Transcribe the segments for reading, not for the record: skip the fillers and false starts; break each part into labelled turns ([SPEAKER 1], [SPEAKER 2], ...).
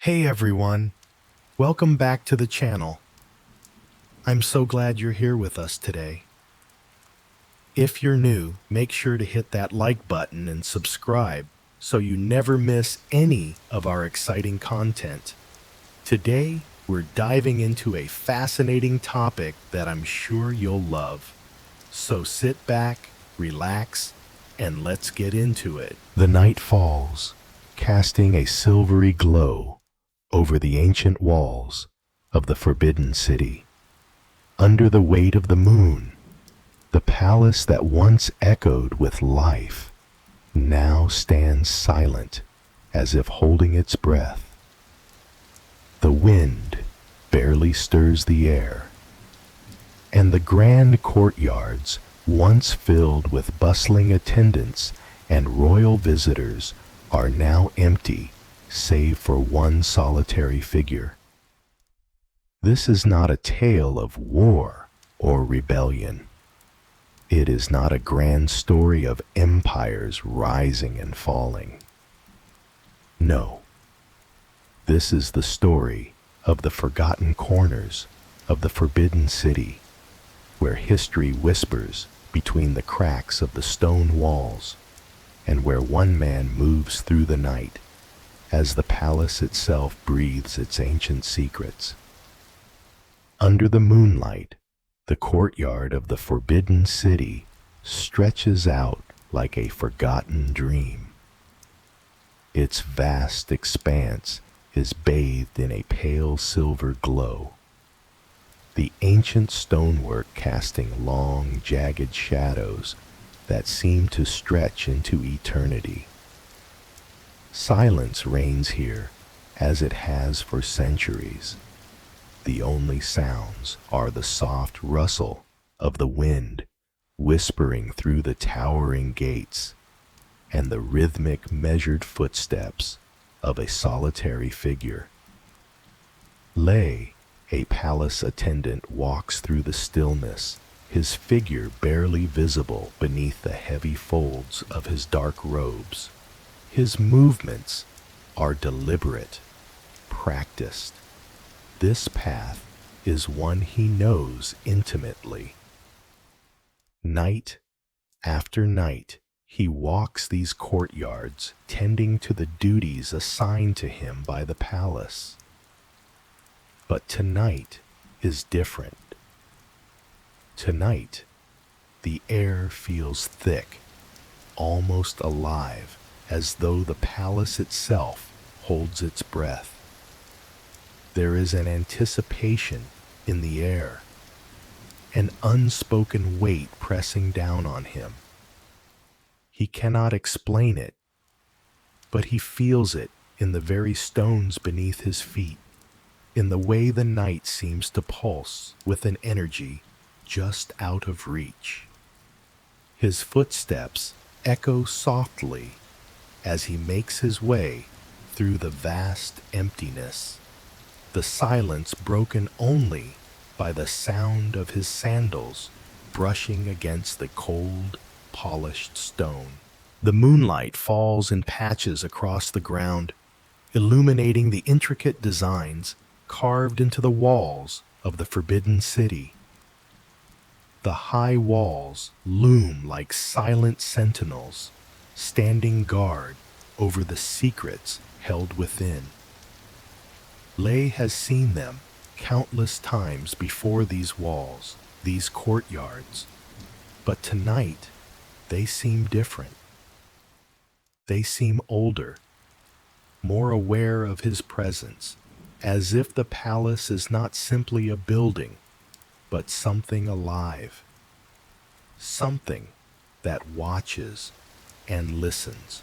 [SPEAKER 1] Hey everyone, welcome back to the channel. I'm so glad you're here with us today. If you're new, make sure to hit that like button and subscribe so you never miss any of our exciting content. Today, we're diving into a fascinating topic that I'm sure you'll love. So sit back, relax, and let's get into it. The night falls, casting a silvery glow over the ancient walls of the Forbidden City. Under the weight of the moon, the palace that once echoed with life now stands silent, as if holding its breath. The wind barely stirs the air, and the grand courtyards, once filled with bustling attendants and royal visitors, are now empty save for one solitary figure. This is not a tale of war or rebellion. It is not a grand story of empires rising and falling. No, this is the story of the forgotten corners of the Forbidden City, where history whispers between the cracks of the stone walls, and where one man moves through the night as the palace itself breathes its ancient secrets. Under the moonlight, the courtyard of the Forbidden City stretches out like a forgotten dream. Its vast expanse is bathed in a pale silver glow, the ancient stonework casting long, jagged shadows that seem to stretch into eternity. Silence reigns here, as it has for centuries. The only sounds are the soft rustle of the wind whispering through the towering gates, and the rhythmic, measured footsteps of a solitary figure. Lay, a palace attendant, walks through the stillness, his figure barely visible beneath the heavy folds of his dark robes. His movements are deliberate, practiced. This path is one he knows intimately. Night after night, he walks these courtyards, tending to the duties assigned to him by the palace. But tonight is different. Tonight, the air feels thick, almost alive, as though the palace itself holds its breath. There is an anticipation in the air, an unspoken weight pressing down on him. He cannot explain it, but he feels it in the very stones beneath his feet, in the way the night seems to pulse with an energy just out of reach. His footsteps echo softly as he makes his way through the vast emptiness, the silence broken only by the sound of his sandals brushing against the cold, polished stone. The moonlight falls in patches across the ground, illuminating the intricate designs carved into the walls of the Forbidden City. The high walls loom like silent sentinels, standing guard over the secrets held within. Lay has seen them countless times before these walls, these courtyards, but tonight they seem different. They seem older, more aware of his presence, as if the palace is not simply a building, but something alive, something that watches and listens.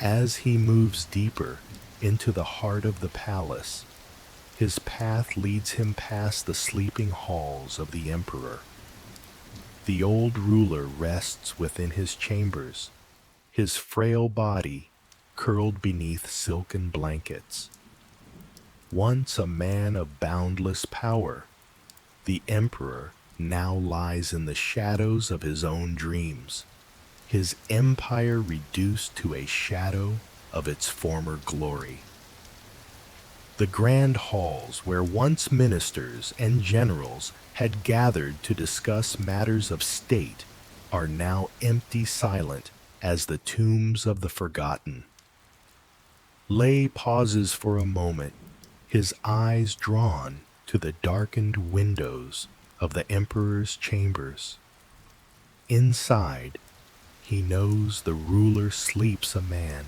[SPEAKER 1] As he moves deeper into the heart of the palace, his path leads him past the sleeping halls of the emperor. The old ruler rests within his chambers, his frail body curled beneath silken blankets. Once a man of boundless power, the emperor now lies in the shadows of his own dreams, his empire reduced to a shadow of its former glory. The grand halls where once ministers and generals had gathered to discuss matters of state are now empty, silent as the tombs of the forgotten. Lay pauses for a moment, his eyes drawn to the darkened windows of the emperor's chambers. Inside, he knows the ruler sleeps a man,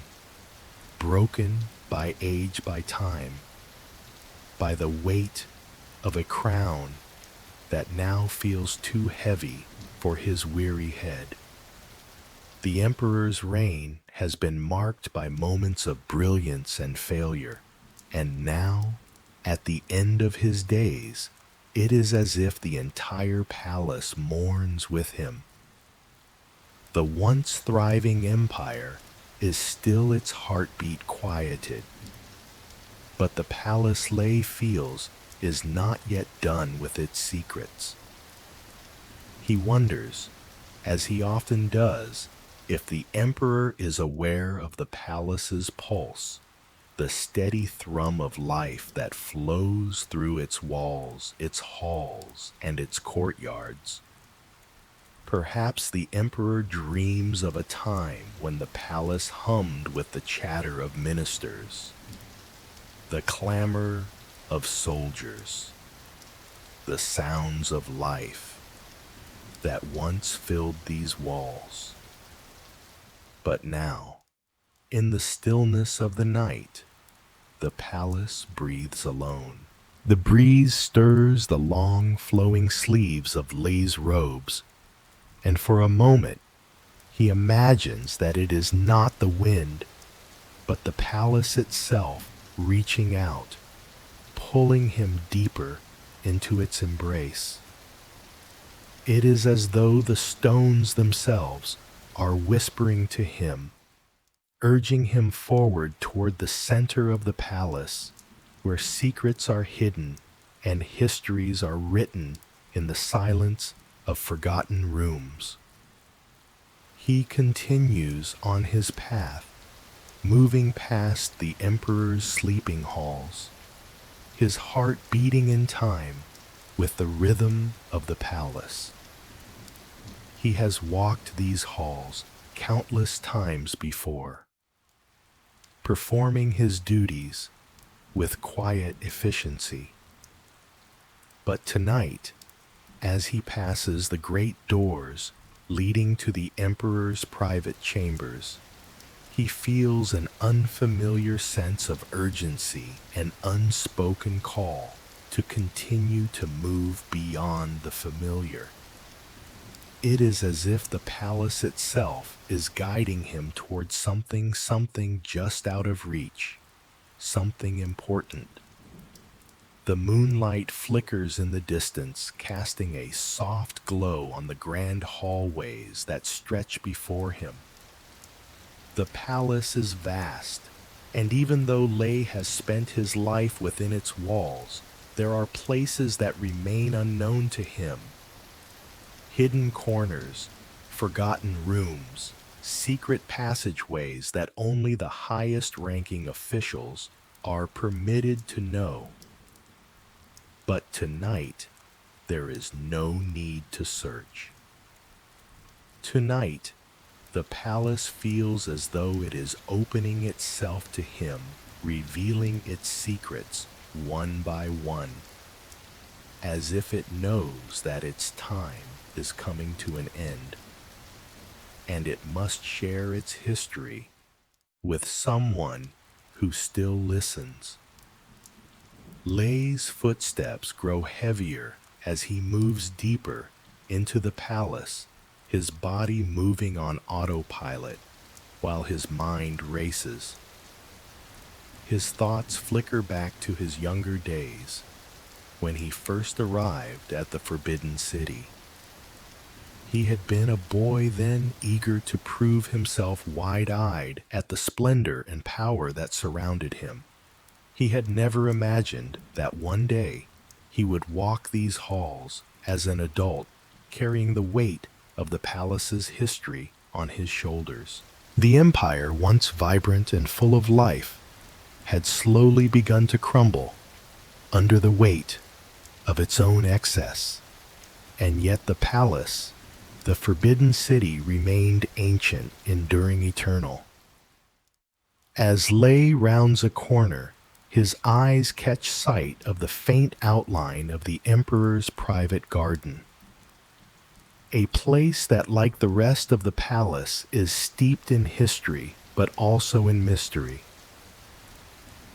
[SPEAKER 1] broken by age, by time, by the weight of a crown that now feels too heavy for his weary head. The emperor's reign has been marked by moments of brilliance and failure, and now, at the end of his days, it is as if the entire palace mourns with him. The once thriving empire is still its heartbeat quieted, but the palace Lay feels is not yet done with its secrets. He wonders, as he often does, if the emperor is aware of the palace's pulse, the steady thrum of life that flows through its walls, its halls, and its courtyards. Perhaps the emperor dreams of a time when the palace hummed with the chatter of ministers, the clamor of soldiers, the sounds of life that once filled these walls. But now, in the stillness of the night, the palace breathes alone. The breeze stirs the long flowing sleeves of Lay's robes, and for a moment he imagines that it is not the wind, but the palace itself reaching out, pulling him deeper into its embrace. It is as though the stones themselves are whispering to him, urging him forward toward the center of the palace, where secrets are hidden and histories are written in the silence of forgotten rooms. He continues on his path, moving past the emperor's sleeping halls, his heart beating in time with the rhythm of the palace. He has walked these halls countless times before, performing his duties with quiet efficiency. But tonight, as he passes the great doors leading to the emperor's private chambers, he feels an unfamiliar sense of urgency, an unspoken call to continue to move beyond the familiar. It is as if the palace itself is guiding him towards something just out of reach, something important. The moonlight flickers in the distance, casting a soft glow on the grand hallways that stretch before him. The palace is vast, and even though Lay has spent his life within its walls, there are places that remain unknown to him. Hidden corners, forgotten rooms, secret passageways that only the highest-ranking officials are permitted to know. But tonight, there is no need to search. Tonight, the palace feels as though it is opening itself to him, revealing its secrets one by one, as if it knows that its time is coming to an end, and it must share its history with someone who still listens. Lay's footsteps grow heavier as he moves deeper into the palace, his body moving on autopilot while his mind races. His thoughts flicker back to his younger days, when he first arrived at the Forbidden City. He had been a boy then, eager to prove himself wide-eyed at the splendor and power that surrounded him. He had never imagined that one day he would walk these halls as an adult, carrying the weight of the palace's history on his shoulders. The empire, once vibrant and full of life, had slowly begun to crumble under the weight of its own excess, and yet the palace, the forbidden city, remained ancient, enduring, eternal. As Lei rounds a corner, his eyes catch sight of the faint outline of the emperor's private garden, a place that, like the rest of the palace, is steeped in history but also in mystery.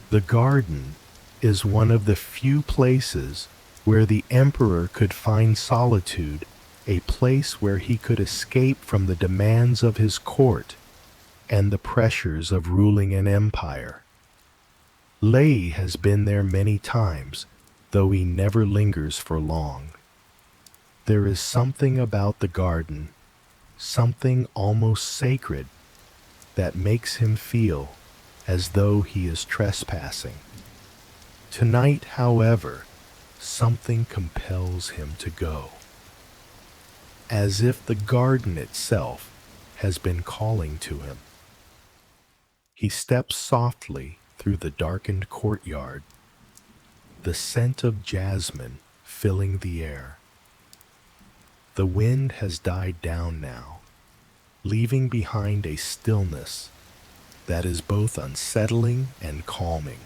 [SPEAKER 1] The garden is one of the few places where the emperor could find solitude, a place where he could escape from the demands of his court and the pressures of ruling an empire. Lei has been there many times, though he never lingers for long. There is something about the garden, something almost sacred, that makes him feel as though he is trespassing. Tonight, however, something compels him to go, as if the garden itself has been calling to him. He steps softly through the darkened courtyard, the scent of jasmine filling the air. The wind has died down now, leaving behind a stillness that is both unsettling and calming.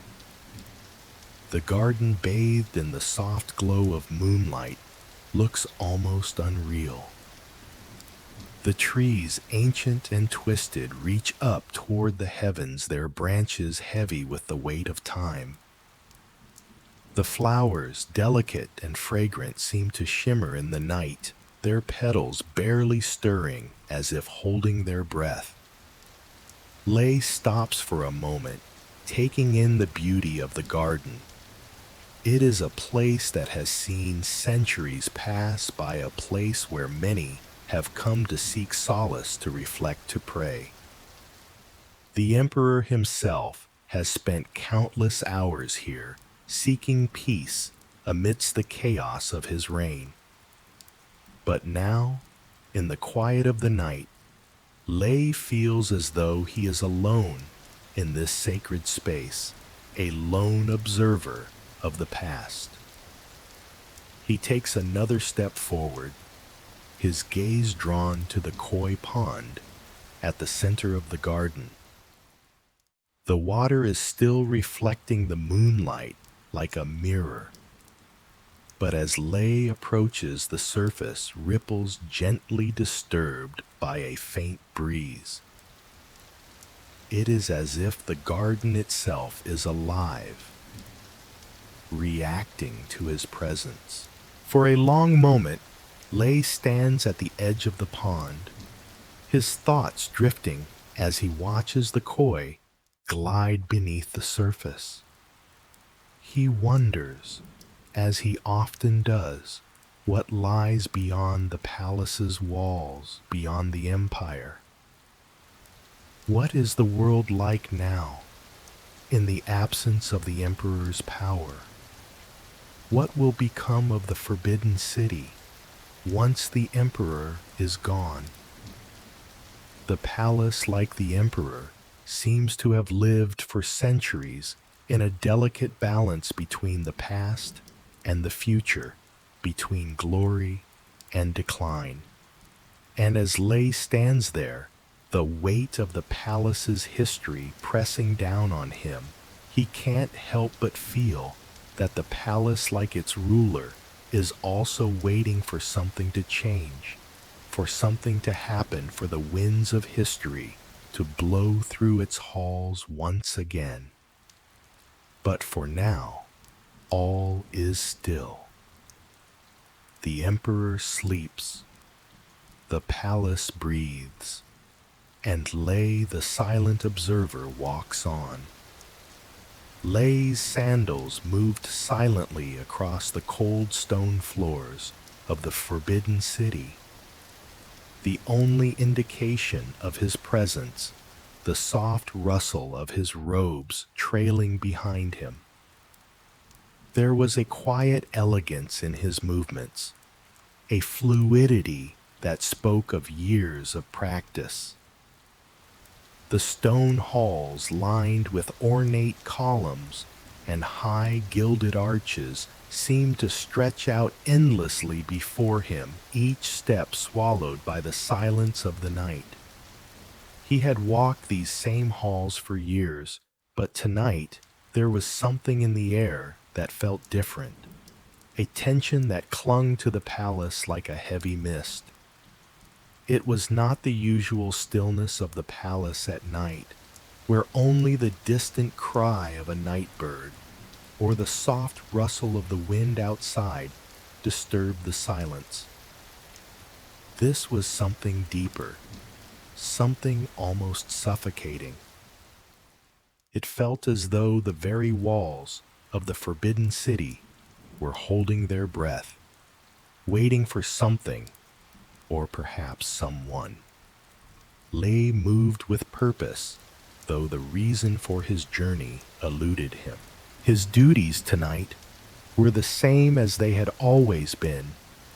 [SPEAKER 1] The garden, bathed in the soft glow of moonlight, looks almost unreal. The trees, ancient and twisted, reach up toward the heavens, their branches heavy with the weight of time. The flowers, delicate and fragrant, seem to shimmer in the night, their petals barely stirring as if holding their breath. Lei stops for a moment, taking in the beauty of the garden. It is a place that has seen centuries pass by, a place where many have come to seek solace, to reflect, to pray. The emperor himself has spent countless hours here, seeking peace amidst the chaos of his reign. But now, in the quiet of the night, Lei feels as though he is alone in this sacred space, a lone observer of the past. He takes another step forward, his gaze drawn to the koi pond at the center of the garden. The water is still reflecting the moonlight like a mirror, but as Lei approaches the surface, ripples gently disturbed by a faint breeze. It is as if the garden itself is alive, reacting to his presence. For a long moment, Lei stands at the edge of the pond, his thoughts drifting as he watches the koi glide beneath the surface. He wonders, as he often does, what lies beyond the palace's walls, beyond the empire. What is the world like now, in the absence of the emperor's power? What will become of the forbidden city once the emperor is gone? The palace, like the emperor, seems to have lived for centuries in a delicate balance between the past and the future, between glory and decline. And as Lei stands there, the weight of the palace's history pressing down on him, he can't help but feel that the palace, like its ruler, is also waiting for something to change, for something to happen, for the winds of history to blow through its halls once again. But for now, all is still. The emperor sleeps, the palace breathes, and Lei, the silent observer, walks on. Lei's sandals moved silently across the cold stone floors of the forbidden city. The only indication of his presence, the soft rustle of his robes trailing behind him. There was a quiet elegance in his movements, a fluidity that spoke of years of practice. The stone halls lined with ornate columns and high gilded arches seemed to stretch out endlessly before him, each step swallowed by the silence of the night. He had walked these same halls for years, but tonight there was something in the air that felt different, a tension that clung to the palace like a heavy mist. It was not the usual stillness of the palace at night, where only the distant cry of a night bird or the soft rustle of the wind outside disturbed the silence. This was something deeper, something almost suffocating. It felt as though the very walls of the Forbidden City were holding their breath, waiting for something, or perhaps someone. Lay moved with purpose, though the reason for his journey eluded him. His duties tonight were the same as they had always been,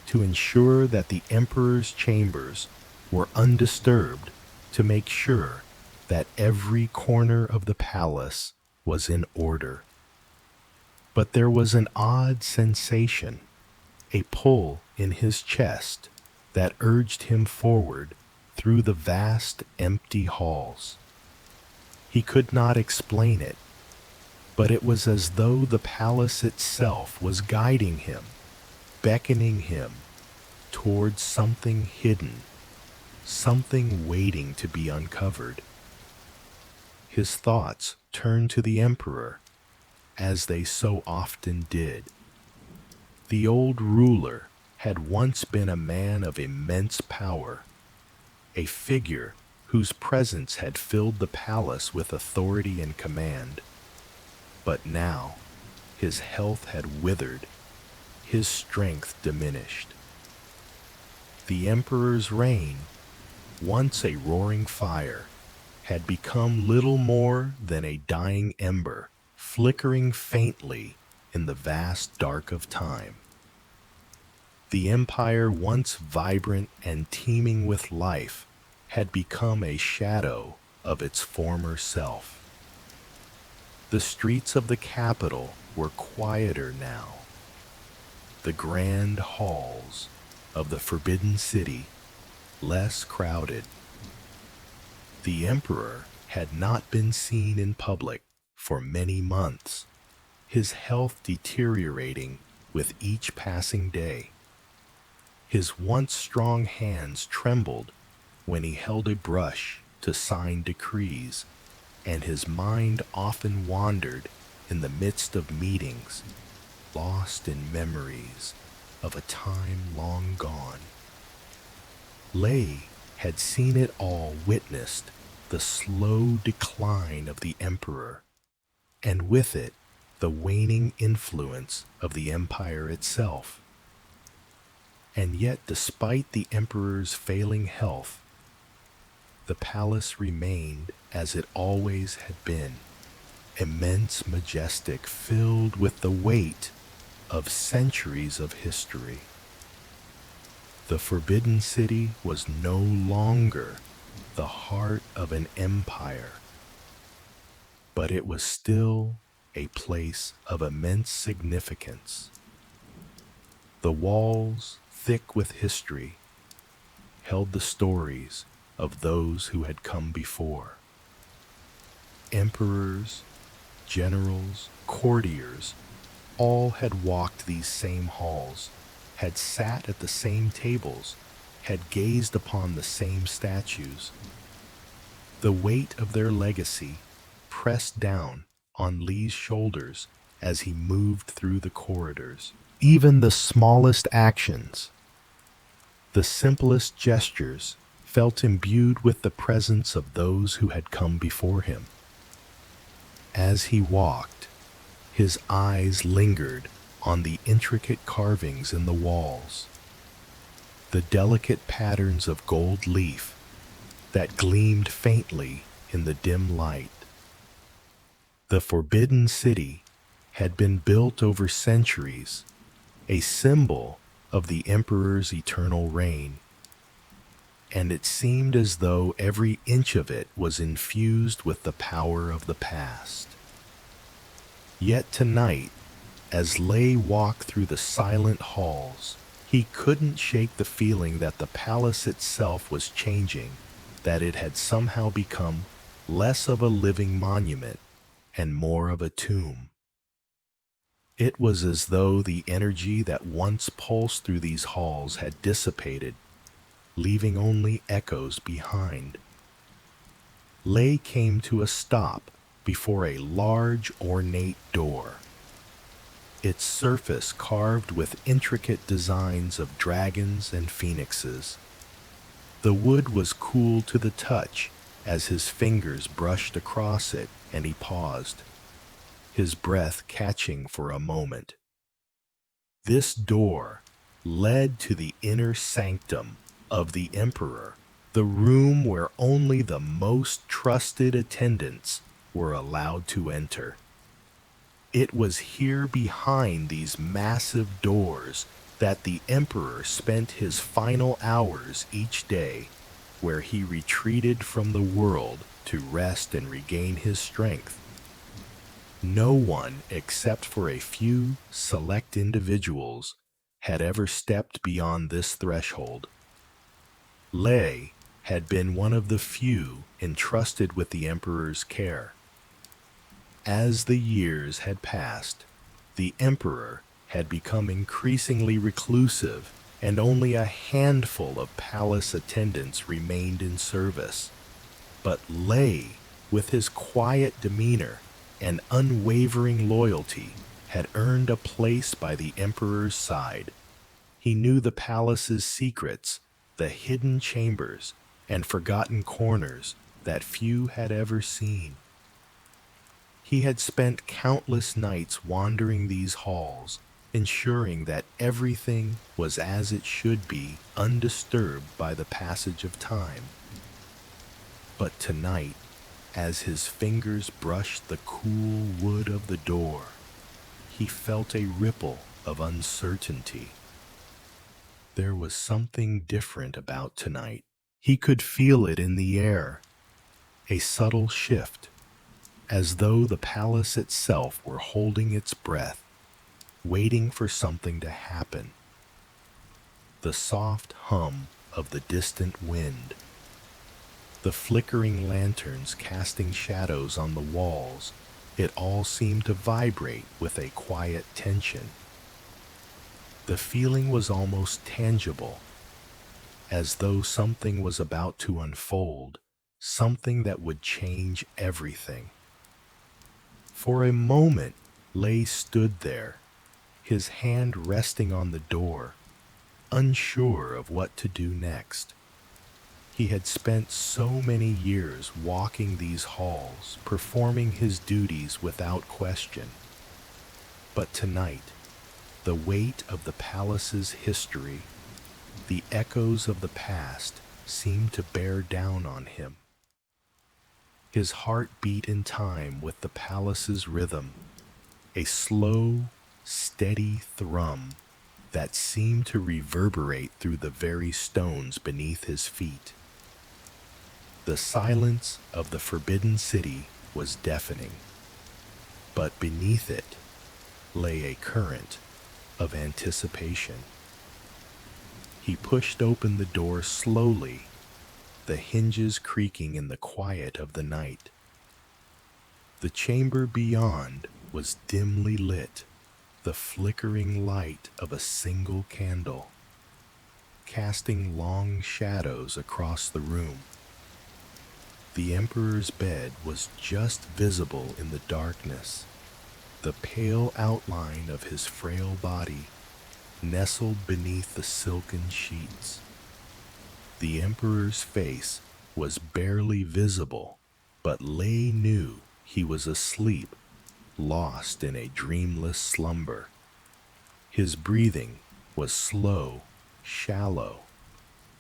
[SPEAKER 1] to ensure that the Emperor's chambers were undisturbed, to make sure that every corner of the palace was in order. But there was an odd sensation, a pull in his chest that urged him forward through the vast empty halls. He could not explain it, but it was as though the palace itself was guiding him, beckoning him towards something hidden, something waiting to be uncovered. His thoughts turned to the Emperor, as they so often did. The old ruler had once been a man of immense power, a figure whose presence had filled the palace with authority and command. But now, his health had withered, his strength diminished. The Emperor's reign, once a roaring fire, had become little more than a dying ember, flickering faintly in the vast dark of time. The empire, once vibrant and teeming with life, had become a shadow of its former self. The streets of the capital were quieter now. The grand halls of the Forbidden City less crowded. The Emperor had not been seen in public for many months, his health deteriorating with each passing day. His once strong hands trembled when he held a brush to sign decrees, and his mind often wandered in the midst of meetings, lost in memories of a time long gone. Lay had seen it all, witnessed the slow decline of the Emperor, and with it the waning influence of the empire itself. And yet, despite the Emperor's failing health, the palace remained as it always had been, immense, majestic, filled with the weight of centuries of history. The Forbidden City was no longer the heart of an empire, but it was still a place of immense significance. The walls, thick with history, held the stories of those who had come before. Emperors, generals, courtiers, all had walked these same halls, had sat at the same tables, had gazed upon the same statues. The weight of their legacy pressed down on Lee's shoulders as he moved through the corridors. Even the smallest actions, the simplest gestures, felt imbued with the presence of those who had come before him. As he walked, his eyes lingered on the intricate carvings in the walls, the delicate patterns of gold leaf that gleamed faintly in the dim light. The Forbidden City had been built over centuries, a symbol of the Emperor's eternal reign. and it seemed as though every inch of it was infused with the power of the past. Yet tonight, as Lay walked through the silent halls, he couldn't shake the feeling that the palace itself was changing, that it had somehow become less of a living monument and more of a tomb. It was as though the energy that once pulsed through these halls had dissipated, leaving only echoes behind. Lay came to a stop before a large, ornate door, its surface carved with intricate designs of dragons and phoenixes. The wood was cool to the touch as his fingers brushed across it, and he paused, his breath catching for a moment. This door led to the inner sanctum of the Emperor, the room where only the most trusted attendants were allowed to enter. It was here behind these massive doors that the Emperor spent his final hours each day, where he retreated from the world to rest and regain his strength. No one, except for a few select individuals, had ever stepped beyond this threshold. Lay had been one of the few entrusted with the Emperor's care. As the years had passed, the Emperor had become increasingly reclusive, and only a handful of palace attendants remained in service. But Lay, with his quiet demeanor and unwavering loyalty, had earned a place by the Emperor's side. He knew the palace's secrets, the hidden chambers and forgotten corners that few had ever seen. He had spent countless nights wandering these halls, ensuring that everything was as it should be, undisturbed by the passage of time. But tonight, as his fingers brushed the cool wood of the door, he felt a ripple of uncertainty. There was something different about tonight. He could feel it in the air, a subtle shift, as though the palace itself were holding its breath, waiting for something to happen. The soft hum of the distant wind, the flickering lanterns casting shadows on the walls, it all seemed to vibrate with a quiet tension. The feeling was almost tangible, as though something was about to unfold, something that would change everything. For a moment, Lay stood there, his hand resting on the door, unsure of what to do next. He had spent so many years walking these halls, performing his duties without question. But tonight, the weight of the palace's history, the echoes of the past, seemed to bear down on him. His heart beat in time with the palace's rhythm, a slow, steady thrum that seemed to reverberate through the very stones beneath his feet. The silence of the Forbidden City was deafening, but beneath it lay a current of anticipation. He pushed open the door slowly, the hinges creaking in the quiet of the night. The chamber beyond was dimly lit, the flickering light of a single candle, casting long shadows across the room. The Emperor's bed was just visible in the darkness, the pale outline of his frail body nestled beneath the silken sheets. The Emperor's face was barely visible, but Lay knew he was asleep, lost in a dreamless slumber. His breathing was slow, shallow,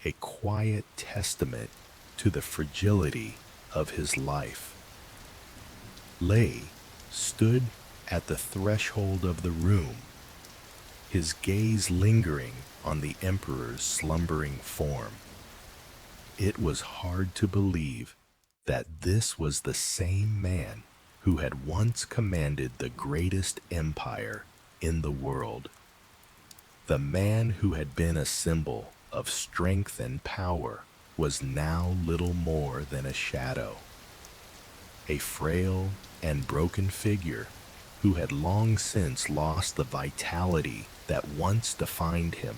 [SPEAKER 1] a quiet testament to the fragility of his life. Lay stood at the threshold of the room, his gaze lingering on the Emperor's slumbering form. It was hard to believe that this was the same man who had once commanded the greatest empire in the world. The man who had been a symbol of strength and power was now little more than a shadow, a frail and broken figure who had long since lost the vitality that once defined him.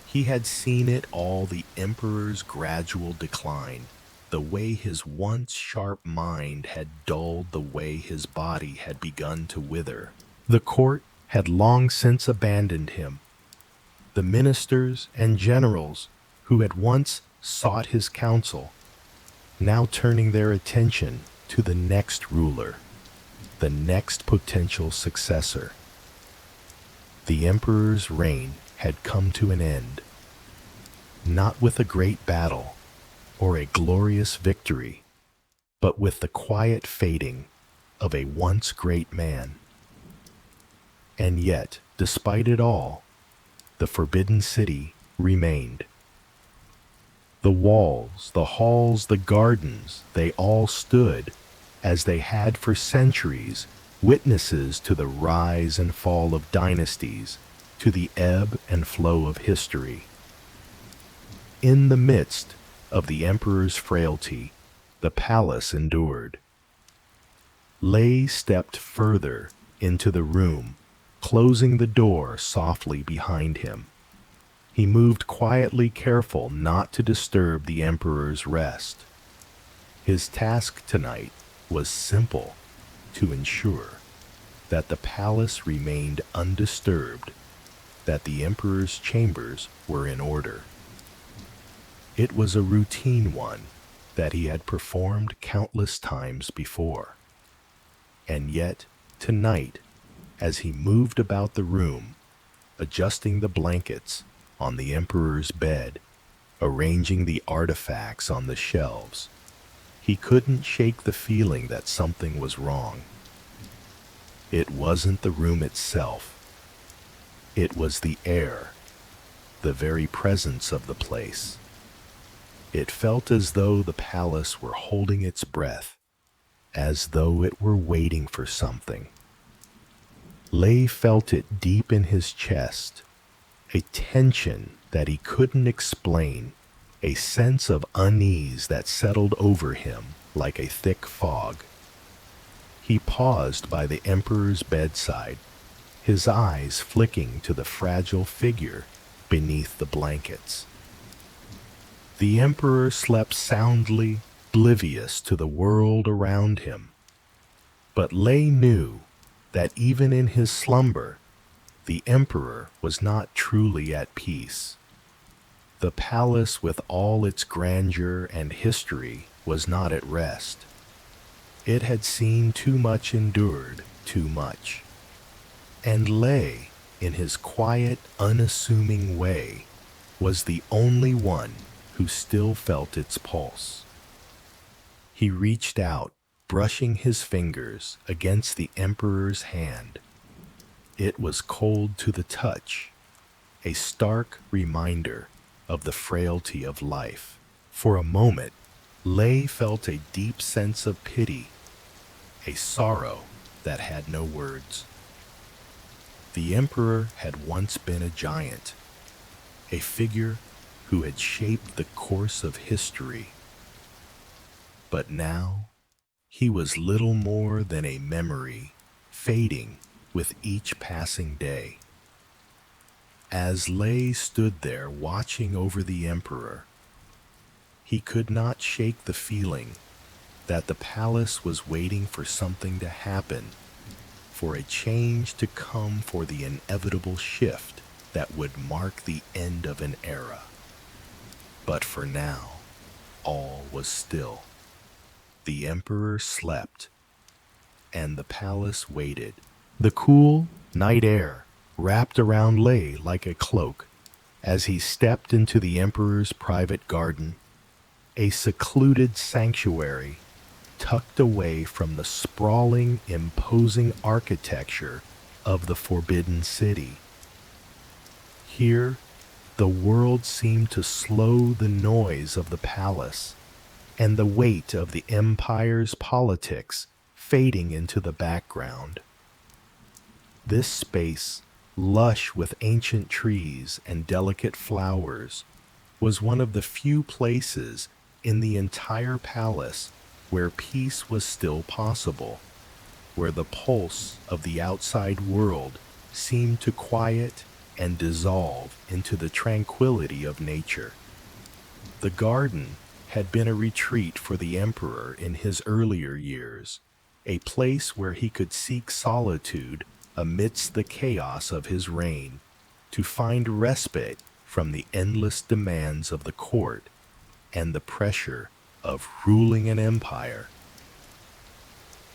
[SPEAKER 1] He had seen it all: the emperor's gradual decline, the way his once sharp mind had dulled, the way his body had begun to wither. The court had long since abandoned him. The ministers and generals who had once sought his counsel, now turning their attention to the next ruler, the next potential successor. The emperor's reign had come to an end, not with a great battle or a glorious victory, but with the quiet fading of a once great man. And yet, despite it all, the Forbidden City remained. The walls, the halls, the gardens, they all stood, as they had for centuries, witnesses to the rise and fall of dynasties, to the ebb and flow of history. In the midst of the emperor's frailty, the palace endured. Lei stepped further into the room, closing the door softly behind him. He moved quietly, careful not to disturb the emperor's rest. His task tonight was simple: to ensure that the palace remained undisturbed, that the emperor's chambers were in order. It was a routine one that he had performed countless times before. And yet, tonight, as he moved about the room, adjusting the blankets on the emperor's bed, arranging the artifacts on the shelves, he couldn't shake the feeling that something was wrong. It wasn't the room itself. It was the air, the very presence of the place. It felt as though the palace were holding its breath, as though it were waiting for something. Lei felt it deep in his chest, a tension that he couldn't explain, a sense of unease that settled over him like a thick fog. He paused by the emperor's bedside, his eyes flicking to the fragile figure beneath the blankets. The emperor slept soundly, oblivious to the world around him. But Lei knew that even in his slumber, the emperor was not truly at peace. The palace, with all its grandeur and history, was not at rest. It had seen too much, endured too much. And Lei, in his quiet, unassuming way, was the only one who still felt its pulse. He reached out, brushing his fingers against the emperor's hand. It was cold to the touch, a stark reminder of the frailty of life. For a moment, Lei felt a deep sense of pity, a sorrow that had no words. The emperor had once been a giant, a figure who had shaped the course of history. But now, he was little more than a memory, fading with each passing day. As Lei stood there watching over the emperor, he could not shake the feeling that the palace was waiting for something to happen, for a change to come, for the inevitable shift that would mark the end of an era. But for now, all was still. The emperor slept, and the palace waited. The cool night air wrapped around Lei like a cloak as he stepped into the emperor's private garden, a secluded sanctuary tucked away from the sprawling, imposing architecture of the Forbidden City. Here, The world seemed to slow the noise of the palace, and the weight of the empire's politics fading into the background. This space, lush with ancient trees and delicate flowers, was one of the few places in the entire palace where peace was still possible, where the pulse of the outside world seemed to quiet and dissolve into the tranquility of nature. The garden had been a retreat for the emperor in his earlier years, a place where he could seek solitude amidst the chaos of his reign, to find respite from the endless demands of the court and the pressure of ruling an empire.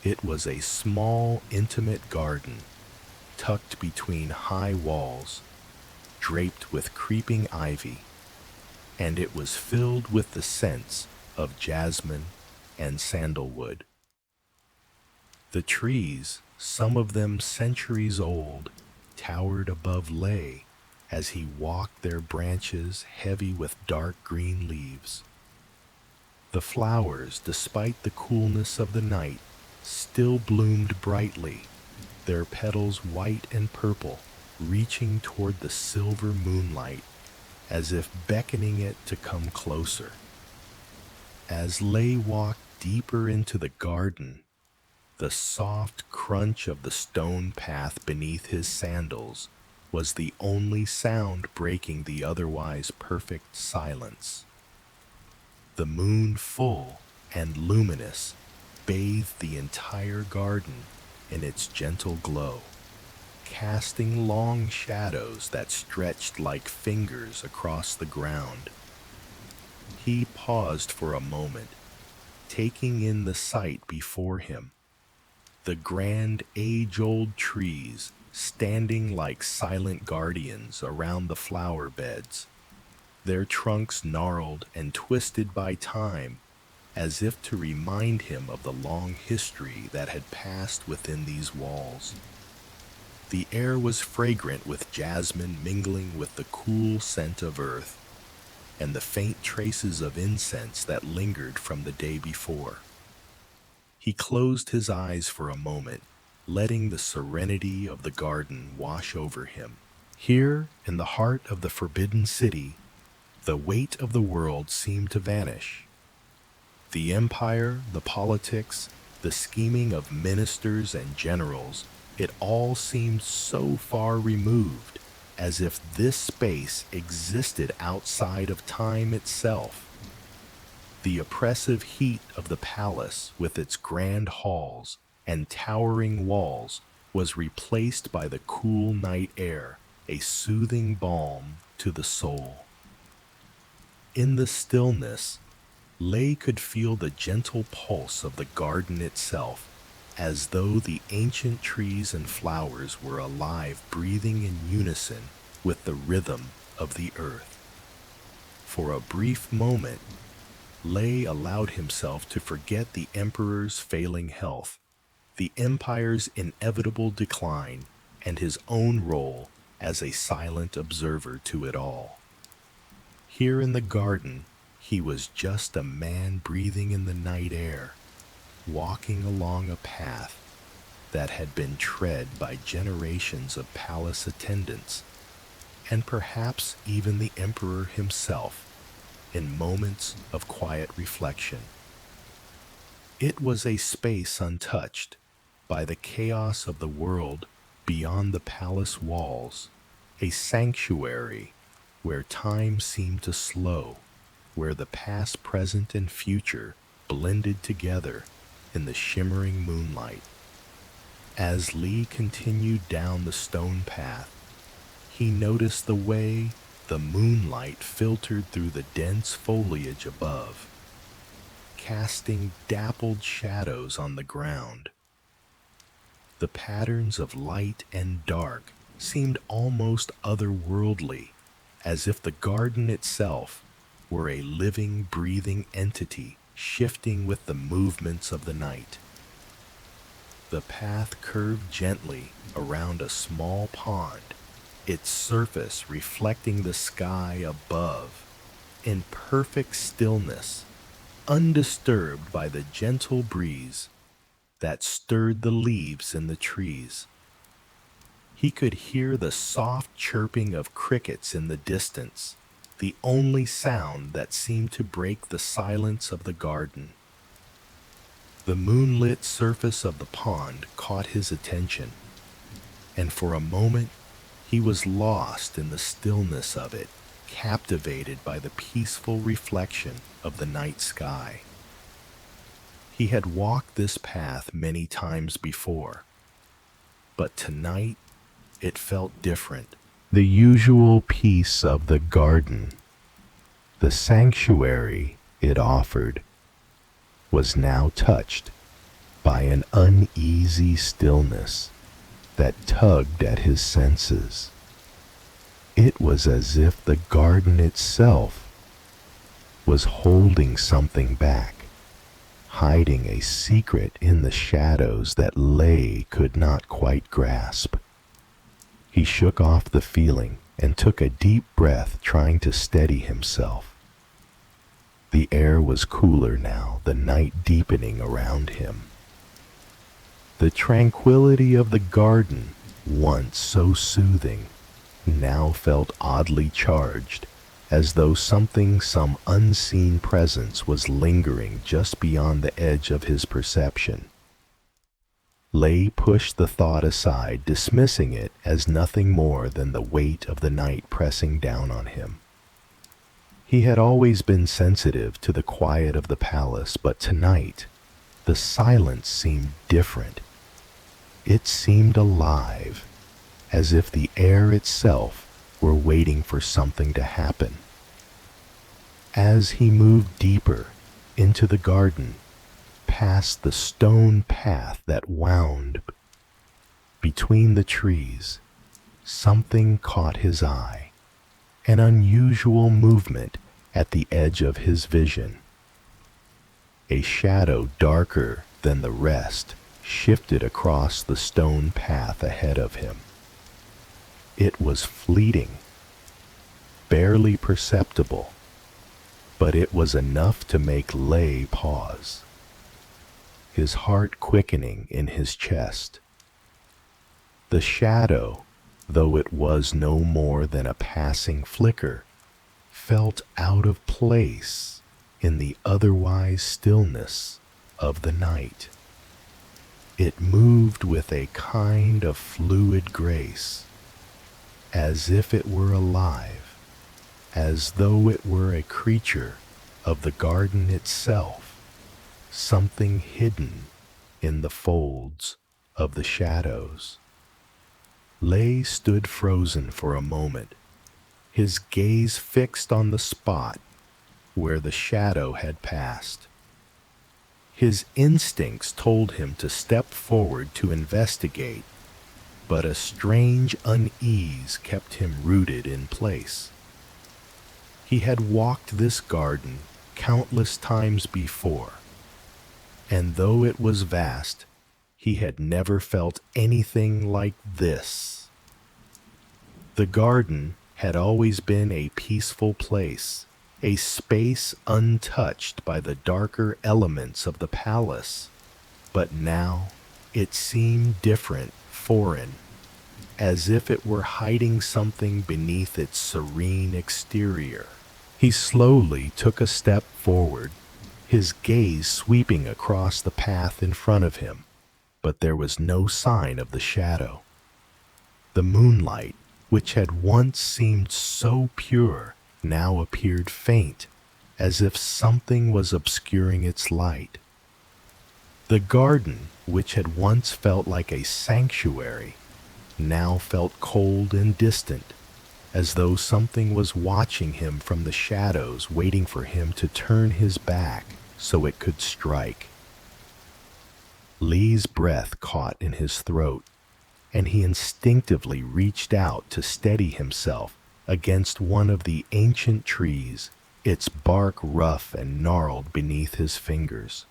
[SPEAKER 1] It was a small, intimate garden, tucked between high walls, draped with creeping ivy, and it was filled with the scents of jasmine and sandalwood. The trees, some of them centuries old, towered above Lay as he walked, their branches heavy with dark green leaves. The flowers, despite the coolness of the night, still bloomed brightly, their petals white and purple, reaching toward the silver moonlight, as if beckoning it to come closer. As Lay walked deeper into the garden, the soft crunch of the stone path beneath his sandals was the only sound breaking the otherwise perfect silence. The moon, full and luminous, bathed the entire garden in its gentle glow, casting long shadows that stretched like fingers across the ground. He paused for a moment, taking in the sight before him, the grand age-old trees standing like silent guardians around the flower beds, their trunks gnarled and twisted by time, as if to remind him of the long history that had passed within these walls. The air was fragrant with jasmine mingling with the cool scent of earth, and the faint traces of incense that lingered from the day before. He closed his eyes for a moment, letting the serenity of the garden wash over him. Here, in the heart of the Forbidden City, the weight of the world seemed to vanish. The empire, the politics, the scheming of ministers and generals, it all seemed so far removed, as if this space existed outside of time itself. The oppressive heat of the palace, with its grand halls and towering walls, was replaced by the cool night air, a soothing balm to the soul. In the stillness, Lay could feel the gentle pulse of the garden itself, as though the ancient trees and flowers were alive, breathing in unison with the rhythm of the earth. For a brief moment, Lay allowed himself to forget the emperor's failing health, the empire's inevitable decline, and his own role as a silent observer to it all. Here in the garden, he was just a man breathing in the night air, walking along a path that had been tread by generations of palace attendants, and perhaps even the emperor himself, in moments of quiet reflection. It was a space untouched by the chaos of the world beyond the palace walls, a sanctuary where time seemed to slow, where the past, present, and future blended together in the shimmering moonlight. As Lee continued down the stone path, he noticed the way the moonlight filtered through the dense foliage above, casting dappled shadows on the ground. The patterns of light and dark seemed almost otherworldly, as if the garden itself were a living, breathing entity shifting with the movements of the night. The path curved gently around a small pond, its surface reflecting the sky above in perfect stillness, undisturbed by the gentle breeze that stirred the leaves in the trees. He could hear the soft chirping of crickets in the distance, the only sound that seemed to break the silence of the garden. The moonlit surface of the pond caught his attention, and for a moment he was lost in the stillness of it, captivated by the peaceful reflection of the night sky. He had walked this path many times before, but tonight it felt different. The usual peace of the garden, the sanctuary it offered, was now touched by an uneasy stillness that tugged at his senses. It was as if the garden itself was holding something back, hiding a secret in the shadows that Lay could not quite grasp. He shook off the feeling and took a deep breath, trying to steady himself. The air was cooler now, the night deepening around him. The tranquility of the garden, once so soothing, now felt oddly charged, as though some unseen presence was lingering just beyond the edge of his perception. Lay pushed the thought aside, dismissing it as nothing more than the weight of the night pressing down on him. He had always been sensitive to the quiet of the palace, but tonight the silence seemed different. It seemed alive, as if the air itself were waiting for something to happen. As he moved deeper into the garden, past the stone path that wound between the trees, something caught his eye, an unusual movement at the edge of his vision. A shadow darker than the rest shifted across the stone path ahead of him. It was fleeting, barely perceptible, but it was enough to make Lay pause, his heart quickening in his chest. The shadow, though it was no more than a passing flicker, felt out of place in the otherwise stillness of the night. It moved with a kind of fluid grace, as if it were alive, as though it were a creature of the garden itself, something hidden in the folds of the shadows. Lay stood frozen for a moment, his gaze fixed on the spot where the shadow had passed. His instincts told him to step forward to investigate, but a strange unease kept him rooted in place. He had walked this garden countless times before, and though it was vast, he had never felt anything like this. The garden had always been a peaceful place, a space untouched by the darker elements of the palace, but now it seemed different, foreign, as if it were hiding something beneath its serene exterior. He slowly took a step forward, his gaze sweeping across the path in front of him, but there was no sign of the shadow. The moonlight, which had once seemed so pure, now appeared faint, as if something was obscuring its light. The garden, which had once felt like a sanctuary, now felt cold and distant, as though something was watching him from the shadows, waiting for him to turn his back so it could strike. Lee's breath caught in his throat, and he instinctively reached out to steady himself against one of the ancient trees, its bark rough and gnarled beneath his fingers.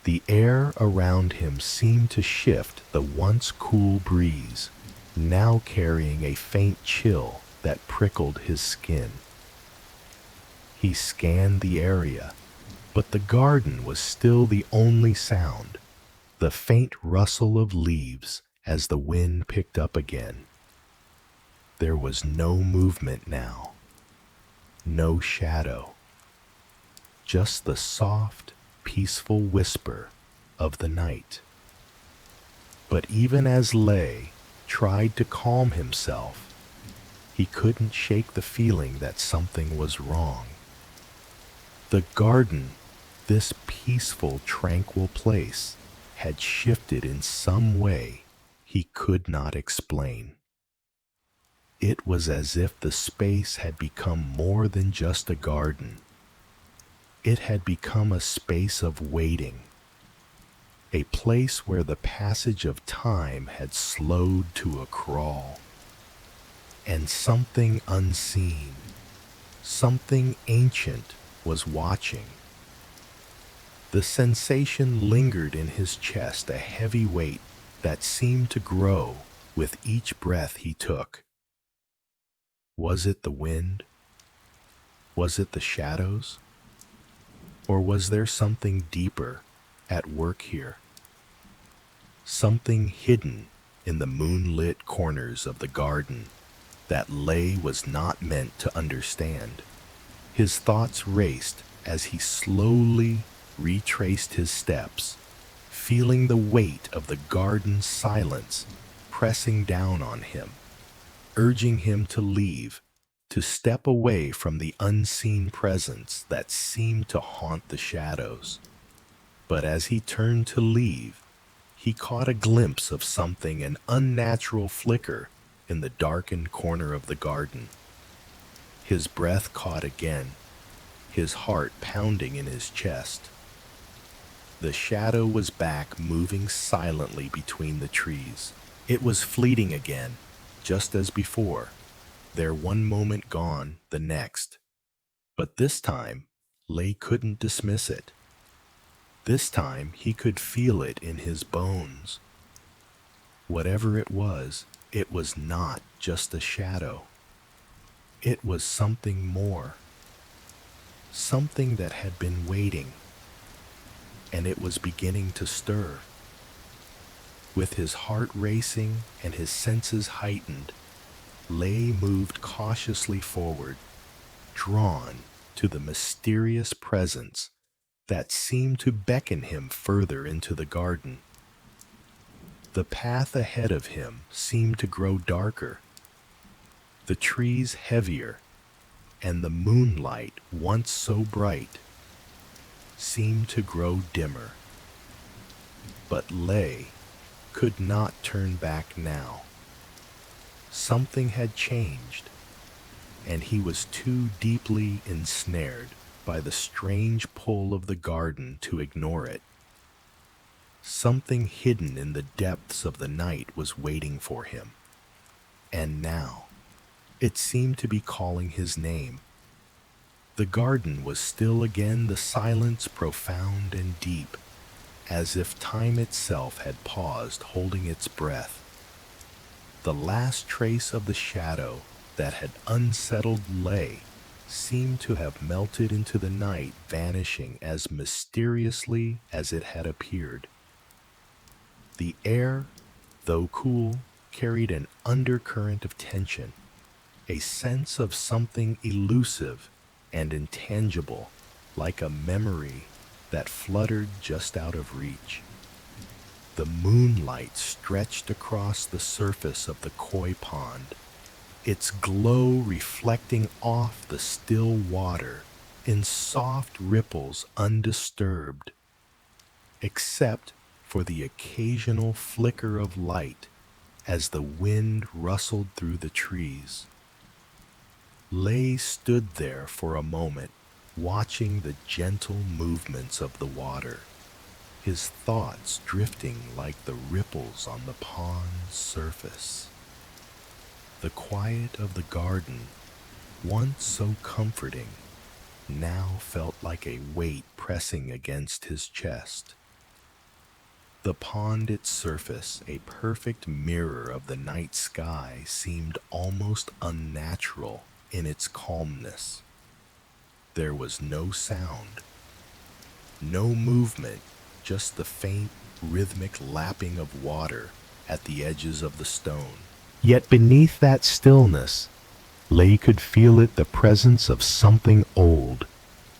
[SPEAKER 1] The air around him seemed to shift the once cool breeze, now carrying a faint chill that prickled his skin. He scanned the area, but the garden was still the only sound, the faint rustle of leaves as the wind picked up again. There was no movement now, no shadow, just the soft, peaceful whisper of the night. But even as Lay tried to calm himself, he couldn't shake the feeling that something was wrong. The garden, this peaceful, tranquil place, had shifted in some way he could not explain. It was as if the space had become more than just a garden. It had become a space of waiting, a place where the passage of time had slowed to a crawl. And something unseen, something ancient was watching. The sensation lingered in his chest, a heavy weight that seemed to grow with each breath he took. Was it the wind? Was it the shadows? Or was there something deeper at work here? Something hidden in the moonlit corners of the garden that Lay was not meant to understand. His thoughts raced as he slowly retraced his steps, feeling the weight of the garden's silence pressing down on him, urging him to leave, to step away from the unseen presence that seemed to haunt the shadows. But as he turned to leave, he caught a glimpse of something, an unnatural flicker in the darkened corner of the garden. His breath caught again, his heart pounding in his chest. The shadow was back, moving silently between the trees. It was fleeting again, just as before, there one moment gone, the next. But this time, Lay couldn't dismiss it. This time he could feel it in his bones. Whatever it was not just a shadow. It was something more. Something that had been waiting, and it was beginning to stir. With his heart racing and his senses heightened, Lay moved cautiously forward, drawn to the mysterious presence that seemed to beckon him further into the garden. The path ahead of him seemed to grow darker, the trees heavier, and the moonlight, once so bright, seemed to grow dimmer. But Lay could not turn back now. Something had changed, and he was too deeply ensnared by the strange pull of the garden to ignore it. Something hidden in the depths of the night was waiting for him, and now it seemed to be calling his name. The garden was still again, the silence profound and deep, as if time itself had paused, holding its breath. The last trace of the shadow that had unsettled Lay seemed to have melted into the night, vanishing as mysteriously as it had appeared. The air, though cool, carried an undercurrent of tension, a sense of something elusive and intangible, like a memory that fluttered just out of reach. The moonlight stretched across the surface of the koi pond, its glow reflecting off the still water in soft ripples, undisturbed, except for the occasional flicker of light as the wind rustled through the trees. Lay stood there for a moment, watching the gentle movements of the water, his thoughts drifting like the ripples on the pond's surface. The quiet of the garden, once so comforting, now felt like a weight pressing against his chest. The pond, its surface, a perfect mirror of the night sky, seemed almost unnatural in its calmness. There was no sound, no movement, just the faint, rhythmic lapping of water at the edges of the stone. Yet beneath that stillness, Lay could feel it the presence of something old,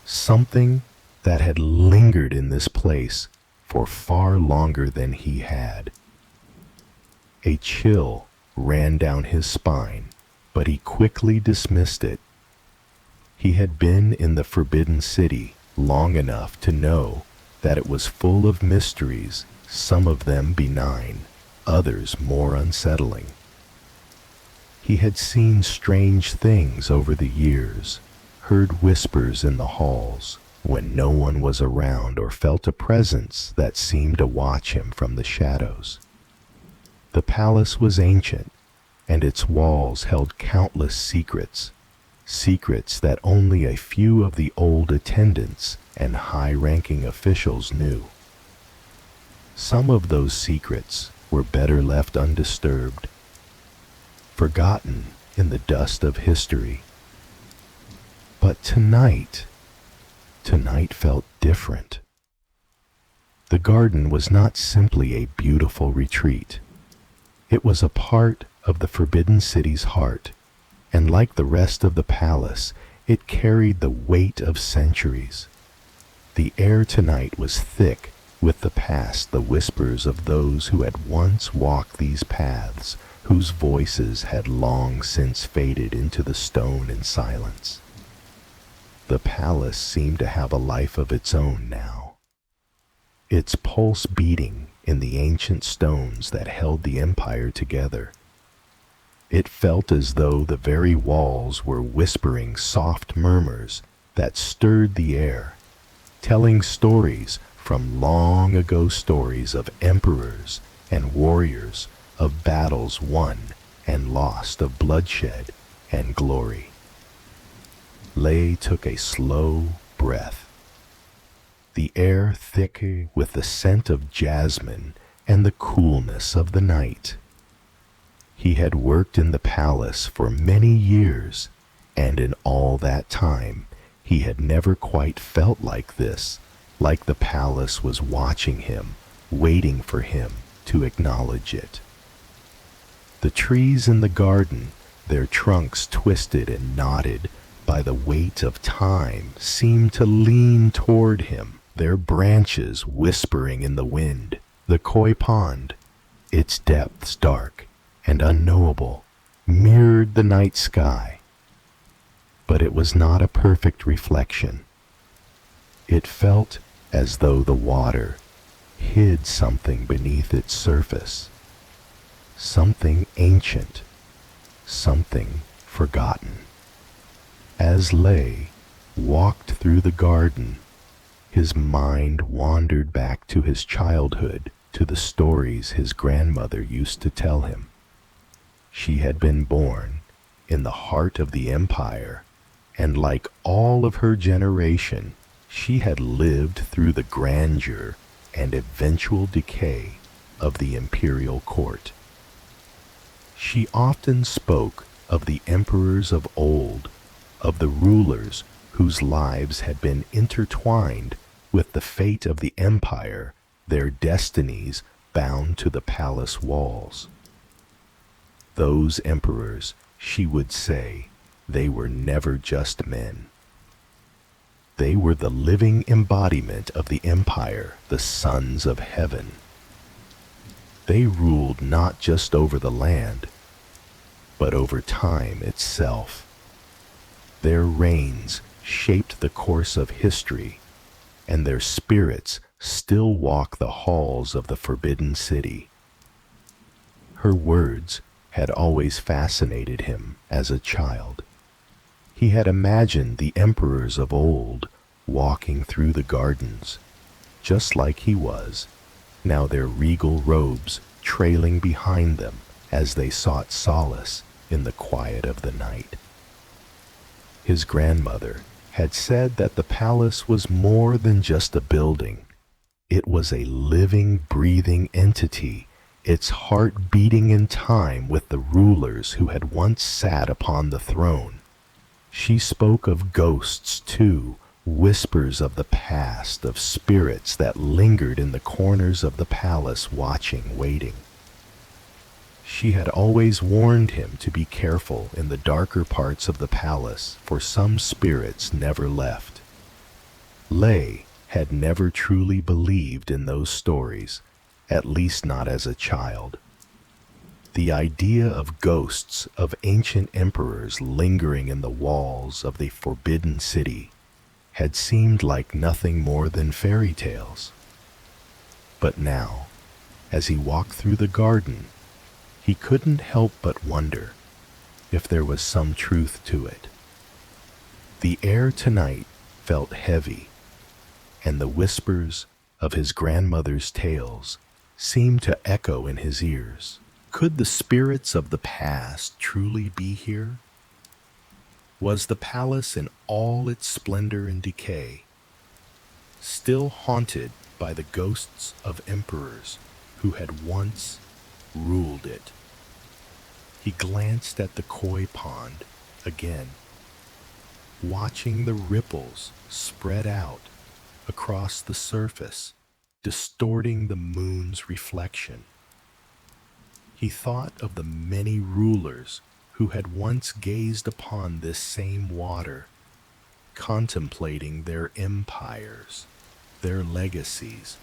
[SPEAKER 1] something that had lingered in this place for far longer than he had. A chill ran down his spine, but he quickly dismissed it. He had been in the Forbidden City long enough to know that it was full of mysteries, some of them benign, others more unsettling. He had seen strange things over the years, heard whispers in the halls when no one was around, or felt a presence that seemed to watch him from the shadows. The palace was ancient, and its walls held countless secrets, secrets that only a few of the old attendants and high-ranking officials knew. Some of those secrets were better left undisturbed, forgotten in the dust of history. But tonight felt different. The garden was not simply a beautiful retreat. It was a part of the Forbidden City's heart, and like the rest of the palace, it carried the weight of centuries. The air tonight was thick with the past, the whispers of those who had once walked these paths, whose voices had long since faded into the stone and silence. The palace seemed to have a life of its own now, its pulse beating in the ancient stones that held the empire together. It felt as though the very walls were whispering soft murmurs that stirred the air, telling stories from long ago, stories of emperors and warriors, of battles won and lost, of bloodshed and glory. Lay took a slow breath. The air thick with the scent of jasmine and the coolness of the night. He had worked in the palace for many years, and in all that time he had never quite felt like this, like the palace was watching him, waiting for him to acknowledge it. The trees in the garden, their trunks twisted and knotted by the weight of time, seemed to lean toward him, their branches whispering in the wind. The koi pond, its depths dark and unknowable, mirrored the night sky. But it was not a perfect reflection. It felt as though the water hid something beneath its surface, something ancient, something forgotten. As Lay walked through the garden, his mind wandered back to his childhood, to the stories his grandmother used to tell him. She had been born in the heart of the empire, and like all of her generation, she had lived through the grandeur and eventual decay of the imperial court. She often spoke of the emperors of old, of the rulers whose lives had been intertwined with the fate of the empire, their destinies bound to the palace walls. Those emperors, she would say, they were never just men. They were the living embodiment of the empire, the sons of heaven. They ruled not just over the land, but over time itself. Their reigns shaped the course of history, and their spirits still walk the halls of the Forbidden City. Her words had always fascinated him as a child. He had imagined the emperors of old walking through the gardens, just like he was, now their regal robes trailing behind them as they sought solace in the quiet of the night. His grandmother had said that the palace was more than just a building. It was a living, breathing entity, its heart beating in time with the rulers who had once sat upon the throne. She spoke of ghosts, too, whispers of the past, of spirits that lingered in the corners of the palace watching, waiting. She had always warned him to be careful in the darker parts of the palace, for some spirits never left. Lay had never truly believed in those stories, at least not as a child. The idea of ghosts of ancient emperors lingering in the walls of the forbidden city had seemed like nothing more than fairy tales. But now, as he walked through the garden, he couldn't help but wonder if there was some truth to it. The air tonight felt heavy, and the whispers of his grandmother's tales seemed to echo in his ears. Could the spirits of the past truly be here? Was the palace in all its splendor and decay still haunted by the ghosts of emperors who had once ruled it? He glanced at the koi pond again, watching the ripples spread out across the surface, distorting the moon's reflection. He thought of the many rulers who had once gazed upon this same water, contemplating their empires, their legacies,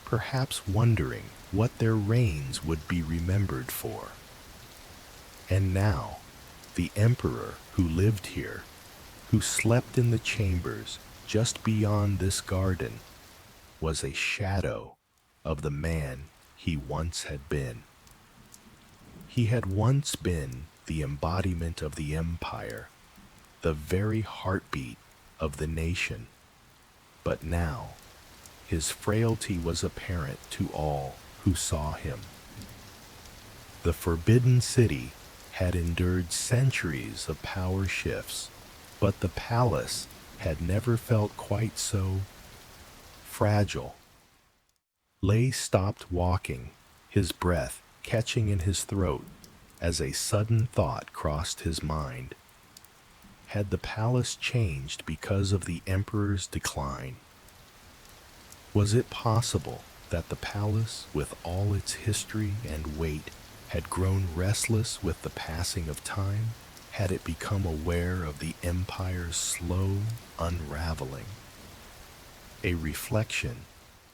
[SPEAKER 1] perhaps wondering what their reigns would be remembered for. And now, the emperor who lived here, who slept in the chambers just beyond this garden, was a shadow of the man he once had been. He had once been the embodiment of the empire, the very heartbeat of the nation. But now, his frailty was apparent to all who saw him. The Forbidden City had endured centuries of power shifts, but the palace had never felt quite so fragile. Lay stopped walking, his breath catching in his throat as a sudden thought crossed his mind. Had the palace changed because of the emperor's decline? Was it possible that the palace, with all its history and weight, had grown restless with the passing of time? Had it become aware of the empire's slow unraveling? A reflection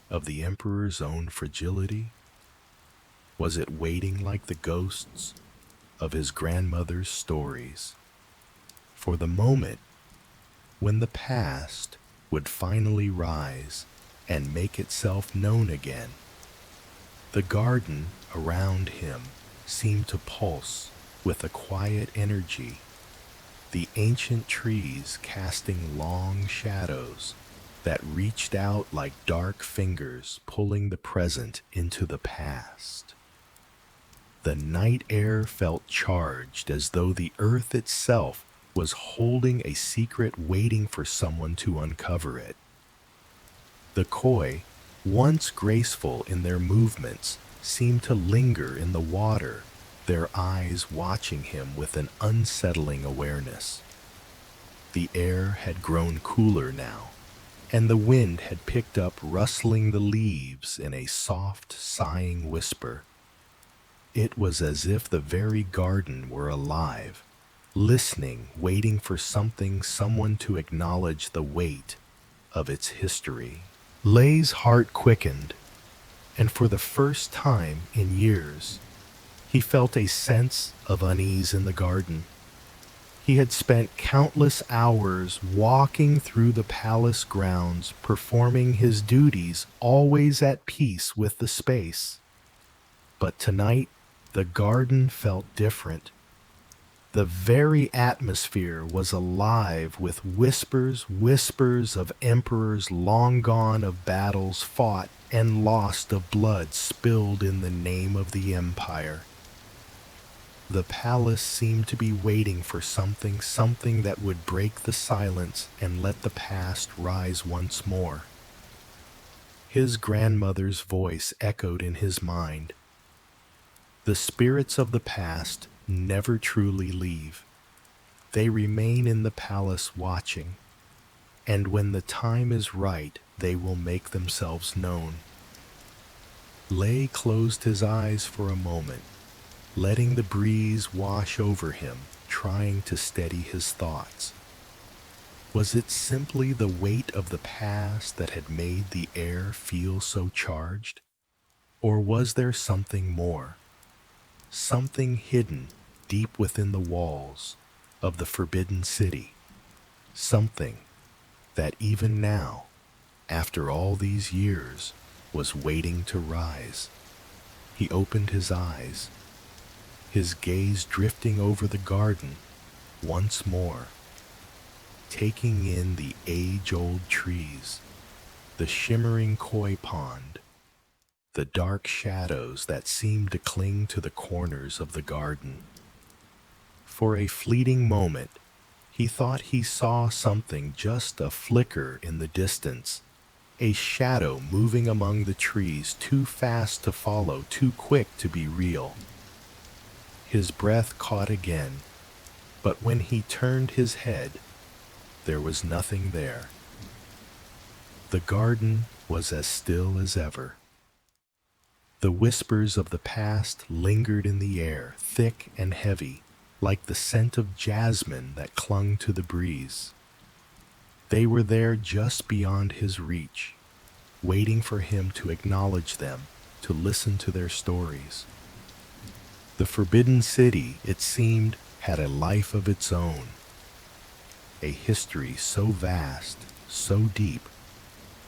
[SPEAKER 1] of the emperor's own fragility? Was it waiting like the ghosts of his grandmother's stories for the moment when the past would finally rise and make itself known again? The garden around him seemed to pulse with a quiet energy, the ancient trees casting long shadows that reached out like dark fingers pulling the present into the past. The night air felt charged as though the earth itself was holding a secret waiting for someone to uncover it. The koi, once graceful in their movements, seemed to linger in the water, their eyes watching him with an unsettling awareness. The air had grown cooler now, and the wind had picked up, rustling the leaves in a soft, sighing whisper. It was as if the very garden were alive, listening, waiting for someone to acknowledge the weight of its history. Lay's heart quickened, and for the first time in years, he felt a sense of unease in the garden. He had spent countless hours walking through the palace grounds, performing his duties, always at peace with the space. But tonight, the garden felt different. The very atmosphere was alive with whispers of emperors long gone, of battles fought and lost, of blood spilled in the name of the empire. The palace seemed to be waiting for something that would break the silence and let the past rise once more. His grandmother's voice echoed in his mind. The spirits of the past never truly leave. They remain in the palace watching, and when the time is right, they will make themselves known. Lay closed his eyes for a moment, letting the breeze wash over him, trying to steady his thoughts. Was it simply the weight of the past that had made the air feel so charged? Or was there something more? Something hidden deep within the walls of the Forbidden City? Something that even now, after all these years, was waiting to rise. He opened his eyes, his gaze drifting over the garden once more, taking in the age-old trees, the shimmering koi pond, the dark shadows that seemed to cling to the corners of the garden. For a fleeting moment, he thought he saw something, just a flicker in the distance, a shadow moving among the trees, too fast to follow, too quick to be real. His breath caught again, but when he turned his head, there was nothing there. The garden was as still as ever. The whispers of the past lingered in the air, thick and heavy, like the scent of jasmine that clung to the breeze. They were there just beyond his reach, waiting for him to acknowledge them, to listen to their stories. The Forbidden City, it seemed, had a life of its own, a history so vast, so deep,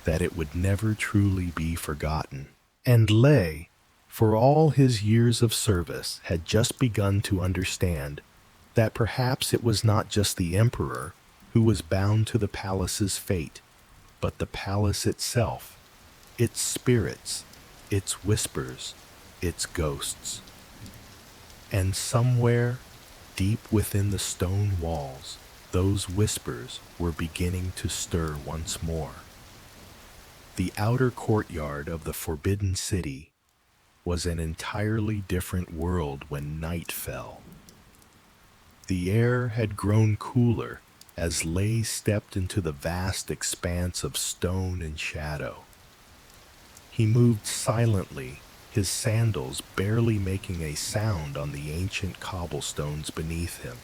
[SPEAKER 1] that it would never truly be forgotten. And Lei, for all his years of service, had just begun to understand that perhaps it was not just the emperor who was bound to the palace's fate, but the palace itself, its spirits, its whispers, its ghosts. And somewhere, deep within the stone walls, those whispers were beginning to stir once more. The outer courtyard of the Forbidden City was an entirely different world when night fell. The air had grown cooler as Lei stepped into the vast expanse of stone and shadow. He moved silently, his sandals barely making a sound on the ancient cobblestones beneath him.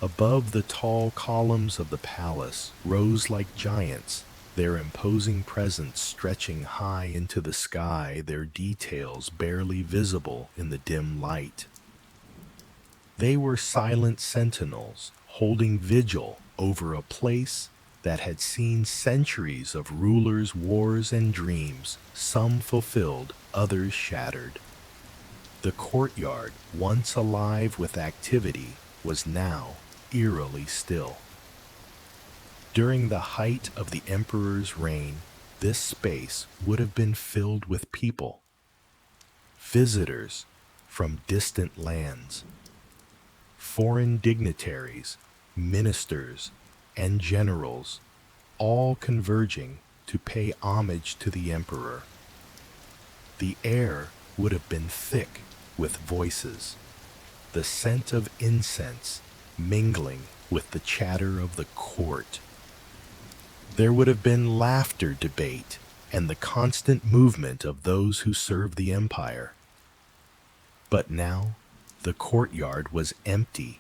[SPEAKER 1] Above the tall columns of the palace rose like giants, their imposing presence stretching high into the sky, their details barely visible in the dim light. They were silent sentinels, holding vigil over a place that had seen centuries of rulers' wars and dreams, some fulfilled, others shattered. The courtyard, once alive with activity, was now eerily still. During the height of the emperor's reign, this space would have been filled with people, visitors from distant lands, foreign dignitaries, ministers, and generals, all converging to pay homage to the emperor. The air would have been thick with voices, the scent of incense mingling with the chatter of the court. There would have been laughter, debate, and the constant movement of those who serve the empire. But now the courtyard was empty,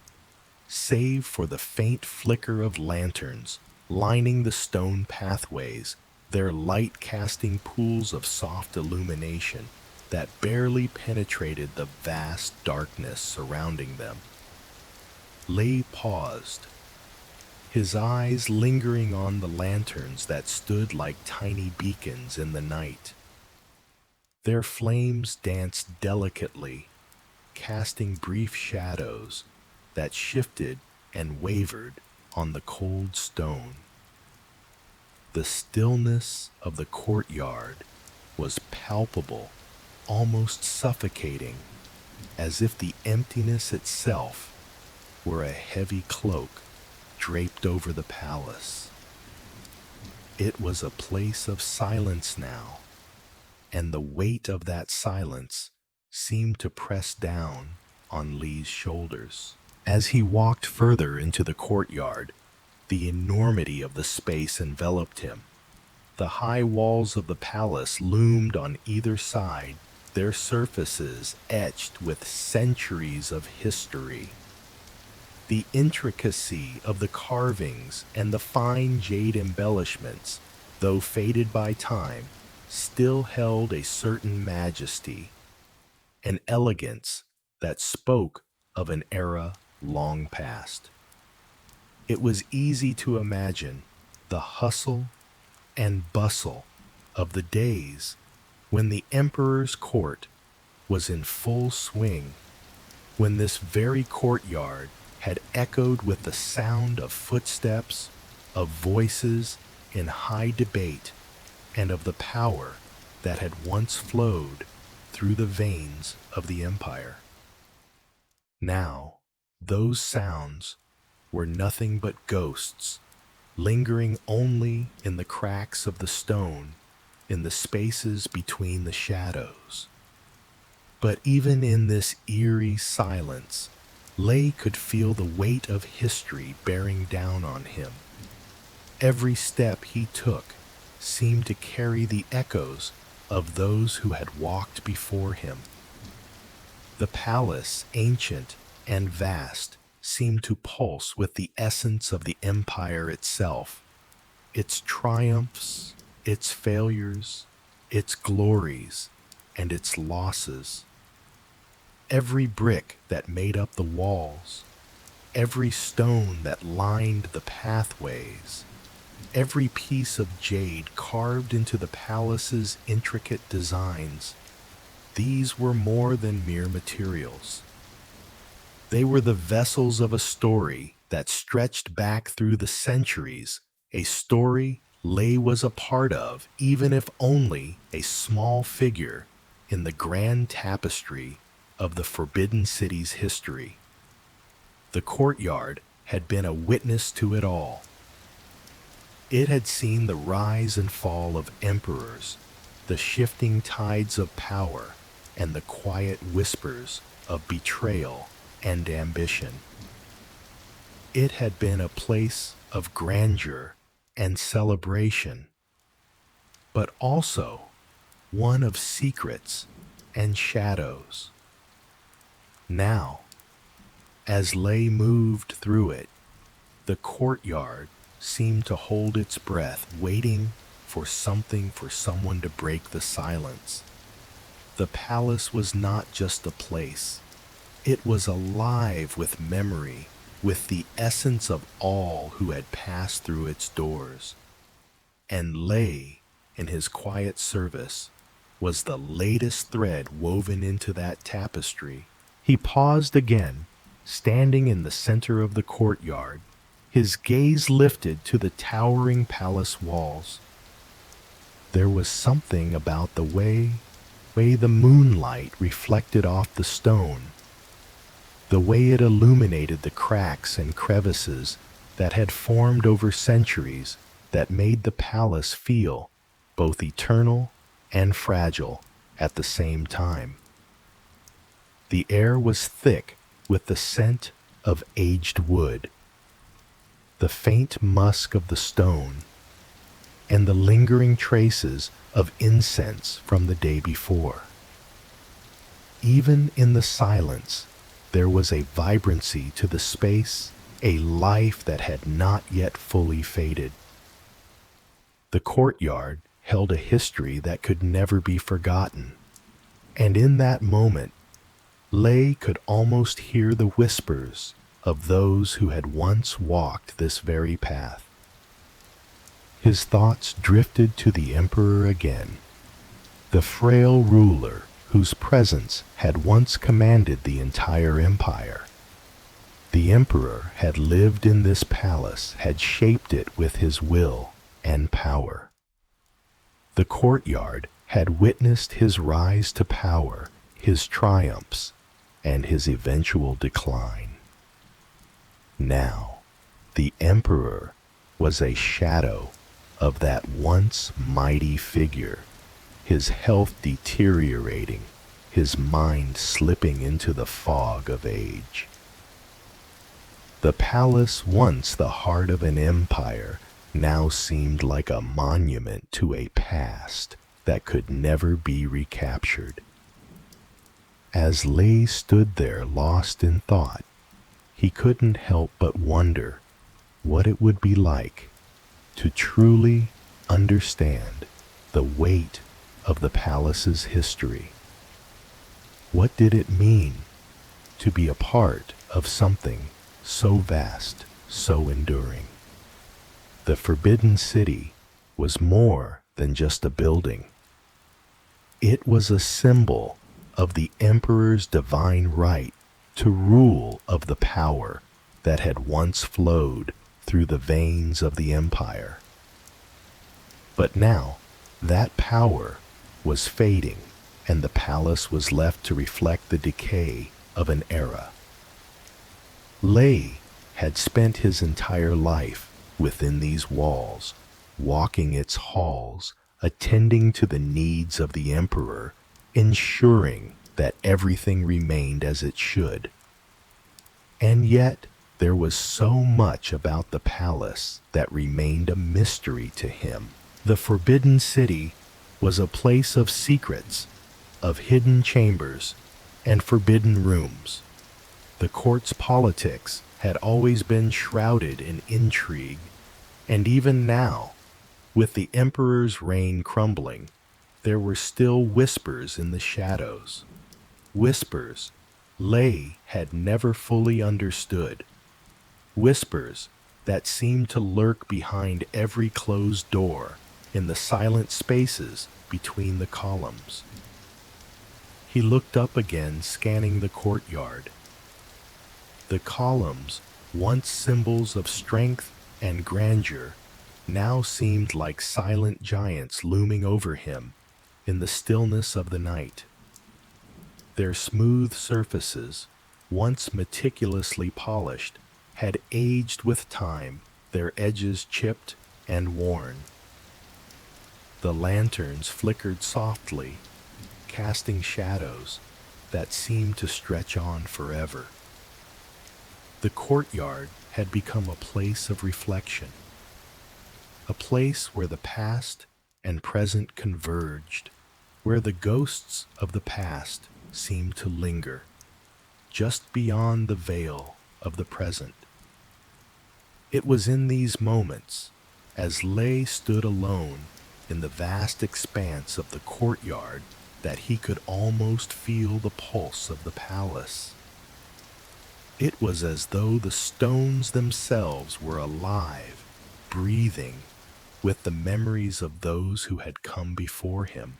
[SPEAKER 1] save for the faint flicker of lanterns lining the stone pathways, their light casting pools of soft illumination that barely penetrated the vast darkness surrounding them. Lei paused, his eyes lingering on the lanterns that stood like tiny beacons in the night. Their flames danced delicately, casting brief shadows that shifted and wavered on the cold stone. The stillness of the courtyard was palpable, almost suffocating, as if the emptiness itself were a heavy cloak draped over the palace. It was a place of silence now, and the weight of that silence seemed to press down on Lee's shoulders. As he walked further into the courtyard, the enormity of the space enveloped him. The high walls of the palace loomed on either side, their surfaces etched with centuries of history. The intricacy of the carvings and the fine jade embellishments, though faded by time, still held a certain majesty, an elegance that spoke of an era long past. It was easy to imagine the hustle and bustle of the days when the emperor's court was in full swing, when this very courtyard had echoed with the sound of footsteps, of voices in high debate, and of the power that had once flowed through the veins of the empire. Now, those sounds were nothing but ghosts, lingering only in the cracks of the stone, in the spaces between the shadows. But even in this eerie silence, Lay could feel the weight of history bearing down on him. Every step he took seemed to carry the echoes of those who had walked before him. The palace, ancient and vast, seemed to pulse with the essence of the empire itself, its triumphs, its failures, its glories, and its losses. Every brick that made up the walls, every stone that lined the pathways, every piece of jade carved into the palace's intricate designs, these were more than mere materials. They were the vessels of a story that stretched back through the centuries, a story Lay was a part of, even if only a small figure in the grand tapestry of the Forbidden City's history. The courtyard had been a witness to it all. It had seen the rise and fall of emperors, the shifting tides of power, and the quiet whispers of betrayal and ambition. It had been a place of grandeur and celebration, but also one of secrets and shadows. Now, as Lay moved through it, the courtyard seemed to hold its breath, waiting for someone to break the silence. The palace was not just a place. It was alive with memory, with the essence of all who had passed through its doors. And Lay, in his quiet service, was the latest thread woven into that tapestry. He paused again, standing in the center of the courtyard, his gaze lifted to the towering palace walls. There was something about the way the moonlight reflected off the stone, the way it illuminated the cracks and crevices that had formed over centuries, that made the palace feel both eternal and fragile at the same time. The air was thick with the scent of aged wood, the faint musk of the stone, and the lingering traces of incense from the day before. Even in the silence, there was a vibrancy to the space, a life that had not yet fully faded. The courtyard held a history that could never be forgotten, and in that moment, Lay could almost hear the whispers of those who had once walked this very path. His thoughts drifted to the emperor again, the frail ruler whose presence had once commanded the entire empire. The emperor had lived in this palace, had shaped it with his will and power. The courtyard had witnessed his rise to power, his triumphs, and his eventual decline. Now, the emperor was a shadow of that once mighty figure, his health deteriorating, his mind slipping into the fog of age. The palace, once the heart of an empire, now seemed like a monument to a past that could never be recaptured. As Lay stood there lost in thought, he couldn't help but wonder what it would be like to truly understand the weight of the palace's history. What did it mean to be a part of something so vast, so enduring? The Forbidden City was more than just a building. It was a symbol of the emperor's divine right to rule, of the power that had once flowed through the veins of the empire. But now, that power was fading, and the palace was left to reflect the decay of an era. Lay had spent his entire life within these walls, walking its halls, attending to the needs of the emperor, ensuring that everything remained as it should. And yet, there was so much about the palace that remained a mystery to him. The Forbidden City was a place of secrets, of hidden chambers, and forbidden rooms. The court's politics had always been shrouded in intrigue, and even now, with the emperor's reign crumbling, there were still whispers in the shadows. Whispers Lay had never fully understood. Whispers that seemed to lurk behind every closed door, in the silent spaces between the columns. He looked up again, scanning the courtyard. The columns, once symbols of strength and grandeur, now seemed like silent giants looming over him in the stillness of the night. Their smooth surfaces, once meticulously polished, had aged with time, their edges chipped and worn. The lanterns flickered softly, casting shadows that seemed to stretch on forever. The courtyard had become a place of reflection, a place where the past and present converged, where the ghosts of the past seemed to linger, just beyond the veil of the present. It was in these moments, as Lay stood alone in the vast expanse of the courtyard, that he could almost feel the pulse of the palace. It was as though the stones themselves were alive, breathing, with the memories of those who had come before him.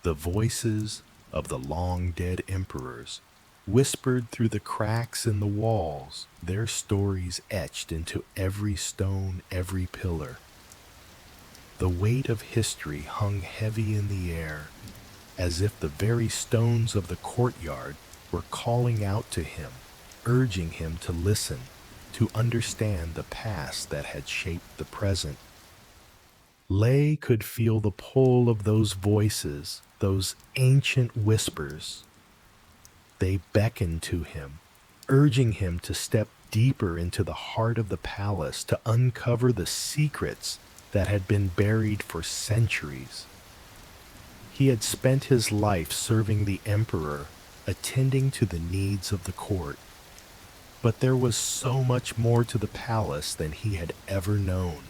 [SPEAKER 1] The voices of the long-dead emperors whispered through the cracks in the walls, their stories etched into every stone, every pillar. The weight of history hung heavy in the air, as if the very stones of the courtyard were calling out to him, urging him to listen, to understand the past that had shaped the present. Lay could feel the pull of those voices, those ancient whispers. They beckoned to him, urging him to step deeper into the heart of the palace, to uncover the secrets that had been buried for centuries. He had spent his life serving the emperor, attending to the needs of the court. But there was so much more to the palace than he had ever known.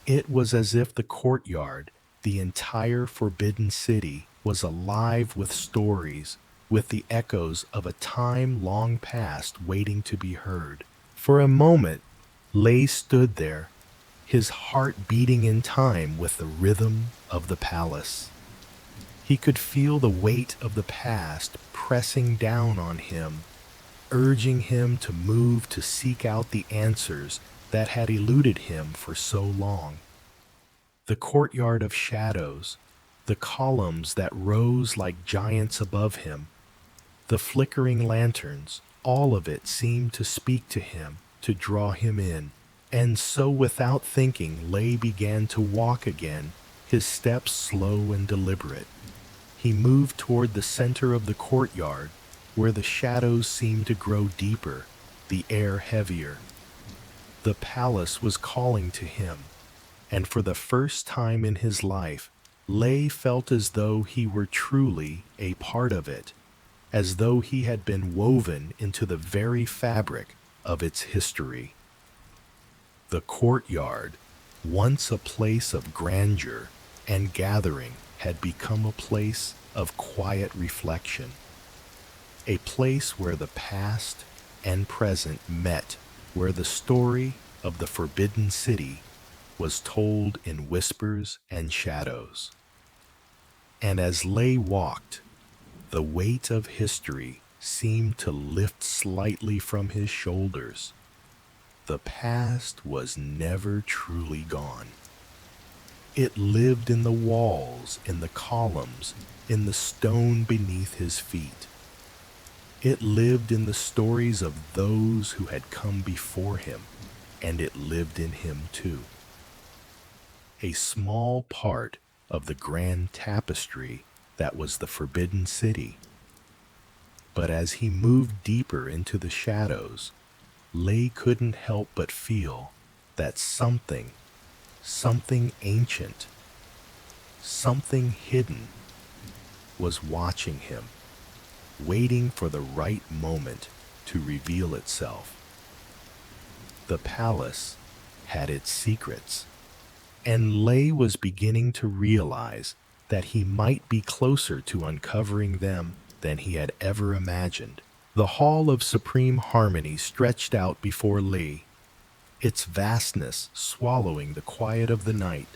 [SPEAKER 1] It was as if the courtyard, the entire Forbidden City, was alive with stories, with the echoes of a time long past waiting to be heard. For a moment, Lay stood there, his heart beating in time with the rhythm of the palace. He could feel the weight of the past pressing down on him, urging him to move, to seek out the answers that had eluded him for so long. The courtyard of shadows, the columns that rose like giants above him, the flickering lanterns, all of it seemed to speak to him, to draw him in. And so without thinking, Lay began to walk again, his steps slow and deliberate. He moved toward the center of the courtyard, where the shadows seemed to grow deeper, the air heavier. The palace was calling to him, and for the first time in his life, Lay felt as though he were truly a part of it, as though he had been woven into the very fabric of its history. The courtyard, once a place of grandeur and gathering, had become a place of quiet reflection, a place where the past and present met, where the story of the Forbidden City was told in whispers and shadows. And as Lay walked, the weight of history seemed to lift slightly from his shoulders. The past was never truly gone. It lived in the walls, in the columns, in the stone beneath his feet. It lived in the stories of those who had come before him, and it lived in him too. A small part of the grand tapestry that was the Forbidden City. But as he moved deeper into the shadows, Lay couldn't help but feel that something ancient, something hidden, was watching him, waiting for the right moment to reveal itself. The palace had its secrets, and Lay was beginning to realize that he might be closer to uncovering them than he had ever imagined. The Hall of Supreme Harmony stretched out before Lee, its vastness swallowing the quiet of the night.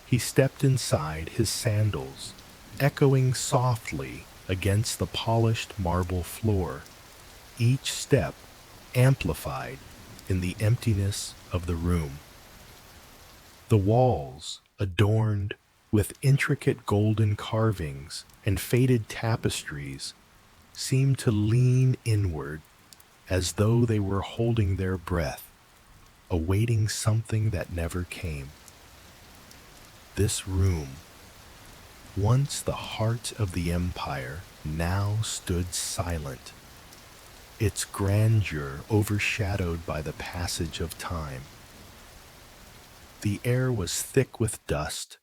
[SPEAKER 1] He stepped inside, his sandals echoing softly against the polished marble floor, each step amplified in the emptiness of the room. The walls, adorned with intricate golden carvings and faded tapestries, seemed to lean inward as though they were holding their breath, awaiting something that never came. This room, once the heart of the empire, now stood silent, its grandeur overshadowed by the passage of time. The air was thick with dust,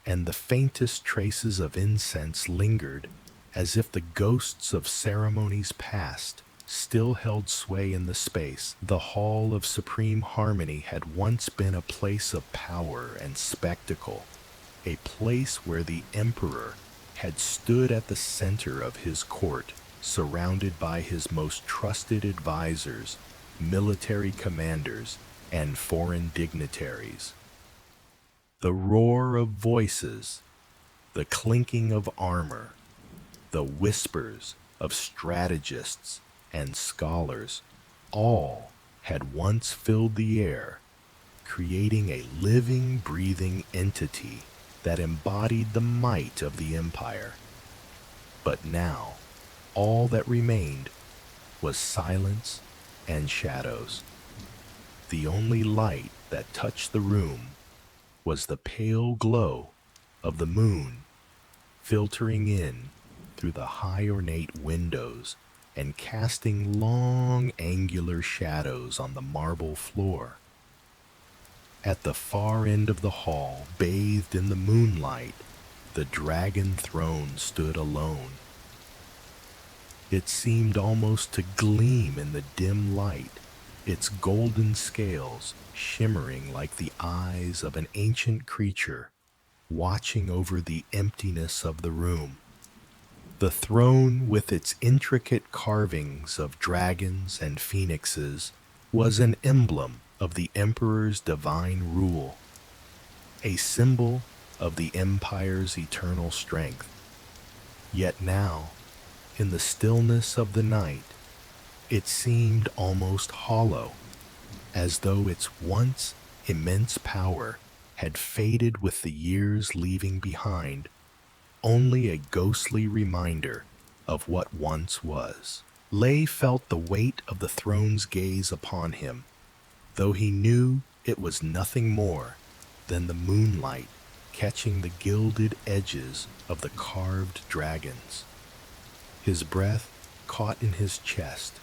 [SPEAKER 1] and the faintest traces of incense lingered, as if the ghosts of ceremonies past still held sway in the space. The Hall of Supreme Harmony had once been a place of power and spectacle, a place where the emperor had stood at the center of his court, surrounded by his most trusted advisors, military commanders, and foreign dignitaries. The roar of voices, the clinking of armor, the whispers of strategists and scholars, all had once filled the air, creating a living, breathing entity that embodied the might of the empire. But now, all that remained was silence and shadows. The only light that touched the room was the pale glow of the moon filtering in through the high ornate windows and casting long angular shadows on the marble floor. At the far end of the hall, bathed in the moonlight, the dragon throne stood alone. It seemed almost to gleam in the dim light, its golden scales shimmering like the eyes of an ancient creature watching over the emptiness of the room. The throne, with its intricate carvings of dragons and phoenixes, was an emblem of the emperor's divine rule, a symbol of the empire's eternal strength. Yet now, in the stillness of the night, it seemed almost hollow, as though its once immense power had faded with the years, leaving behind only a ghostly reminder of what once was. Lay felt the weight of the throne's gaze upon him, though he knew it was nothing more than the moonlight catching the gilded edges of the carved dragons. His breath caught in his chest,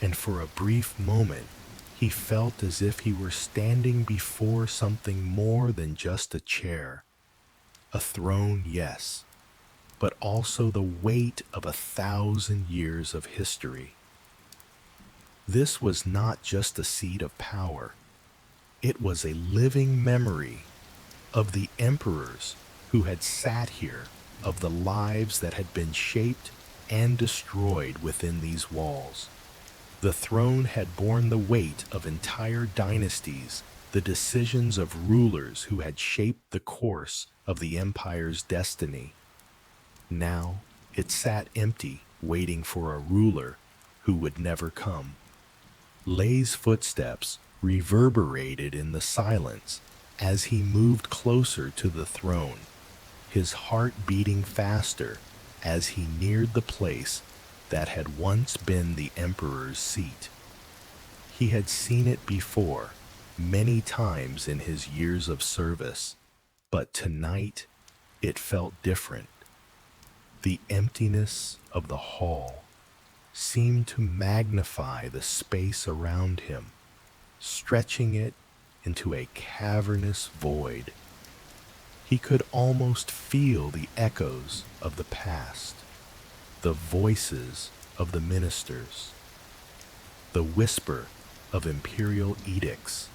[SPEAKER 1] and for a brief moment he felt as if he were standing before something more than just a chair. A throne, yes, but also the weight of 1,000 years of history. This was not just a seat of power, it was a living memory of the emperors who had sat here, of the lives that had been shaped and destroyed within these walls. The throne had borne the weight of entire dynasties, the decisions of rulers who had shaped the course of the empire's destiny. Now it sat empty, waiting for a ruler who would never come. Lei's footsteps reverberated in the silence as he moved closer to the throne, his heart beating faster as he neared the place that had once been the emperor's seat. He had seen it before, many times in his years of service, but tonight it felt different. The emptiness of the hall seemed to magnify the space around him, stretching it into a cavernous void. He could almost feel the echoes of the past, the voices of the ministers, the whisper of imperial edicts,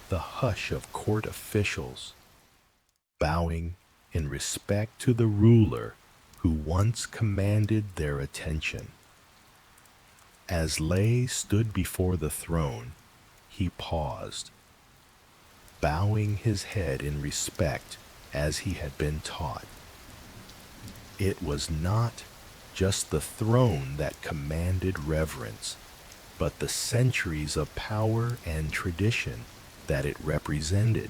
[SPEAKER 1] the hush of court officials, bowing in respect to the ruler who once commanded their attention. As Lei stood before the throne, he paused, bowing his head in respect as he had been taught. It was not just the throne that commanded reverence, but the centuries of power and tradition that it represented.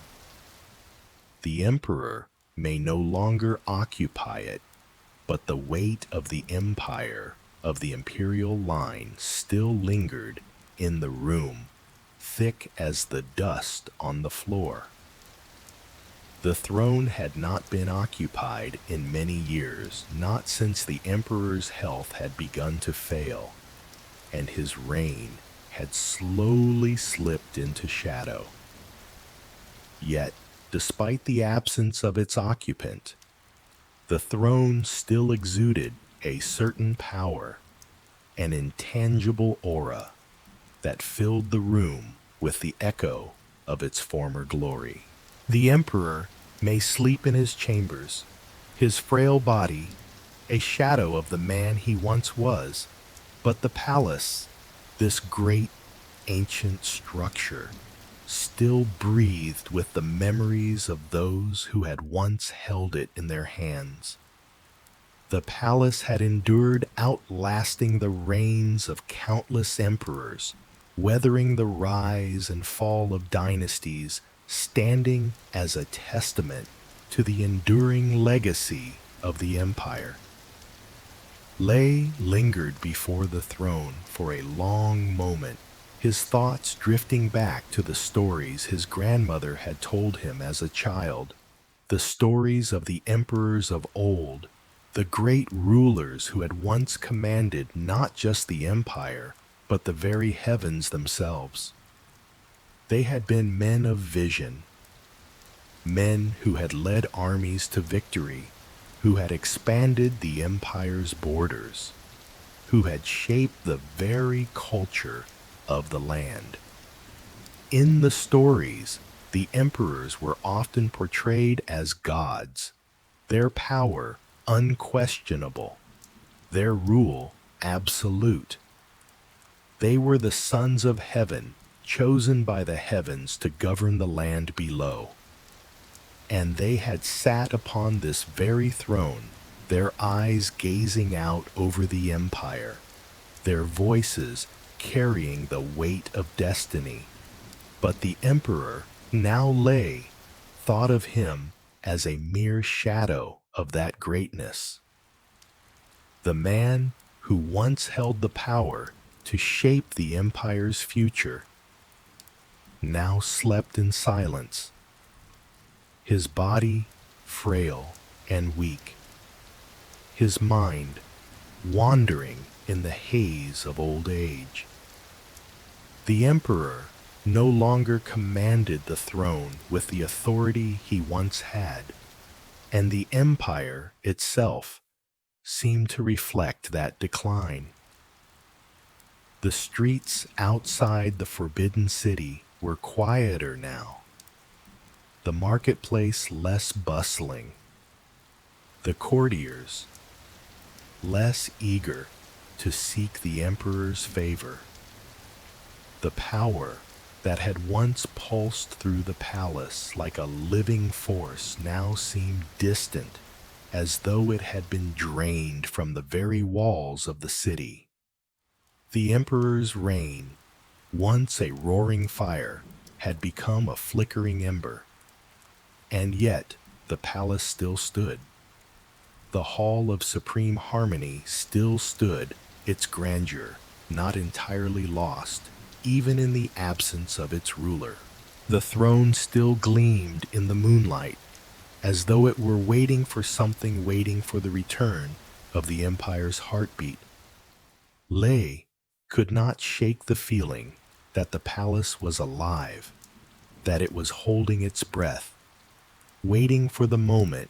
[SPEAKER 1] The emperor may no longer occupy it, but the weight of the empire of the imperial line still lingered in the room, thick as the dust on the floor. The throne had not been occupied in many years, not since the emperor's health had begun to fail, and his reign had slowly slipped into shadow. Yet, despite the absence of its occupant, the throne still exuded a certain power, an intangible aura that filled the room with the echo of its former glory. The emperor may sleep in his chambers, his frail body a shadow of the man he once was, but the palace, this great ancient structure, still breathed with the memories of those who had once held it in their hands. The palace had endured, outlasting the reigns of countless emperors, weathering the rise and fall of dynasties, standing as a testament to the enduring legacy of the empire. Lei lingered before the throne for a long moment, his thoughts drifting back to the stories his grandmother had told him as a child, the stories of the emperors of old, the great rulers who had once commanded not just the empire, but the very heavens themselves. They had been men of vision, men who had led armies to victory, who had expanded the empire's borders, who had shaped the very culture of the land. In the stories, the emperors were often portrayed as gods, their power unquestionable, their rule absolute. They were the sons of heaven, chosen by the heavens to govern the land below. And they had sat upon this very throne, their eyes gazing out over the empire, their voices carrying the weight of destiny. But the emperor, now Lei, thought of him as a mere shadow of that greatness. The man who once held the power to shape the empire's future. now slept in silence, his body frail and weak, his mind wandering in the haze of old age. The emperor no longer commanded the throne with the authority he once had, and the empire itself seemed to reflect that decline. The streets outside the Forbidden City were quieter now, the marketplace less bustling, the courtiers less eager to seek the emperor's favor. The power that had once pulsed through the palace like a living force now seemed distant, as though it had been drained from the very walls of the city. The emperor's reign, once a roaring fire, had become a flickering ember. And yet the palace still stood. The Hall of Supreme Harmony still stood, its grandeur not entirely lost, even in the absence of its ruler. The throne still gleamed in the moonlight, as though it were waiting for something, waiting for the return of the empire's heartbeat. Lei could not shake the feeling that the palace was alive, that it was holding its breath, waiting for the moment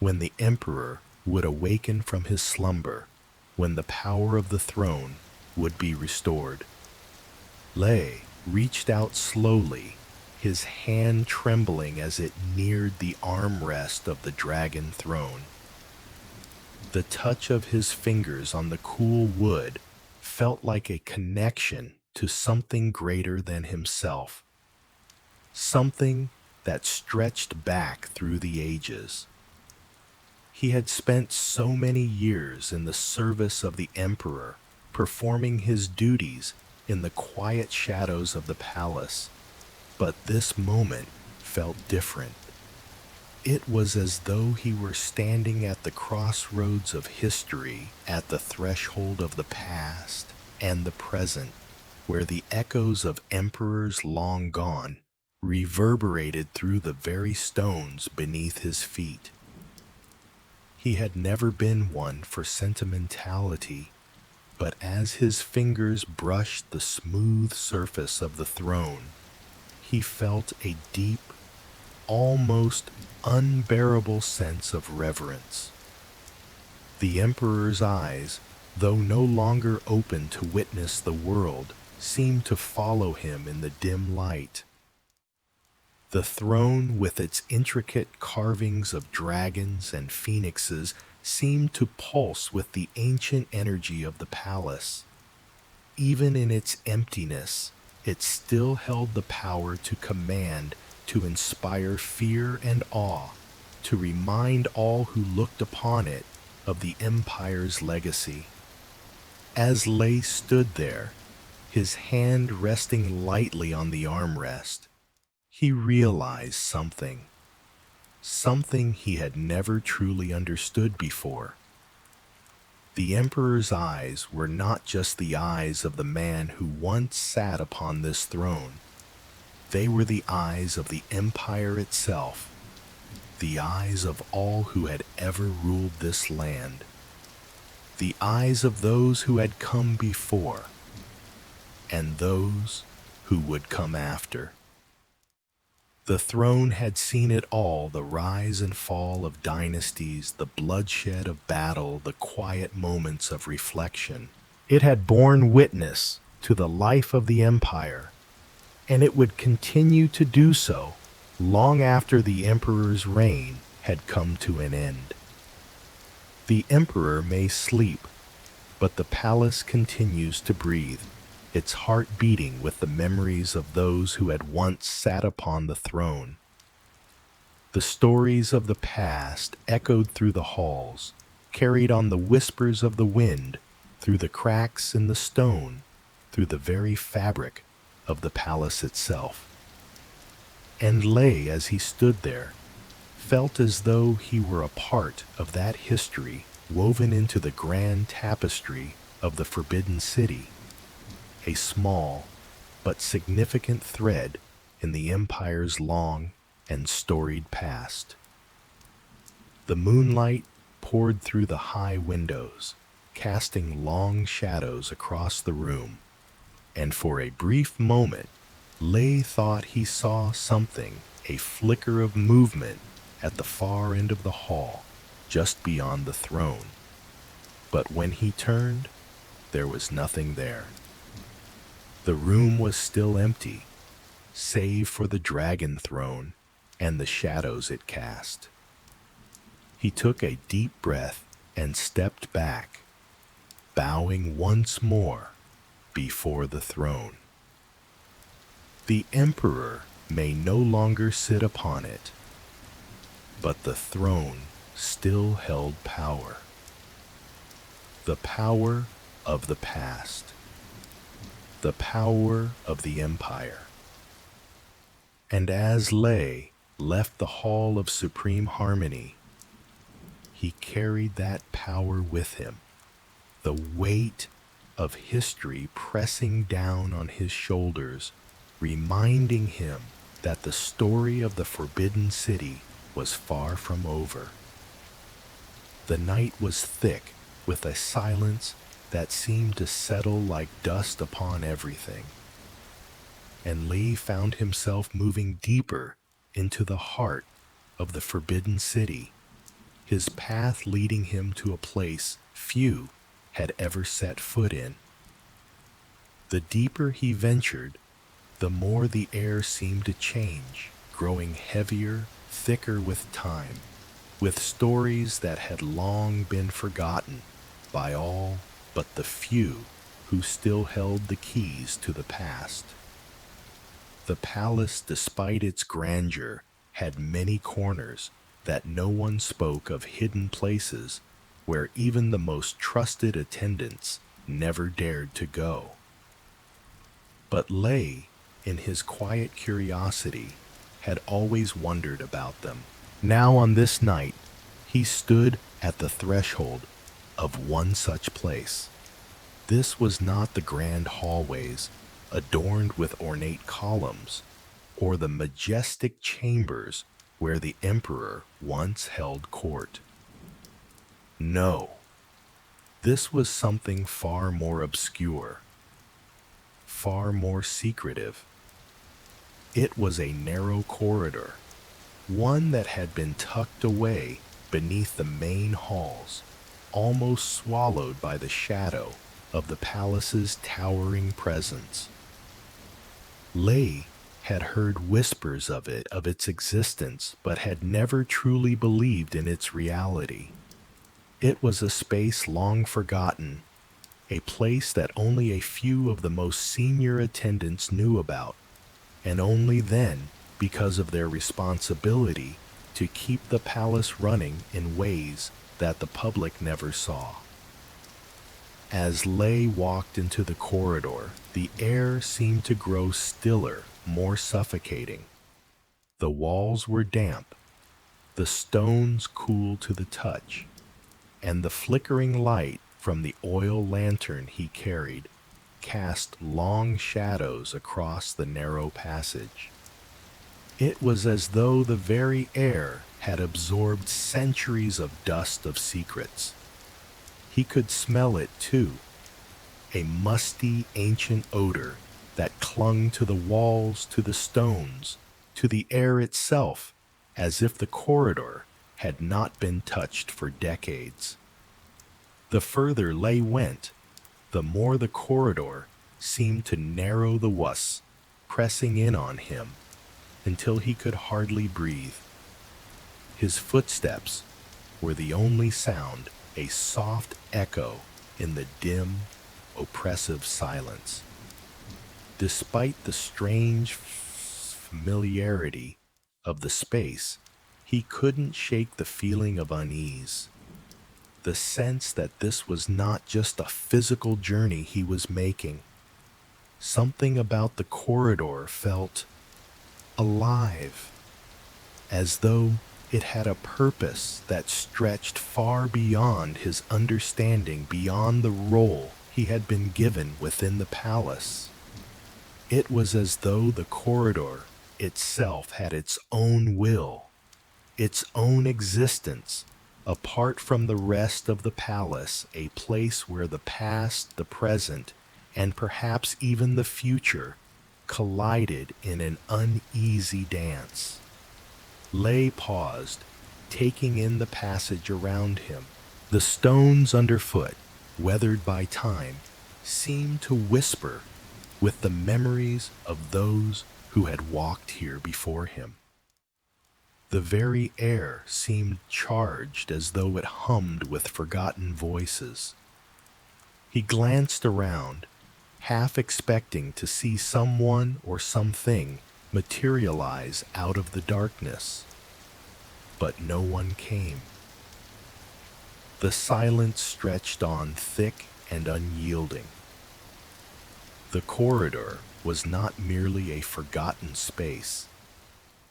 [SPEAKER 1] when the emperor would awaken from his slumber, when the power of the throne would be restored. Lei reached out slowly, his hand trembling as it neared the armrest of the dragon throne. The touch of his fingers on the cool wood felt like a connection to something greater than himself, something that stretched back through the ages. He had spent so many years in the service of the emperor, performing his duties in the quiet shadows of the palace, but this moment felt different. It was as though he were standing at the crossroads of history, at the threshold of the past and the present, where the echoes of emperors long gone reverberated through the very stones beneath his feet. He had never been one for sentimentality, but as his fingers brushed the smooth surface of the throne, he felt a deep, almost unbearable sense of reverence. The emperor's eyes, though no longer open to witness the world, seemed to follow him in the dim light. The throne, with its intricate carvings of dragons and phoenixes, seemed to pulse with the ancient energy of the palace. Even in its emptiness, it still held the power to command, to inspire fear and awe, to remind all who looked upon it of the empire's legacy. As Lei stood there, his hand resting lightly on the armrest, he realized something he had never truly understood before. The emperor's eyes were not just the eyes of the man who once sat upon this throne. They were the eyes of the empire itself, the eyes of all who had ever ruled this land, the eyes of those who had come before, and those who would come after. The throne had seen it all, the rise and fall of dynasties, the bloodshed of battle, the quiet moments of reflection. It had borne witness to the life of the empire, and it would continue to do so long after the emperor's reign had come to an end. The emperor may sleep, but the palace continues to breathe, its heart beating with the memories of those who had once sat upon the throne. The stories of the past echoed through the halls, carried on the whispers of the wind, through the cracks in the stone, through the very fabric of the palace itself. And Lei, as he stood there, felt as though he were a part of that history woven into the grand tapestry of the Forbidden City, a small but significant thread in the Empire's long and storied past. The moonlight poured through the high windows, casting long shadows across the room, and for a brief moment, Lay thought he saw something, a flicker of movement at the far end of the hall, just beyond the throne. But when he turned, there was nothing there. The room was still empty, save for the dragon throne and the shadows it cast. He took a deep breath and stepped back, bowing once more before the throne. The Emperor may no longer sit upon it, but the throne still held power. The power of the past, the power of the Empire. And as Lay left the Hall of Supreme Harmony, he carried that power with him, the weight of history pressing down on his shoulders, reminding him that the story of the Forbidden City was far from over. The night was thick with a silence that seemed to settle like dust upon everything, and Lee found himself moving deeper into the heart of the Forbidden City, his path leading him to a place few had ever set foot in. The deeper he ventured, the more the air seemed to change, growing heavier, thicker with time, with stories that had long been forgotten by all but the few who still held the keys to the past. The palace, despite its grandeur, had many corners that no one spoke of, hidden places where even the most trusted attendants never dared to go. But Lay, in his quiet curiosity, had always wondered about them. Now on this night, he stood at the threshold of one such place. This was not the grand hallways adorned with ornate columns, or the majestic chambers where the Emperor once held court. No, this was something far more obscure, far more secretive. It was a narrow corridor, one that had been tucked away beneath the main halls, almost swallowed by the shadow of the palace's towering presence. Lay had heard whispers of its existence, but had never truly believed in its reality. It was a space long forgotten, a place that only a few of the most senior attendants knew about, and only then because of their responsibility to keep the palace running in ways that the public never saw. As Lay walked into the corridor, the air seemed to grow stiller, more suffocating. The walls were damp, the stones cool to the touch, and the flickering light from the oil lantern he carried cast long shadows across the narrow passage. It was as though the very air had absorbed centuries of dust of secrets. He could smell it too, a musty, ancient odor that clung to the walls, to the stones, to the air itself, as if the corridor had not been touched for decades. The further Lay went, the more the corridor seemed to narrow the was, pressing in on him until he could hardly breathe. His footsteps were the only sound, a soft echo in the dim, oppressive silence. Despite the strange familiarity of the space, he couldn't shake the feeling of unease, the sense that this was not just a physical journey he was making. Something about the corridor felt alive, as though it had a purpose that stretched far beyond his understanding, beyond the role he had been given within the palace. It was as though the corridor itself had its own will, its own existence, apart from the rest of the palace, a place where the past, the present, and perhaps even the future collided in an uneasy dance. Lay paused, taking in the passage around him. The stones underfoot, weathered by time, seemed to whisper with the memories of those who had walked here before him. The very air seemed charged as though it hummed with forgotten voices. He glanced around, half expecting to see someone or something materialize out of the darkness. But no one came. The silence stretched on thick and unyielding. The corridor was not merely a forgotten space.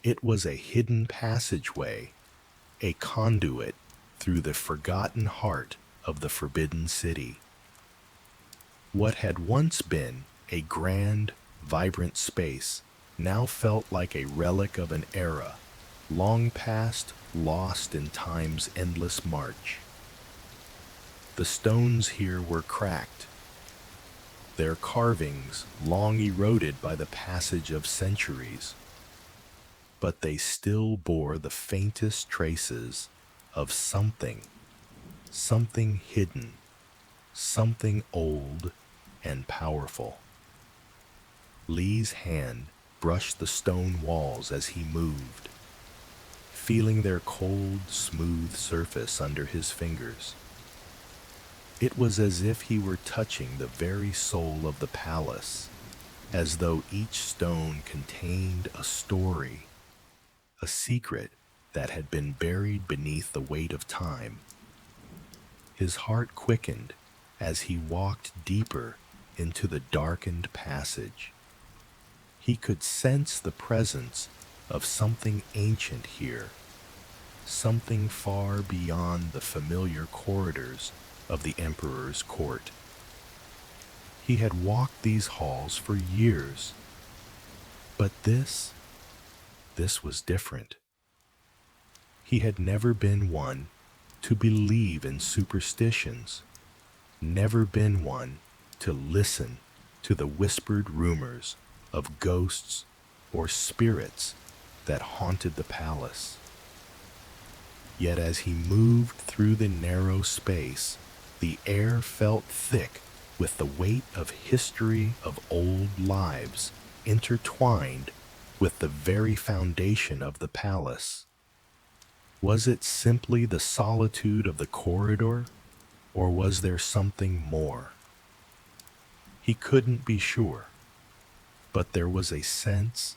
[SPEAKER 1] It was a hidden passageway, a conduit through the forgotten heart of the Forbidden City. What had once been a grand, vibrant space now felt like a relic of an era, long past, lost in time's endless march. The stones here were cracked, their carvings long eroded by the passage of centuries, but they still bore the faintest traces of something hidden, something old and powerful. Lee's hand brushed the stone walls as he moved, feeling their cold, smooth surface under his fingers. It was as if he were touching the very soul of the palace, as though each stone contained a story, a secret that had been buried beneath the weight of time. His heart quickened as he walked deeper into the darkened passage. He could sense the presence of something ancient here, something far beyond the familiar corridors of the Emperor's court. He had walked these halls for years, but this was different. He had never been one to believe in superstitions, never been one to listen to the whispered rumors of ghosts or spirits that haunted the palace. Yet as he moved through the narrow space, the air felt thick with the weight of history of old lives intertwined with the very foundation of the palace. Was it simply the solitude of the corridor, or was there something more? He couldn't be sure, but there was a sense,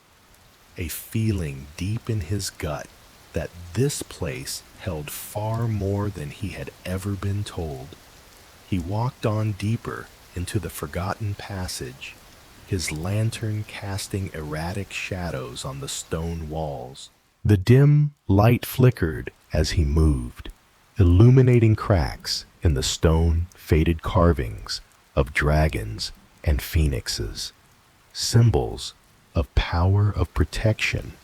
[SPEAKER 1] a feeling deep in his gut that this place held far more than he had ever been told. He walked on deeper into the forgotten passage, his lantern casting erratic shadows on the stone walls. The dim light flickered as he moved, illuminating cracks in the stone faded carvings of dragons and phoenixes, symbols of power of protection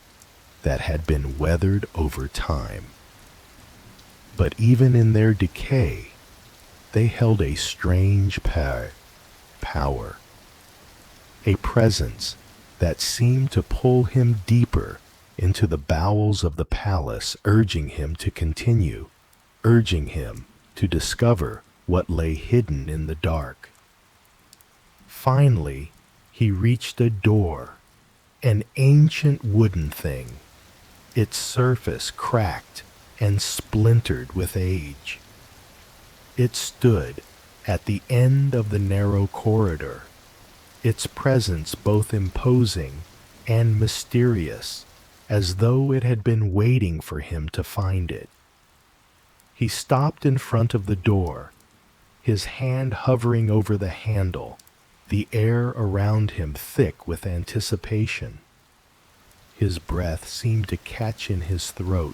[SPEAKER 1] that had been weathered over time. But even in their decay, they held a strange power, a presence that seemed to pull him deeper into the bowels of the palace, urging him to continue, urging him to discover what lay hidden in the dark. Finally, he reached a door, an ancient wooden thing, its surface cracked and splintered with age. It stood at the end of the narrow corridor, its presence both imposing and mysterious, as though it had been waiting for him to find it. He stopped in front of the door, his hand hovering over the handle, the air around him thick with anticipation. His breath seemed to catch in his throat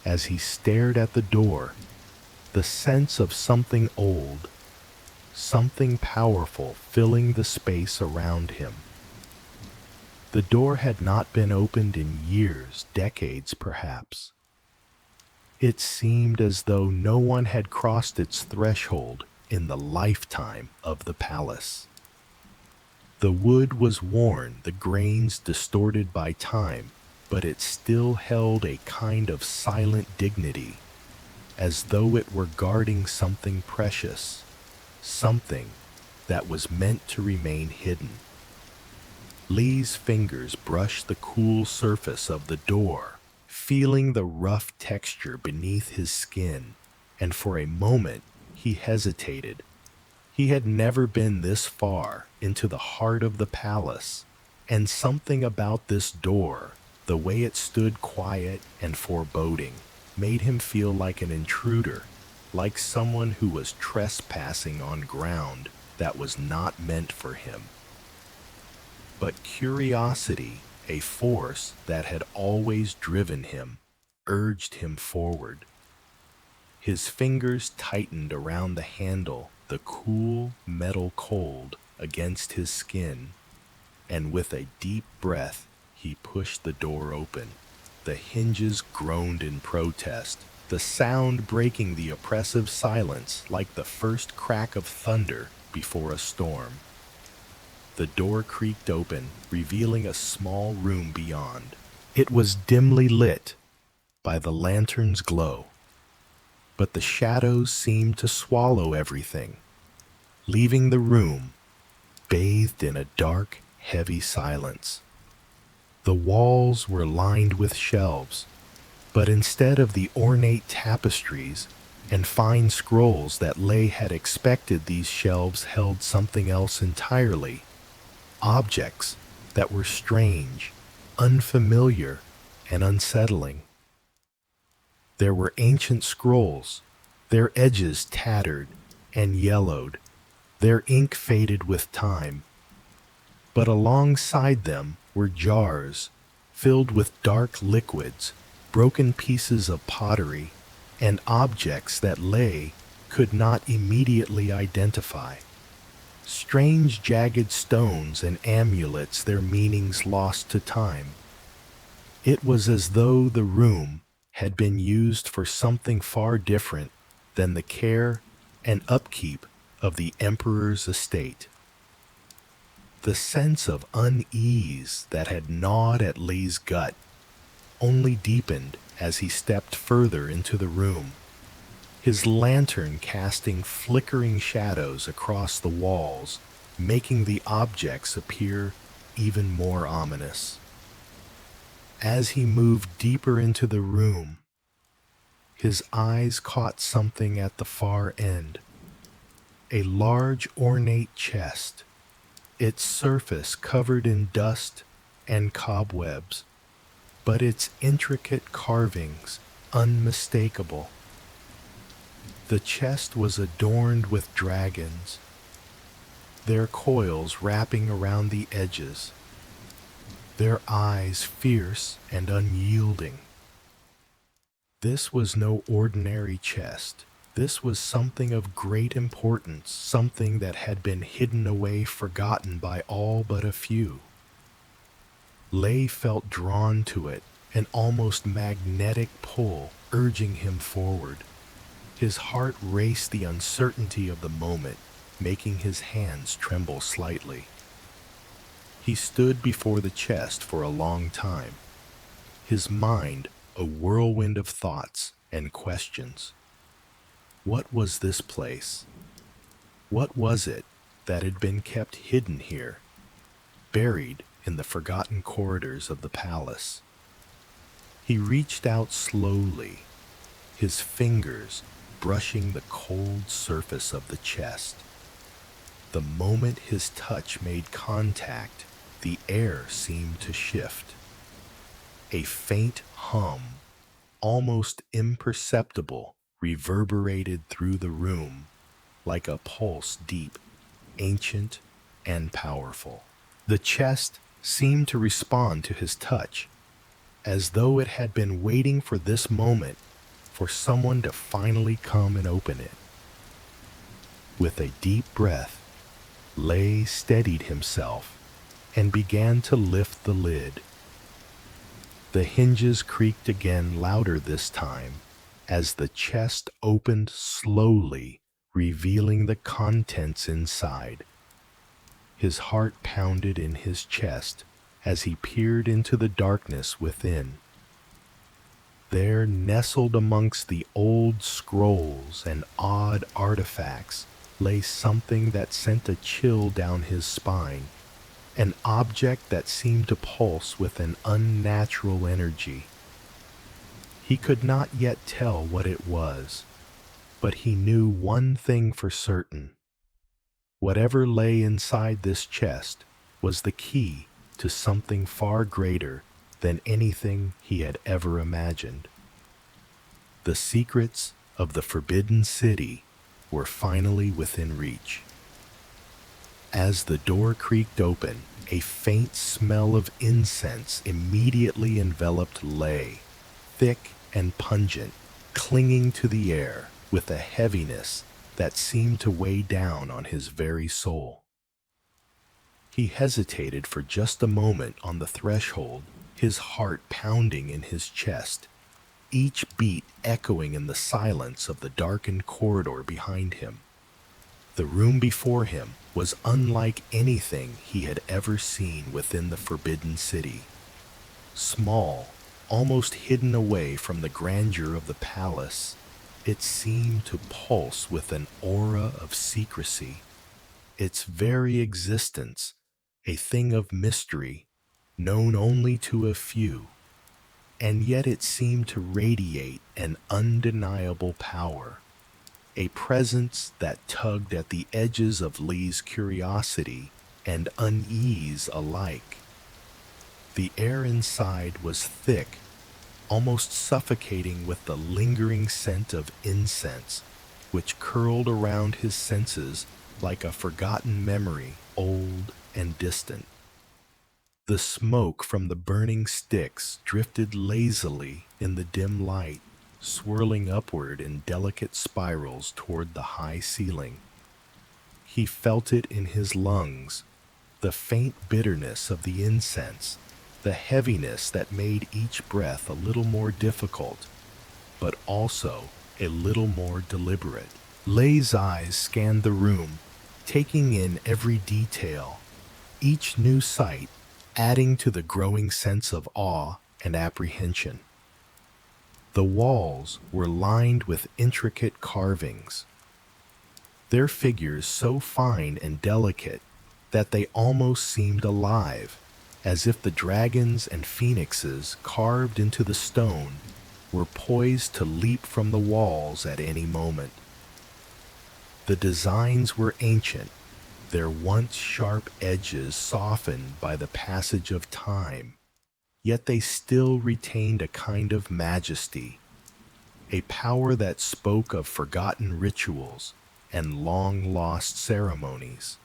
[SPEAKER 1] as he stared at the door, the sense of something old, something powerful filling the space around him. The door had not been opened in years, decades perhaps. It seemed as though no one had crossed its threshold in the lifetime of the palace. The wood was worn, the grains distorted by time, but it still held a kind of silent dignity, as though it were guarding something precious, something that was meant to remain hidden. Lee's fingers brushed the cool surface of the door, feeling the rough texture beneath his skin, and for a moment he hesitated. He had never been this far into the heart of the palace, and something about this door, the way it stood quiet and foreboding, made him feel like an intruder, like someone who was trespassing on ground that was not meant for him. But curiosity, a force that had always driven him, urged him forward. His fingers tightened around the handle, the cool metal cold against his skin, and with a deep breath he pushed the door open. The hinges groaned in protest, the sound breaking the oppressive silence like the first crack of thunder before a storm. The door creaked open, revealing a small room beyond. It was dimly lit by the lantern's glow, but the shadows seemed to swallow everything, leaving the room bathed in a dark, heavy silence. The walls were lined with shelves, but instead of the ornate tapestries and fine scrolls that Lay had expected, these shelves held something else entirely. Objects that were strange, unfamiliar, and unsettling. There were ancient scrolls, their edges tattered and yellowed, their ink faded with time. But alongside them were jars filled with dark liquids, broken pieces of pottery, and objects that Lay could not immediately identify. Strange jagged stones and amulets, their meanings lost to time. It was as though the room had been used for something far different than the care and upkeep of the emperor's estate. The sense of unease that had gnawed at Lee's gut only deepened as he stepped further into the room, his lantern casting flickering shadows across the walls, making the objects appear even more ominous. As he moved deeper into the room, his eyes caught something at the far end. A large ornate chest, its surface covered in dust and cobwebs, but its intricate carvings unmistakable. The chest was adorned with dragons, their coils wrapping around the edges, their eyes fierce and unyielding. This was no ordinary chest. This was something of great importance, something that had been hidden away, forgotten by all but a few. Lay felt drawn to it, an almost magnetic pull urging him forward. His heart raced, the uncertainty of the moment making his hands tremble slightly. He stood before the chest for a long time, his mind a whirlwind of thoughts and questions. What was this place? What was it that had been kept hidden here, buried in the forgotten corridors of the palace? He reached out slowly, his fingers brushing the cold surface of the chest. The moment his touch made contact, the air seemed to shift. A faint hum, almost imperceptible, reverberated through the room, like a pulse deep, ancient, and powerful. The chest seemed to respond to his touch, as though it had been waiting for this moment, for someone to finally come and open it. With a deep breath, Lay steadied himself and began to lift the lid. The hinges creaked again, louder this time, as the chest opened slowly, revealing the contents inside. His heart pounded in his chest as he peered into the darkness within. There, nestled amongst the old scrolls and odd artifacts, lay something that sent a chill down his spine, an object that seemed to pulse with an unnatural energy. He could not yet tell what it was, but he knew one thing for certain. Whatever lay inside this chest was the key to something far greater than anything he had ever imagined. The secrets of the Forbidden City were finally within reach. As the door creaked open, a faint smell of incense immediately enveloped Lay, thick and pungent, clinging to the air with a heaviness that seemed to weigh down on his very soul. He hesitated for just a moment on the threshold, his heart pounding in his chest, each beat echoing in the silence of the darkened corridor behind him. The room before him was unlike anything he had ever seen within the Forbidden City. Small, almost hidden away from the grandeur of the palace, it seemed to pulse with an aura of secrecy. Its very existence, a thing of mystery, known only to a few, and yet it seemed to radiate an undeniable power, a presence that tugged at the edges of Lee's curiosity and unease alike. The air inside was thick, almost suffocating with the lingering scent of incense, which curled around his senses like a forgotten memory, old and distant. The smoke from the burning sticks drifted lazily in the dim light, swirling upward in delicate spirals toward the high ceiling. He felt it in his lungs, the faint bitterness of the incense, the heaviness that made each breath a little more difficult, but also a little more deliberate. Lay's eyes scanned the room, taking in every detail, each new sight adding to the growing sense of awe and apprehension. The walls were lined with intricate carvings, their figures so fine and delicate that they almost seemed alive, as if the dragons and phoenixes carved into the stone were poised to leap from the walls at any moment. The designs were ancient, their once sharp edges softened by the passage of time, yet they still retained a kind of majesty, a power that spoke of forgotten rituals and long-lost ceremonies.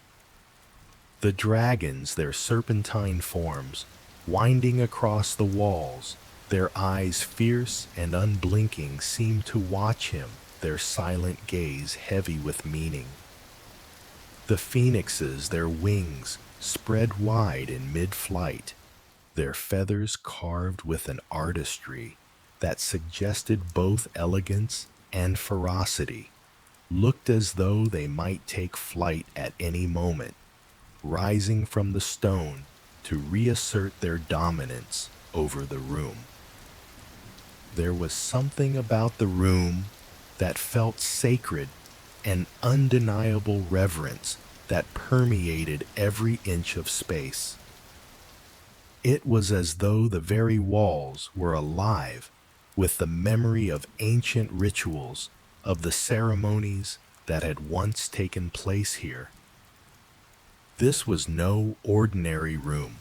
[SPEAKER 1] The dragons, their serpentine forms, winding across the walls, their eyes fierce and unblinking, seemed to watch him, their silent gaze heavy with meaning. The phoenixes, their wings spread wide in mid-flight, their feathers carved with an artistry that suggested both elegance and ferocity, looked as though they might take flight at any moment, rising from the stone to reassert their dominance over the room. There was something about the room that felt sacred, an undeniable reverence that permeated every inch of space. It was as though the very walls were alive with the memory of ancient rituals, of the ceremonies that had once taken place here. This was no ordinary room.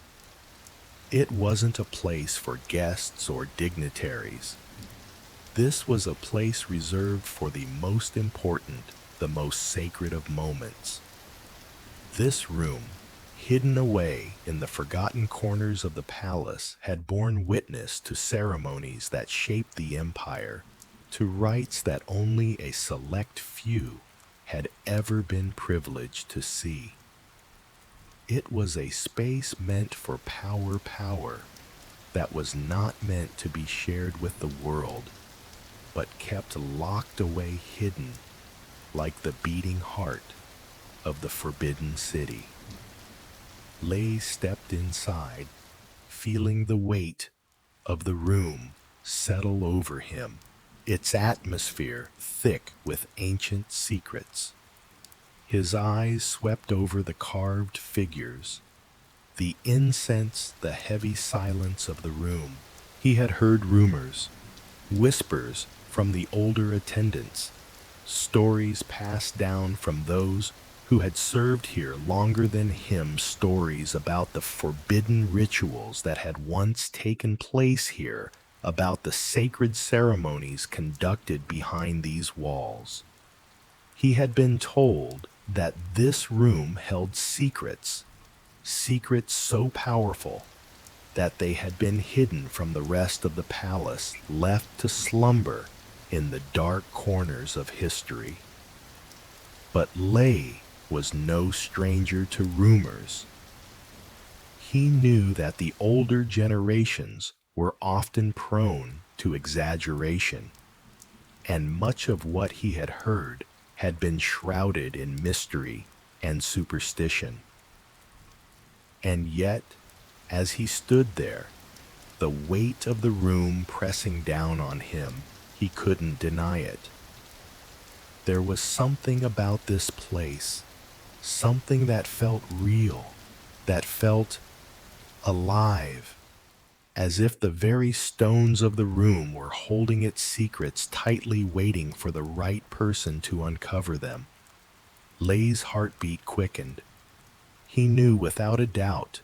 [SPEAKER 1] It wasn't a place for guests or dignitaries. This was a place reserved for the most important, the most sacred of moments. This room, hidden away in the forgotten corners of the palace, had borne witness to ceremonies that shaped the empire, to rites that only a select few had ever been privileged to see. It was a space meant for power that was not meant to be shared with the world, but kept locked away hidden like the beating heart of the forbidden city. Lay stepped inside, feeling the weight of the room settle over him, its atmosphere thick with ancient secrets. His eyes swept over the carved figures, the incense, the heavy silence of the room. He had heard rumors, whispers from the older attendants, stories passed down from those who had served here longer than him, stories about the forbidden rituals that had once taken place here, about the sacred ceremonies conducted behind these walls. He had been told that this room held secrets, secrets so powerful that they had been hidden from the rest of the palace, left to slumber in the dark corners of history. But Lay was no stranger to rumors. He knew that the older generations were often prone to exaggeration, and much of what he had heard had been shrouded in mystery and superstition. And yet, as he stood there, the weight of the room pressing down on him, he couldn't deny it. There was something about this place, something that felt real, that felt alive, as if the very stones of the room were holding its secrets tightly, waiting for the right person to uncover them. Lay's heartbeat quickened. He knew without a doubt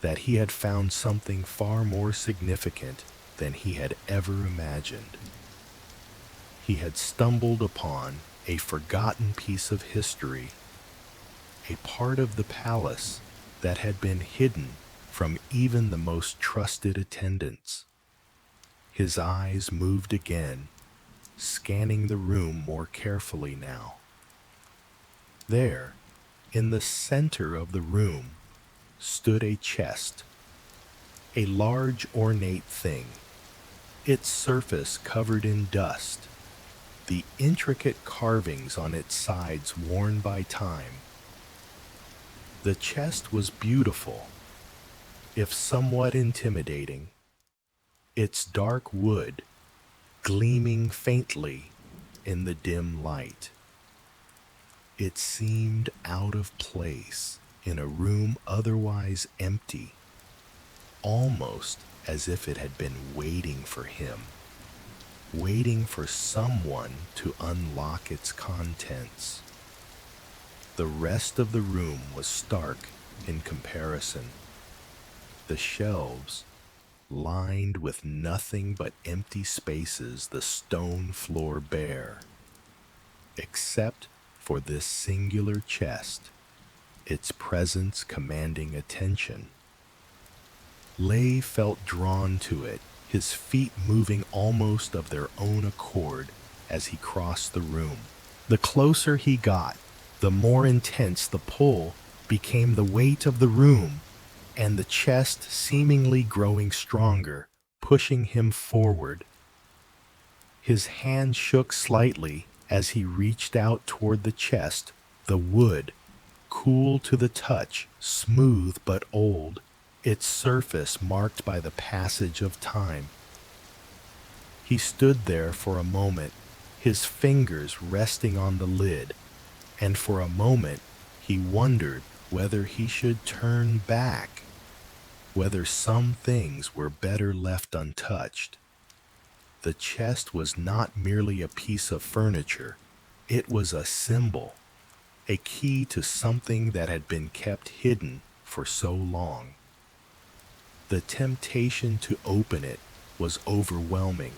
[SPEAKER 1] that he had found something far more significant than he had ever imagined. He had stumbled upon a forgotten piece of history, a part of the palace that had been hidden from even the most trusted attendants. His eyes moved again, scanning the room more carefully now. There, in the center of the room, stood a chest, a large ornate thing, its surface covered in dust, the intricate carvings on its sides worn by time. The chest was beautiful, if somewhat intimidating, its dark wood gleaming faintly in the dim light. It seemed out of place in a room otherwise empty, almost as if it had been waiting for him, waiting for someone to unlock its contents. The rest of the room was stark in comparison. The shelves, lined with nothing but empty spaces, the stone floor bare, except for this singular chest, its presence commanding attention. Lay felt drawn to it, his feet moving almost of their own accord as he crossed the room. The closer he got, the more intense the pull became, the weight of the room, and the chest seemingly growing stronger, pushing him forward. His hand shook slightly as he reached out toward the chest, the wood, cool to the touch, smooth but old, its surface marked by the passage of time. He stood there for a moment, his fingers resting on the lid, and for a moment he wondered whether he should turn back, whether some things were better left untouched. The chest was not merely a piece of furniture, it was a symbol, a key to something that had been kept hidden for so long. The temptation to open it was overwhelming,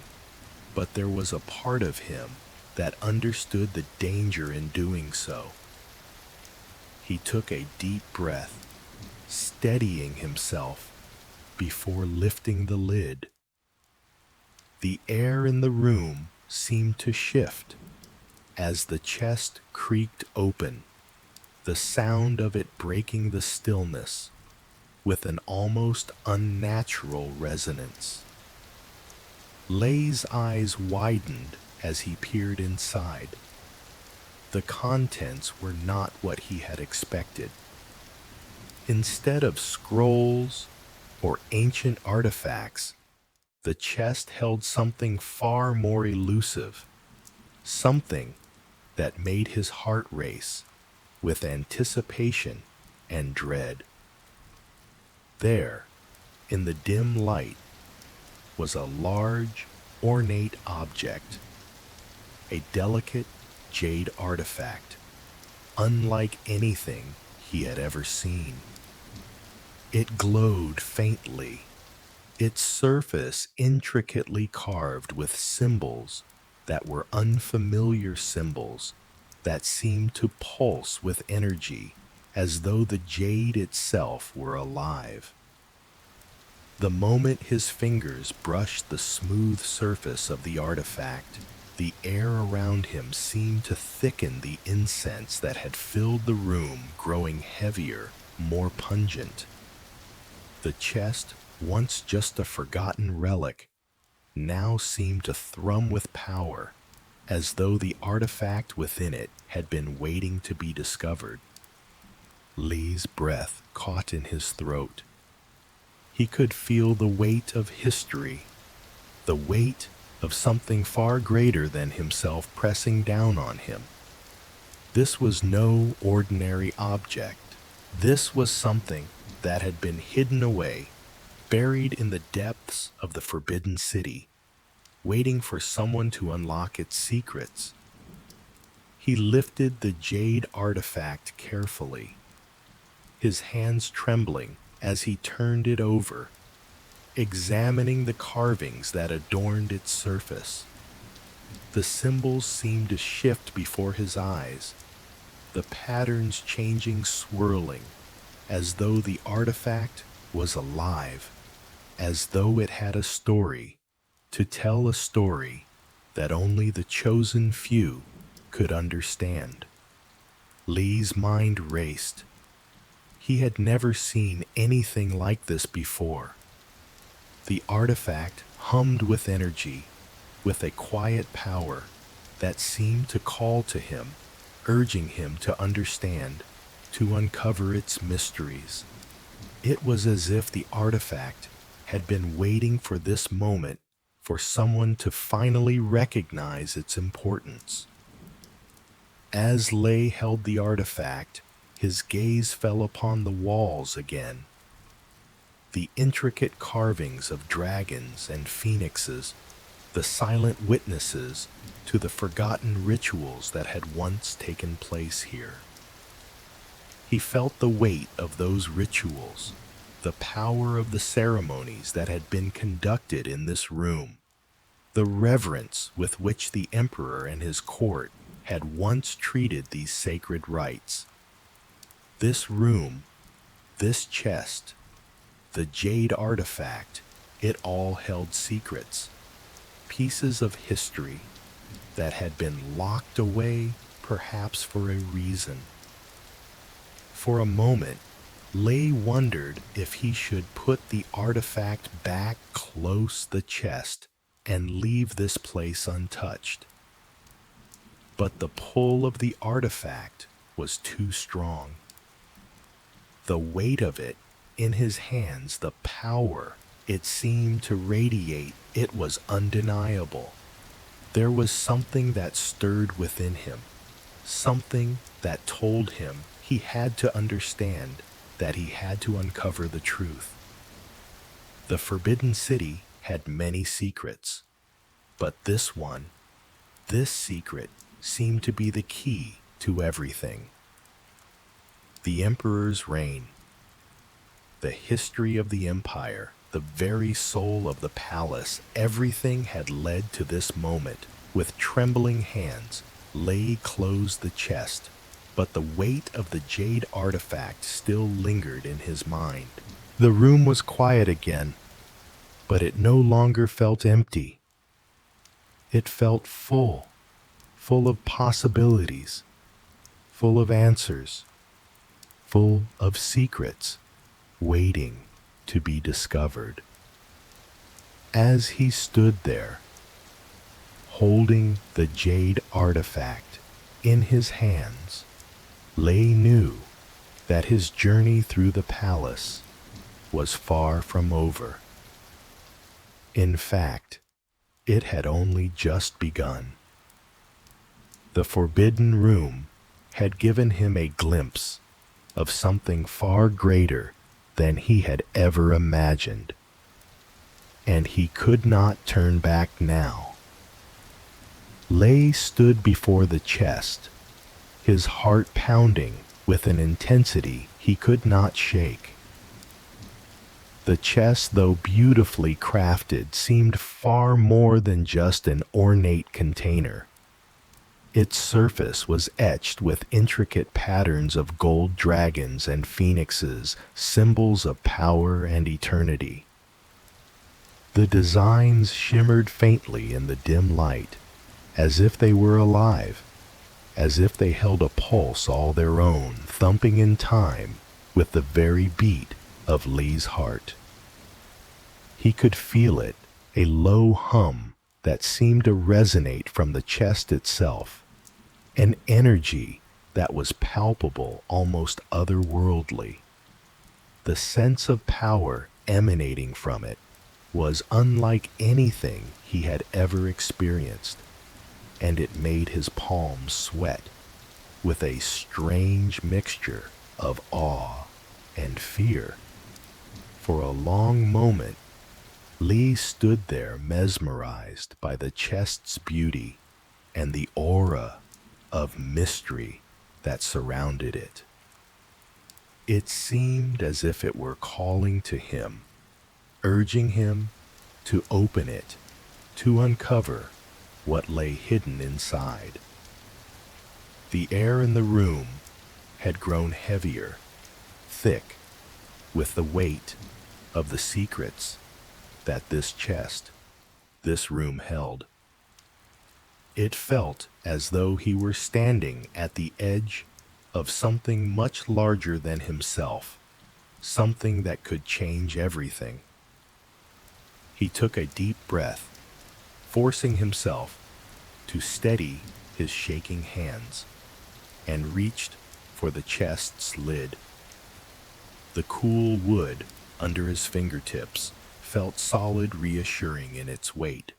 [SPEAKER 1] but there was a part of him that understood the danger in doing so. He took a deep breath, steadying himself before lifting the lid. The air in the room seemed to shift as the chest creaked open, the sound of it breaking the stillness with an almost unnatural resonance. Lay's eyes widened as he peered inside. The contents were not what he had expected. Instead of scrolls or ancient artifacts, the chest held something far more elusive, something that made his heart race with anticipation and dread. There, in the dim light, was a large, ornate object, a delicate jade artifact, unlike anything he had ever seen. It glowed faintly, its surface intricately carved with symbols that were unfamiliar symbols that seemed to pulse with energy as though the jade itself were alive. The moment his fingers brushed the smooth surface of the artifact, the air around him seemed to thicken, the incense that had filled the room growing heavier, more pungent. The chest, once just a forgotten relic, now seemed to thrum with power, as though the artifact within it had been waiting to be discovered. Lee's breath caught in his throat. He could feel the weight of history, the weight of something far greater than himself pressing down on him. This was no ordinary object. This was something that had been hidden away, buried in the depths of the Forbidden City, waiting for someone to unlock its secrets. He lifted the jade artifact carefully, his hands trembling as he turned it over, examining the carvings that adorned its surface. The symbols seemed to shift before his eyes, the patterns changing, swirling, as though the artifact was alive, as though it had a story, to tell a story that only the chosen few could understand. Lee's mind raced. He had never seen anything like this before. The artifact hummed with energy, with a quiet power that seemed to call to him, urging him to understand, to uncover its mysteries. It was as if the artifact had been waiting for this moment, for someone to finally recognize its importance. As Lay held the artifact, his gaze fell upon the walls again. The intricate carvings of dragons and phoenixes, the silent witnesses to the forgotten rituals that had once taken place here. He felt the weight of those rituals, the power of the ceremonies that had been conducted in this room, the reverence with which the emperor and his court had once treated these sacred rites. This room, this chest, the jade artifact, it all held secrets, pieces of history that had been locked away, perhaps for a reason. For a moment, Lay wondered if he should put the artifact back close the chest and leave this place untouched. But the pull of the artifact was too strong. The weight of it in his hands, the power it seemed to radiate, it was undeniable. There was something that stirred within him, something that told him he had to understand, that he had to uncover the truth. The Forbidden City had many secrets, but this one, this secret, seemed to be the key to everything. The Emperor's reign, the history of the empire, the very soul of the palace, everything had led to this moment. With trembling hands, Lay closed the chest, but the weight of the jade artifact still lingered in his mind. The room was quiet again, but it no longer felt empty. It felt full, full of possibilities, full of answers. full of secrets waiting to be discovered. As he stood there, holding the jade artifact in his hands, Lei knew that his journey through the palace was far from over. In fact, it had only just begun. The forbidden room had given him a glimpse of something far greater than he had ever imagined, and he could not turn back now. Lei stood before the chest, his heart pounding with an intensity he could not shake. The chest, though beautifully crafted, seemed far more than just an ornate container. Its surface was etched with intricate patterns of gold dragons and phoenixes, symbols of power and eternity. The designs shimmered faintly in the dim light, as if they were alive, as if they held a pulse all their own, thumping in time with the very beat of Lei's heart. He could feel it, a low hum that seemed to resonate from the chest itself, an energy that was palpable, almost otherworldly. The sense of power emanating from it was unlike anything he had ever experienced, and it made his palms sweat with a strange mixture of awe and fear. For a long moment, Lei stood there mesmerized by the chest's beauty and the aura of mystery that surrounded it. It seemed as if it were calling to him, urging him to open it, to uncover what lay hidden inside. The air in the room had grown heavier, thick, with the weight of the secrets that this chest, this room held. It felt as though he were standing at the edge of something much larger than himself, something that could change everything. He took a deep breath, forcing himself to steady his shaking hands, and reached for the chest's lid. The cool wood under his fingertips felt solid, reassuring in its weight.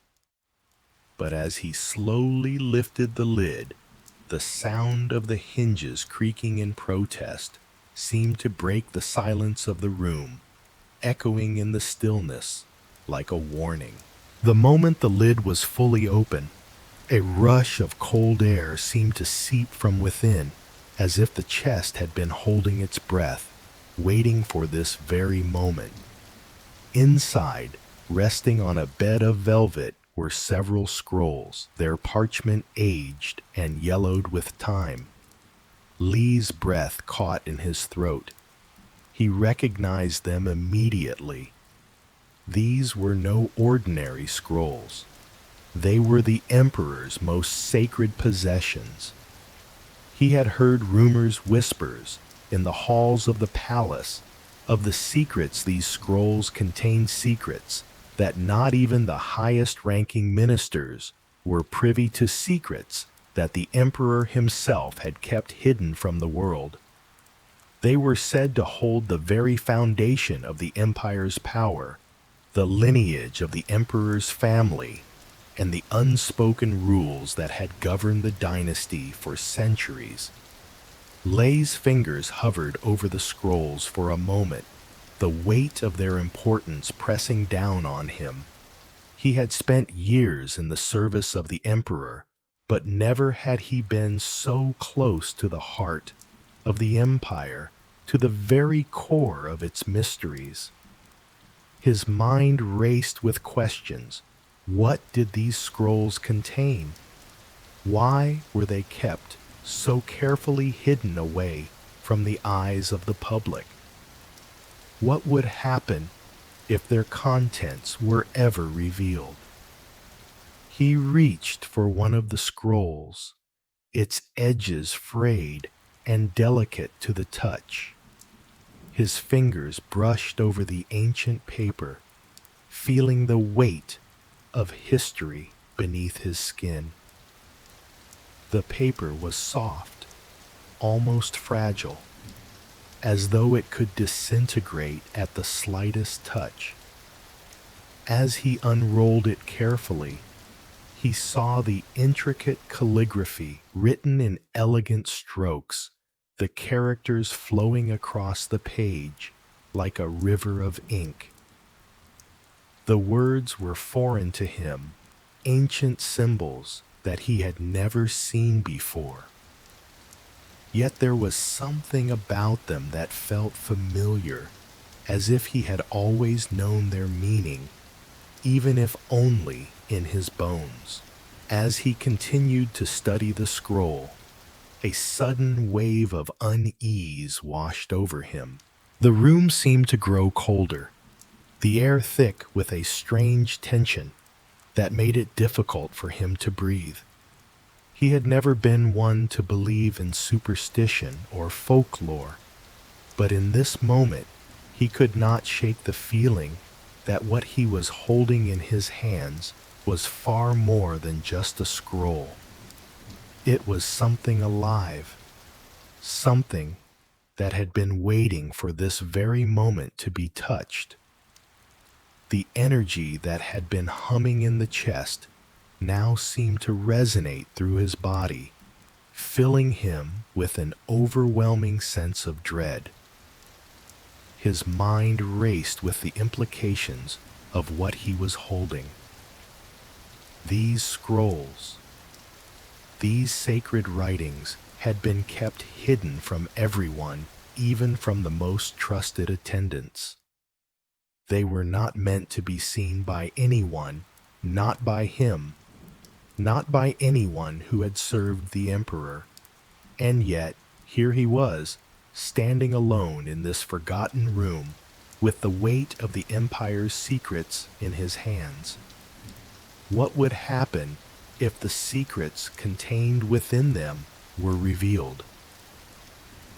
[SPEAKER 1] But as he slowly lifted the lid, the sound of the hinges creaking in protest seemed to break the silence of the room, echoing in the stillness like a warning. The moment the lid was fully open, a rush of cold air seemed to seep from within, as if the chest had been holding its breath, waiting for this very moment. Inside, resting on a bed of velvet, were several scrolls, their parchment aged and yellowed with time. Lei's breath caught in his throat. He recognized them immediately. These were no ordinary scrolls. They were the Emperor's most sacred possessions. He had heard rumors, whispers, in the halls of the palace, of the secrets these scrolls contained, secrets that not even the highest-ranking ministers were privy to, secrets that the Emperor himself had kept hidden from the world. They were said to hold the very foundation of the Empire's power, the lineage of the Emperor's family, and the unspoken rules that had governed the dynasty for centuries. Lei's fingers hovered over the scrolls for a moment, the weight of their importance pressing down on him. He had spent years in the service of the Emperor, but never had he been so close to the heart of the Empire, to the very core of its mysteries. His mind raced with questions. What did these scrolls contain? Why were they kept so carefully hidden away from the eyes of the public? What would happen if their contents were ever revealed? He reached for one of the scrolls, its edges frayed and delicate to the touch. His fingers brushed over the ancient paper, feeling the weight of history beneath his skin. The paper was soft, almost fragile, as though it could disintegrate at the slightest touch. As he unrolled it carefully, he saw the intricate calligraphy written in elegant strokes, the characters flowing across the page like a river of ink. The words were foreign to him, ancient symbols that he had never seen before. Yet there was something about them that felt familiar, as if he had always known their meaning, even if only in his bones. As he continued to study the scroll, a sudden wave of unease washed over him. The room seemed to grow colder, the air thick with a strange tension that made it difficult for him to breathe. He had never been one to believe in superstition or folklore, but in this moment he could not shake the feeling that what he was holding in his hands was far more than just a scroll. It was something alive, something that had been waiting for this very moment to be touched. The energy that had been humming in the chest now seemed to resonate through his body, filling him with an overwhelming sense of dread. His mind raced with the implications of what he was holding. These scrolls, these sacred writings, had been kept hidden from everyone, even from the most trusted attendants. They were not meant to be seen by anyone, not by him, not by anyone who had served the emperor. And yet, here he was, standing alone in this forgotten room, with the weight of the empire's secrets in his hands. What would happen if the secrets contained within them were revealed?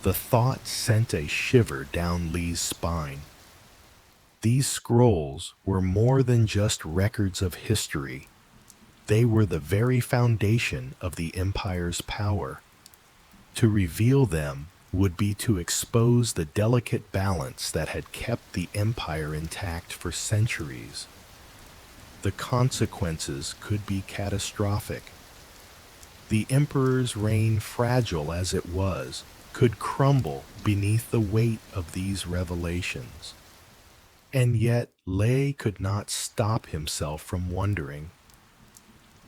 [SPEAKER 1] The thought sent a shiver down Li's spine. These scrolls were more than just records of history. They were the very foundation of the empire's power. To reveal them would be to expose the delicate balance that had kept the empire intact for centuries. The consequences could be catastrophic. The emperor's reign, fragile as it was, could crumble beneath the weight of these revelations. And yet Lei could not stop himself from wondering,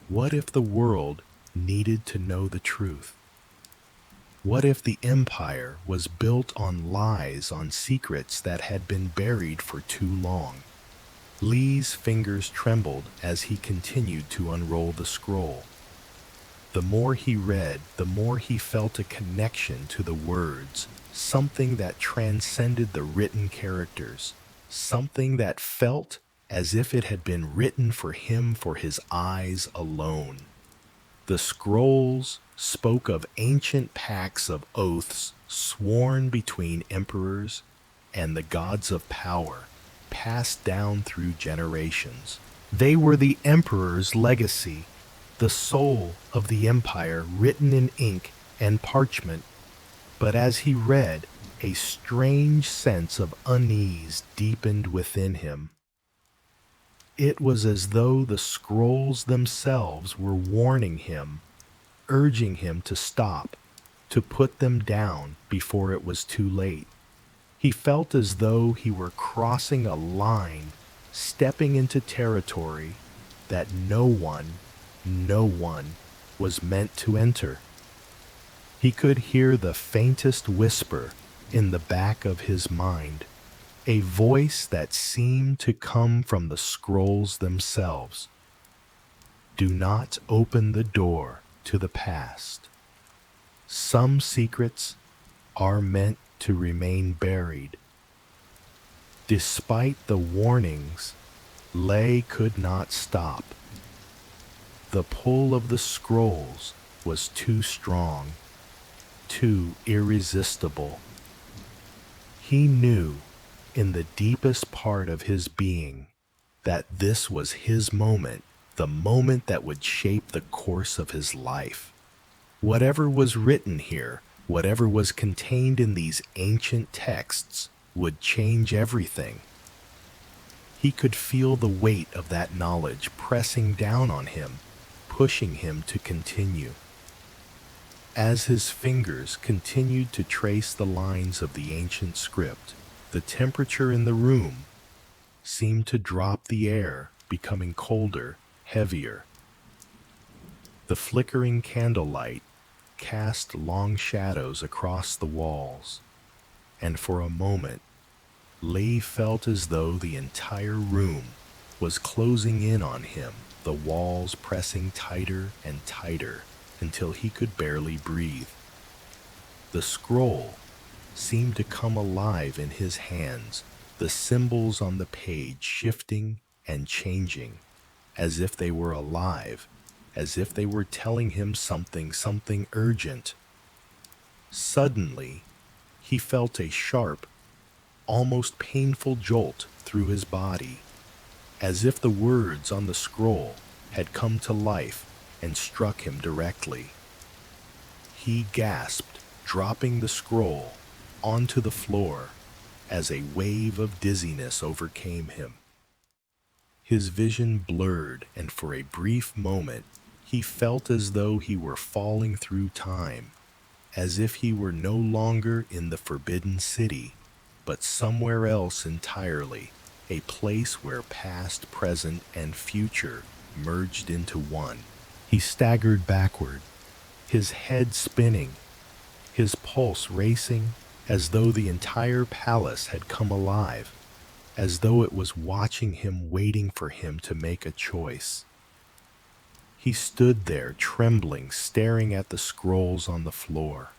[SPEAKER 1] what if the world needed to know the truth? What if the empire was built on lies, on secrets that had been buried for too long? Li's fingers trembled as he continued to unroll the scroll. The more he read, the more he felt a connection to the words, something that transcended the written characters, something that felt as if it had been written for him, for his eyes alone. The scrolls spoke of ancient pacts of oaths sworn between emperors and the gods of power, passed down through generations. They were the emperor's legacy, the soul of the empire written in ink and parchment. But as he read, a strange sense of unease deepened within him. It was as though the scrolls themselves were warning him, urging him to stop, to put them down before it was too late. He felt as though he were crossing a line, stepping into territory that no one was meant to enter. He could hear the faintest whisper in the back of his mind, a voice that seemed to come from the scrolls themselves. Do not open the door to the past. Some secrets are meant to remain buried. Despite the warnings, Lei could not stop. The pull of the scrolls was too strong, too irresistible. He knew, in the deepest part of his being, that this was his moment, the moment that would shape the course of his life. Whatever was written here, whatever was contained in these ancient texts, would change everything. He could feel the weight of that knowledge pressing down on him, pushing him to continue. As his fingers continued to trace the lines of the ancient script, the temperature in the room seemed to drop, the air becoming colder, heavier. The flickering candlelight cast long shadows across the walls, and for a moment, Lay felt as though the entire room was closing in on him, the walls pressing tighter and tighter until he could barely breathe. The scroll seemed to come alive in his hands, the symbols on the page shifting and changing, as if they were alive, as if they were telling him something urgent. Suddenly, he felt a sharp, almost painful jolt through his body, as if the words on the scroll had come to life and struck him directly. He gasped, dropping the scroll onto the floor as a wave of dizziness overcame him. His vision blurred, and for a brief moment, he felt as though he were falling through time, as if he were no longer in the Forbidden City, but somewhere else entirely, a place where past, present, and future merged into one. He staggered backward, his head spinning, his pulse racing, as though the entire palace had come alive, as though it was watching him, waiting for him to make a choice. He stood there, trembling, staring at the scrolls on the floor.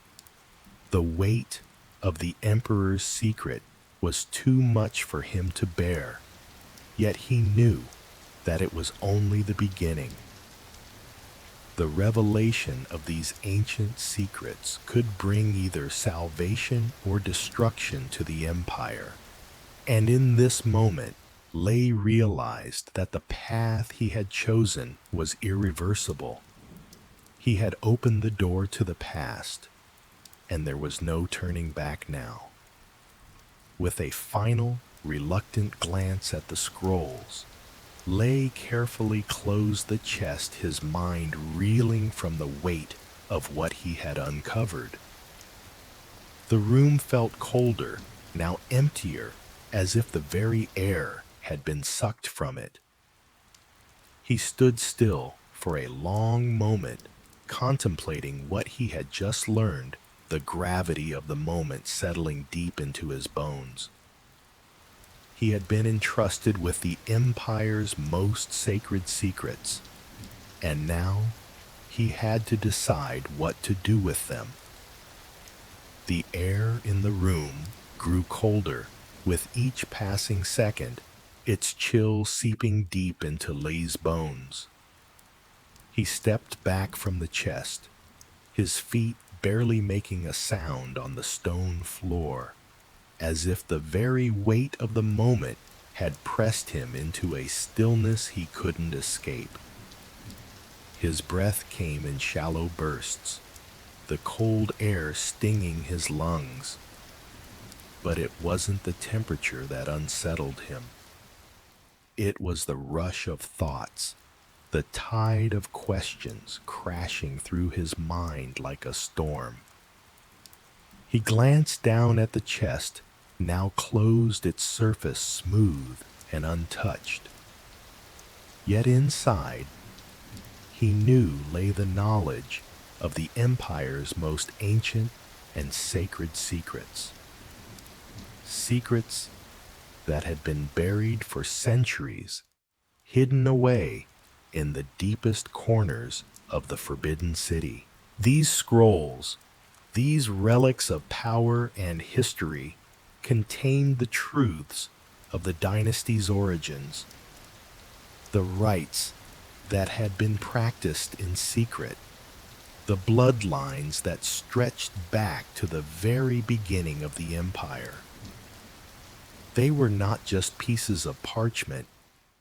[SPEAKER 1] The weight of the Emperor's secret was too much for him to bear, yet he knew that it was only the beginning. The revelation of these ancient secrets could bring either salvation or destruction to the Empire, and in this moment, Lay realized that the path he had chosen was irreversible. He had opened the door to the past, and there was no turning back now. With a final, reluctant glance at the scrolls, Lay carefully closed the chest, his mind reeling from the weight of what he had uncovered. The room felt colder, now emptier, as if the very air had been sucked from it. He stood still for a long moment, contemplating what he had just learned, the gravity of the moment settling deep into his bones. He had been entrusted with the Empire's most sacred secrets, and now he had to decide what to do with them. The air in the room grew colder with each passing second, its chill seeping deep into Lay's bones. He stepped back from the chest, his feet barely making a sound on the stone floor, as if the very weight of the moment had pressed him into a stillness he couldn't escape. His breath came in shallow bursts, the cold air stinging his lungs. But it wasn't the temperature that unsettled him. It was the rush of thoughts, the tide of questions crashing through his mind like a storm. He glanced down at the chest, now closed, its surface smooth and untouched. Yet inside, he knew lay the knowledge of the Empire's most ancient and sacred secrets. Secrets that had been buried for centuries, hidden away in the deepest corners of the Forbidden City. These scrolls, these relics of power and history, contained the truths of the dynasty's origins, the rites that had been practiced in secret, the bloodlines that stretched back to the very beginning of the Empire. They were not just pieces of parchment,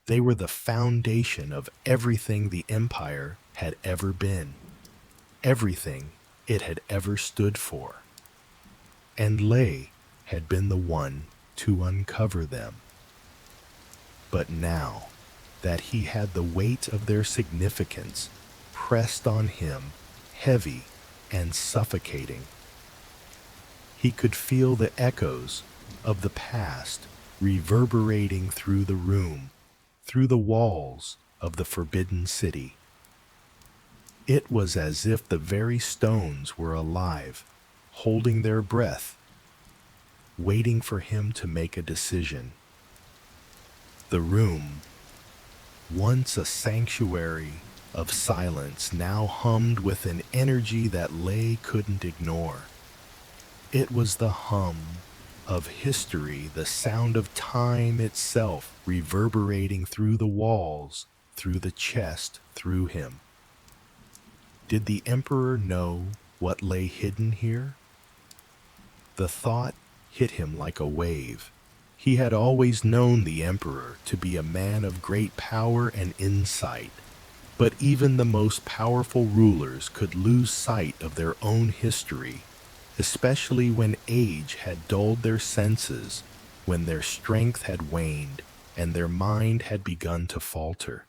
[SPEAKER 1] they were the foundation of everything the empire had ever been, everything it had ever stood for. And Lei had been the one to uncover them. But now that he had the weight of their significance pressed on him, heavy and suffocating, he could feel the echoes of the past reverberating through the room, through the walls of the Forbidden City. It was as if the very stones were alive, holding their breath, waiting for him to make a decision. The room, once a sanctuary of silence, now hummed with an energy that Lei couldn't ignore. It was the hum of history, the sound of time itself reverberating through the walls, through the chest, through him. Did the Emperor know what lay hidden here? The thought hit him like a wave. He had always known the Emperor to be a man of great power and insight, but even the most powerful rulers could lose sight of their own history, especially when age had dulled their senses, when their strength had waned, and their mind had begun to falter.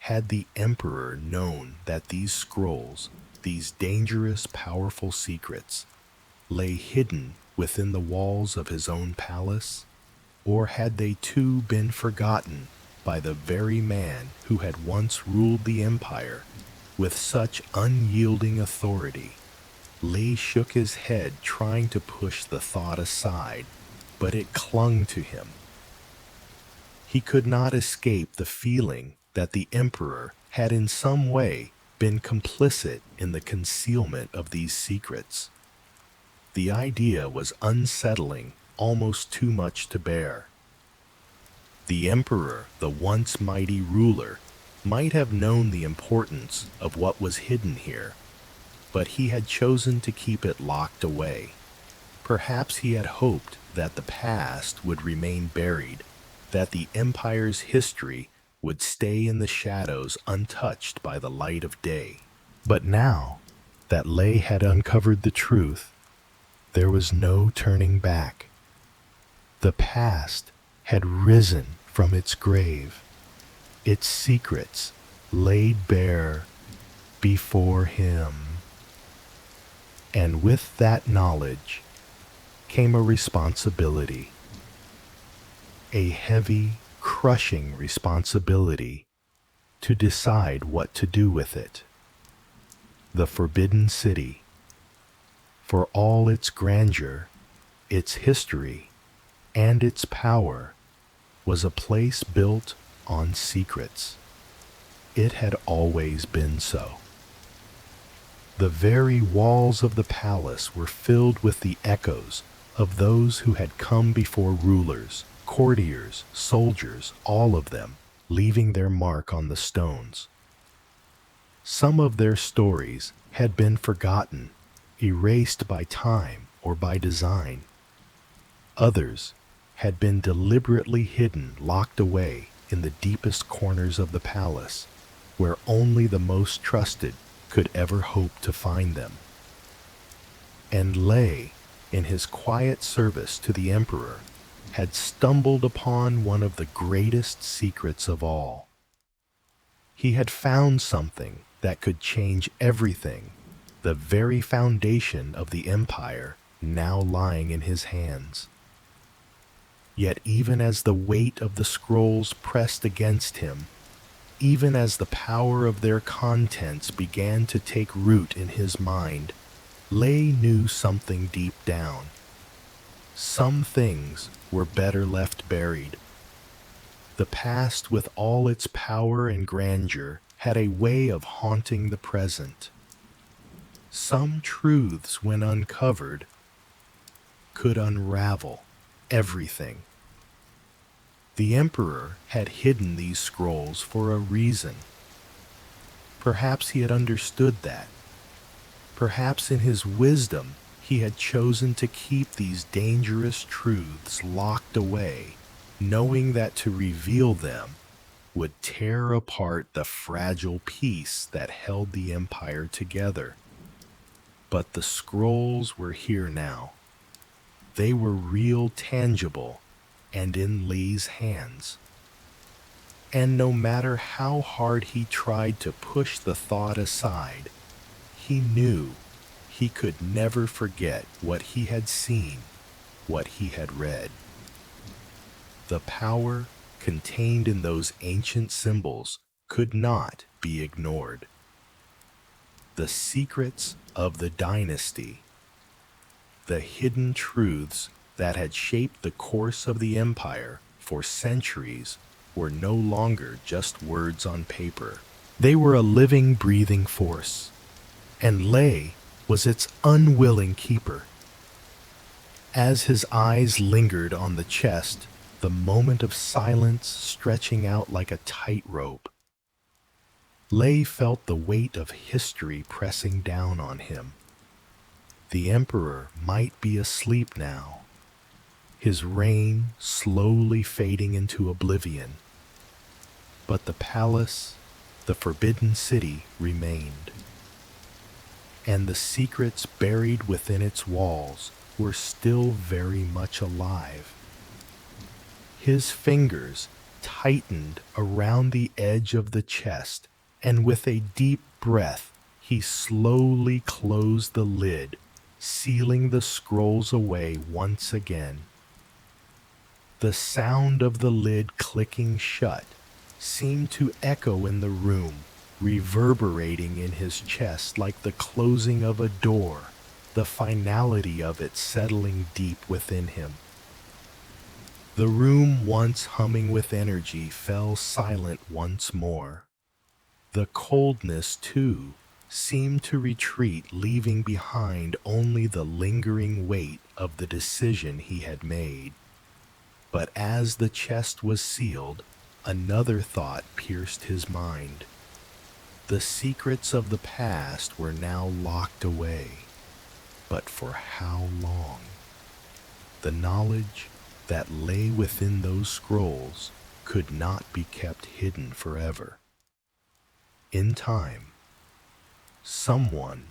[SPEAKER 1] Had the Emperor known that these scrolls, these dangerous, powerful secrets, lay hidden within the walls of his own palace? Or had they too been forgotten by the very man who had once ruled the empire with such unyielding authority? Lei shook his head, trying to push the thought aside, but it clung to him. He could not escape the feeling that the Emperor had in some way been complicit in the concealment of these secrets. The idea was unsettling, almost too much to bear. The Emperor, the once mighty ruler, might have known the importance of what was hidden here, but he had chosen to keep it locked away. Perhaps he had hoped that the past would remain buried, that the empire's history would stay in the shadows untouched by the light of day. But now that Lei had uncovered the truth, there was no turning back. The past had risen from its grave, its secrets laid bare before him. And with that knowledge came a responsibility, a heavy, crushing responsibility to decide what to do with it. The Forbidden City, for all its grandeur, its history, and its power, was a place built on secrets. It had always been so. The very walls of the palace were filled with the echoes of those who had come before rulers, courtiers, soldiers, all of them, leaving their mark on the stones. Some of their stories had been forgotten, erased by time or by design. Others had been deliberately hidden, locked away in the deepest corners of the palace, where only the most trusted could ever hope to find them. And Lei, in his quiet service to the Emperor, had stumbled upon one of the greatest secrets of all. He had found something that could change everything, the very foundation of the empire now lying in his hands. Yet even as the weight of the scrolls pressed against him, even as the power of their contents began to take root in his mind, Lei knew something deep down. Some things were better left buried. The past, with all its power and grandeur, had a way of haunting the present. Some truths, when uncovered, could unravel everything. The Emperor had hidden these scrolls for a reason. Perhaps he had understood that. Perhaps in his wisdom he had chosen to keep these dangerous truths locked away, knowing that to reveal them would tear apart the fragile peace that held the empire together. But the scrolls were here now. They were real, tangible, and in Lee's hands. And no matter how hard he tried to push the thought aside, he knew he could never forget what he had seen, what he had read. The power contained in those ancient symbols could not be ignored. The secrets of the dynasty, the hidden truths that had shaped the course of the empire for centuries, were no longer just words on paper. They were a living, breathing force, and Lei was its unwilling keeper. As his eyes lingered on the chest, the moment of silence stretching out like a tightrope, Lei felt the weight of history pressing down on him. The emperor might be asleep now, his reign slowly fading into oblivion. But the palace, the forbidden city, remained. And the secrets buried within its walls were still very much alive. His fingers tightened around the edge of the chest, and with a deep breath, he slowly closed the lid, sealing the scrolls away once again. The sound of the lid clicking shut seemed to echo in the room, reverberating in his chest like the closing of a door, the finality of it settling deep within him. The room, once humming with energy, fell silent once more. The coldness, too, seemed to retreat, leaving behind only the lingering weight of the decision he had made. But as the chest was sealed, another thought pierced his mind. The secrets of the past were now locked away. But for how long? The knowledge that lay within those scrolls could not be kept hidden forever. In time, someone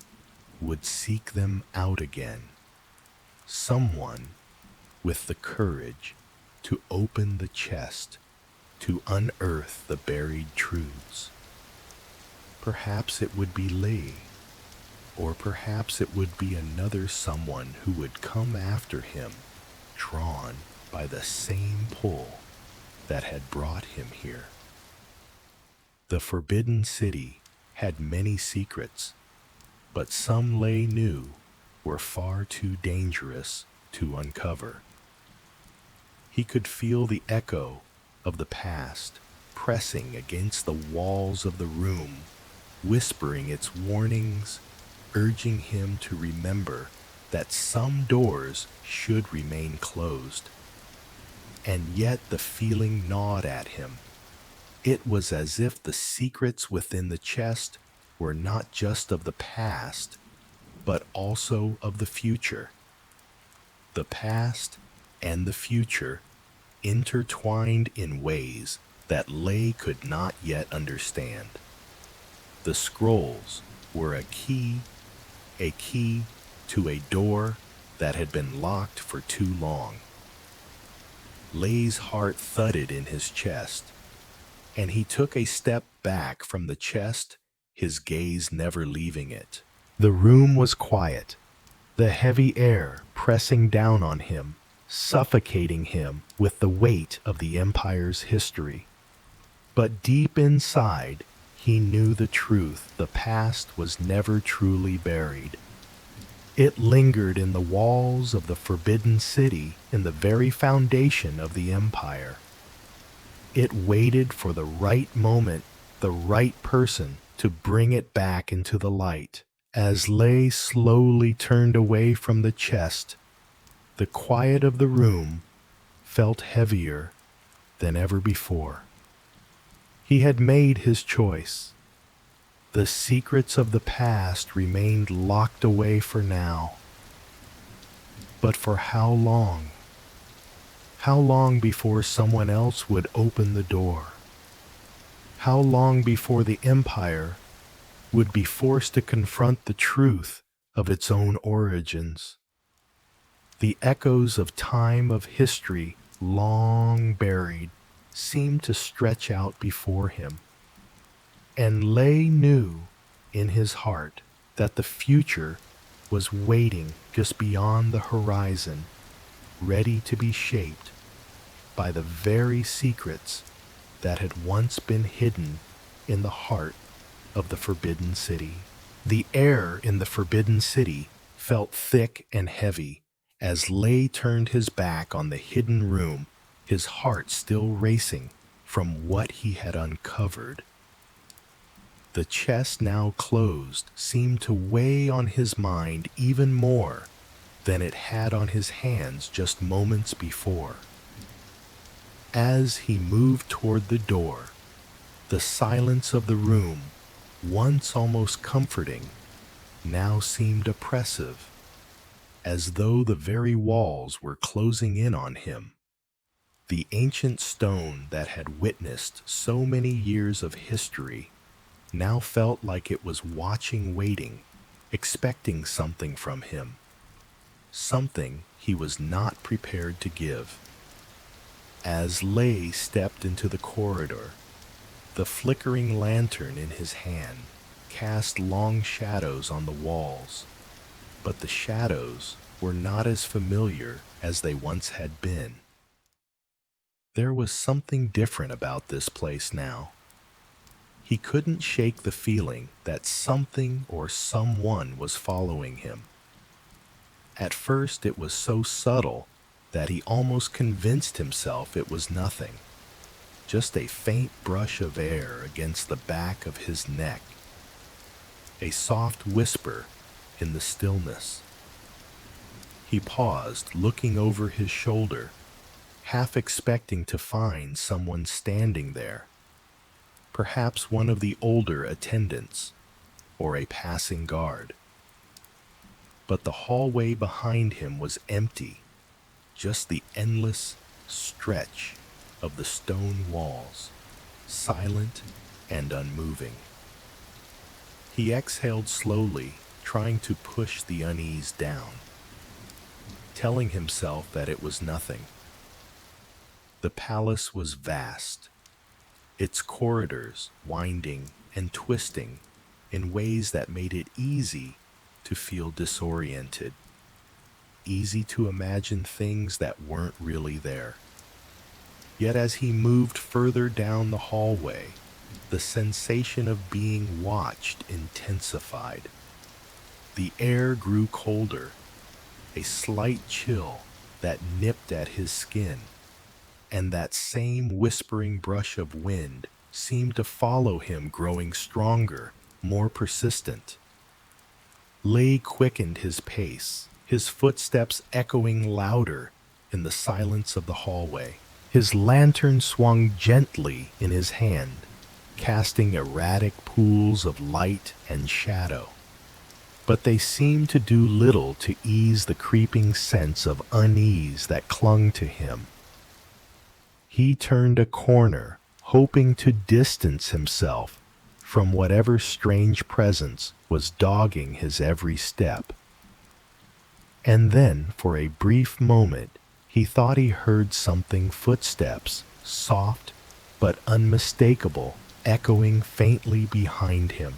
[SPEAKER 1] would seek them out again. Someone with the courage to open the chest, to unearth the buried truths. Perhaps it would be Lee, or perhaps it would be another someone who would come after him, drawn by the same pull that had brought him here. The Forbidden City had many secrets, but some Lei knew were far too dangerous to uncover. He could feel the echo of the past pressing against the walls of the room, whispering its warnings, urging him to remember that some doors should remain closed. And yet the feeling gnawed at him. It was as if the secrets within the chest were not just of the past, but also of the future. The past and the future intertwined in ways that Lei could not yet understand. The scrolls were a key to a door that had been locked for too long. Lei's heart thudded in his chest, and he took a step back from the chest, his gaze never leaving it. The room was quiet, the heavy air pressing down on him, suffocating him with the weight of the Empire's history. But deep inside, he knew the truth: the past was never truly buried. It lingered in the walls of the Forbidden City, in the very foundation of the Empire. It waited for the right moment, the right person, to bring it back into the light. As Lei slowly turned away from the chest, the quiet of the room felt heavier than ever before. He had made his choice. The secrets of the past remained locked away for now, But for how long? How long before someone else would open the door? How long before the empire would be forced to confront the truth of its own origins? The echoes of time, of history long buried, seemed to stretch out before him. And Lay knew in his heart that the future was waiting just beyond the horizon, ready to be shaped by the very secrets that had once been hidden in the heart of the Forbidden City. The air in the Forbidden City felt thick and heavy as Lay turned his back on the hidden room, his heart still racing from what he had uncovered. The chest now closed seemed to weigh on his mind even more than it had on his hands just moments before. As he moved toward the door, the silence of the room, once almost comforting, now seemed oppressive, as though the very walls were closing in on him. The ancient stone that had witnessed so many years of history now felt like it was watching, waiting, expecting something from him, something he was not prepared to give. As Lay stepped into the corridor, the flickering lantern in his hand cast long shadows on the walls, but the shadows were not as familiar as they once had been. There was something different about this place now. He couldn't shake the feeling that something or someone was following him. At first it was so subtle that he almost convinced himself it was nothing, just a faint brush of air against the back of his neck, a soft whisper in the stillness. He paused, looking over his shoulder, half expecting to find someone standing there, perhaps one of the older attendants or a passing guard. But the hallway behind him was empty, just the endless stretch of the stone walls, silent and unmoving. He exhaled slowly, trying to push the unease down, telling himself that it was nothing. The palace was vast, its corridors winding and twisting in ways that made it easy to feel disoriented, easy to imagine things that weren't really there. Yet as he moved further down the hallway, the sensation of being watched intensified. The air grew colder, a slight chill that nipped at his skin, and that same whispering brush of wind seemed to follow him, growing stronger, more persistent. Lay quickened his pace, his footsteps echoing louder in the silence of the hallway. His lantern swung gently in his hand, casting erratic pools of light and shadow. But they seemed to do little to ease the creeping sense of unease that clung to him. He turned a corner, hoping to distance himself from whatever strange presence was dogging his every step. And then, for a brief moment, he thought he heard something, footsteps, soft but unmistakable, echoing faintly behind him.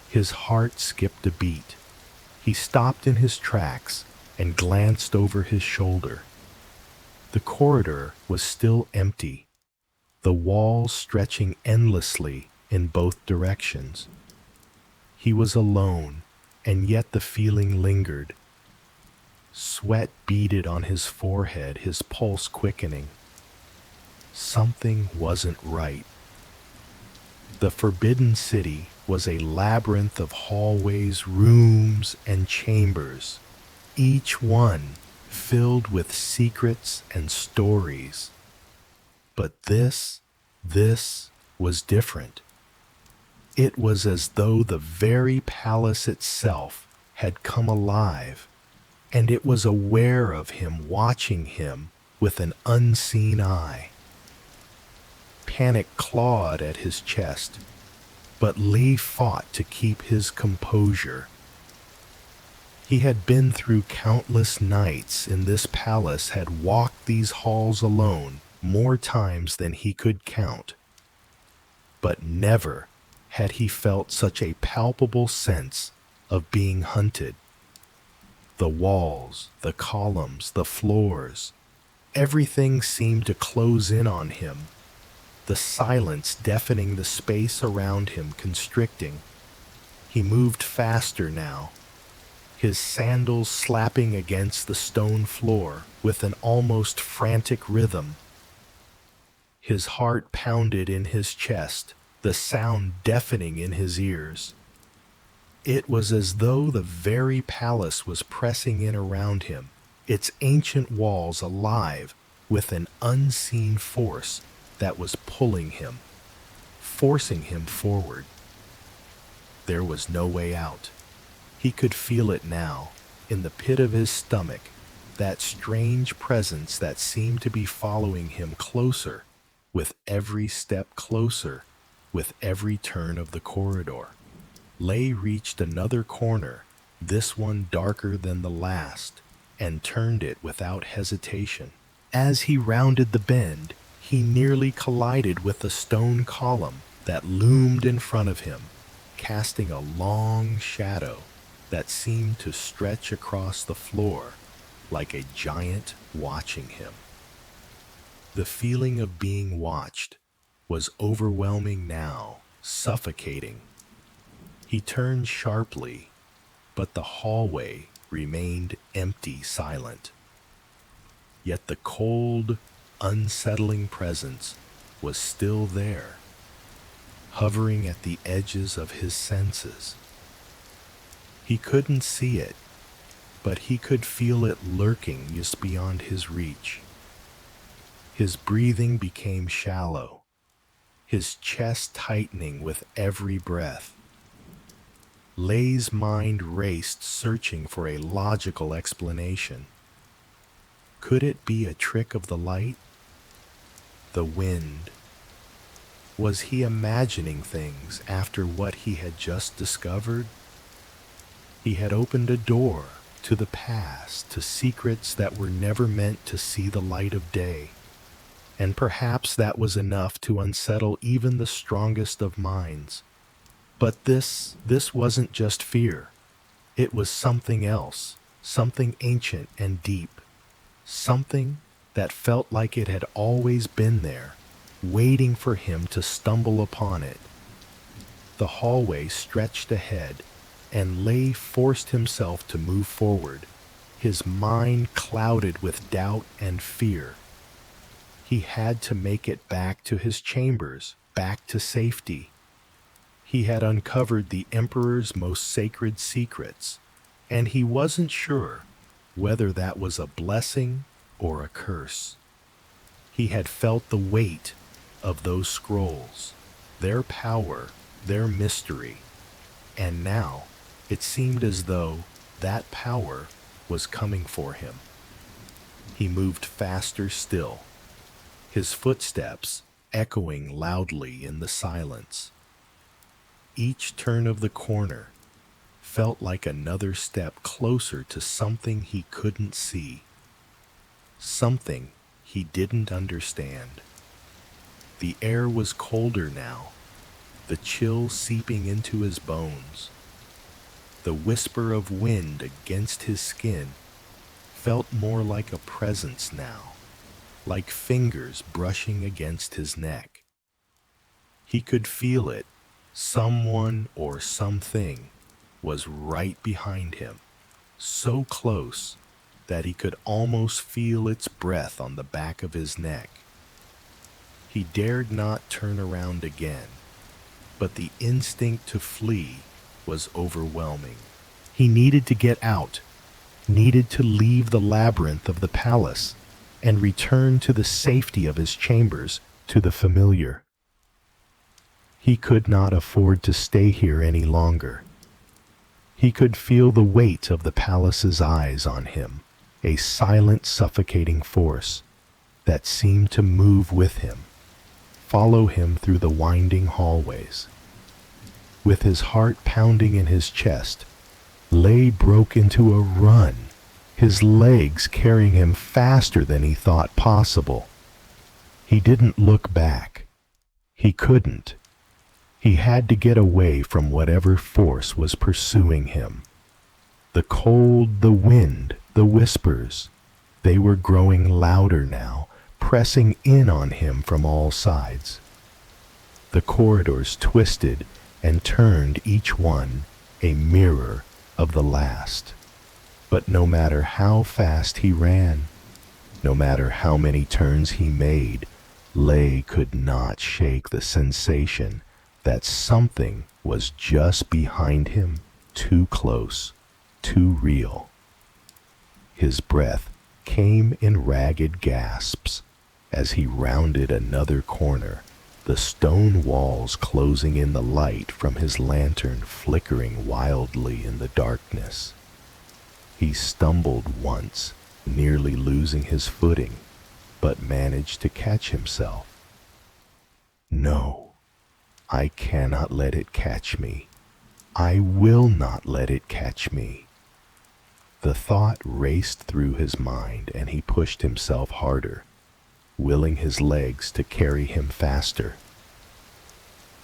[SPEAKER 1] His heart skipped a beat. He stopped in his tracks and glanced over his shoulder. The corridor was still empty, the walls stretching endlessly in both directions. He was alone, and yet the feeling lingered. Sweat beaded on his forehead, his pulse quickening. Something wasn't right. The Forbidden City was a labyrinth of hallways, rooms, and chambers, each one filled with secrets and stories. But this was different. It was as though the very palace itself had come alive, and it was aware of him, watching him with an unseen eye. Panic clawed at his chest, but Lee fought to keep his composure. He had been through countless nights in this palace, had walked these halls alone more times than he could count. But never had he felt such a palpable sense of being hunted. The walls, the columns, the floors, everything seemed to close in on him, the silence deafening, the space around him constricting. He moved faster now, his sandals slapping against the stone floor with an almost frantic rhythm. His heart pounded in his chest, the sound deafening in his ears. It was as though the very palace was pressing in around him, its ancient walls alive with an unseen force that was pulling him, forcing him forward. There was no way out. He could feel it now, in the pit of his stomach, that strange presence that seemed to be following him closer, with every step closer, with every turn of the corridor. Lay reached another corner, this one darker than the last, and turned it without hesitation. As he rounded the bend, he nearly collided with a stone column that loomed in front of him, casting a long shadow that seemed to stretch across the floor like a giant watching him. The feeling of being watched was overwhelming now, suffocating. He turned sharply, but the hallway remained empty, silent. Yet the cold, unsettling presence was still there, hovering at the edges of his senses. He couldn't see it, but he could feel it lurking just beyond his reach. His breathing became shallow, his chest tightening with every breath. Lay's mind raced, searching for a logical explanation. Could it be a trick of the light? The wind? Was he imagining things after what he had just discovered? He had opened a door to the past, to secrets that were never meant to see the light of day. And perhaps that was enough to unsettle even the strongest of minds. But this wasn't just fear. It was something else, something ancient and deep, something that felt like it had always been there, waiting for him to stumble upon it. The hallway stretched ahead, and Lay forced himself to move forward, his mind clouded with doubt and fear. He had to make it back to his chambers, back to safety. He had uncovered the Emperor's most sacred secrets, and he wasn't sure whether that was a blessing or a curse. He had felt the weight of those scrolls, their power, their mystery, and now it seemed as though that power was coming for him. He moved faster still, his footsteps echoing loudly in the silence. Each turn of the corner felt like another step closer to something he couldn't see, something he didn't understand. The air was colder now, the chill seeping into his bones. The whisper of wind against his skin felt more like a presence now, like fingers brushing against his neck. He could feel it. Someone or something was right behind him, so close that he could almost feel its breath on the back of his neck. He dared not turn around again, but the instinct to flee was overwhelming. He needed to get out, needed to leave the labyrinth of the palace and return to the safety of his chambers, to the familiar. He could not afford to stay here any longer. He could feel the weight of the palace's eyes on him, a silent, suffocating force that seemed to move with him, follow him through the winding hallways. With his heart pounding in his chest, Lay broke into a run, his legs carrying him faster than he thought possible. He didn't look back. He couldn't. He had to get away from whatever force was pursuing him. The cold, the wind, the whispers, they were growing louder now, pressing in on him from all sides. The corridors twisted and turned, each one a mirror of the last. But no matter how fast he ran, no matter how many turns he made, Lay could not shake the sensation that something was just behind him, too close, too real. His breath came in ragged gasps as he rounded another corner, the stone walls closing in, the light from his lantern flickering wildly in the darkness. He stumbled once, nearly losing his footing, but managed to catch himself. No, I cannot let it catch me. I will not let it catch me. The thought raced through his mind, and he pushed himself harder, willing his legs to carry him faster.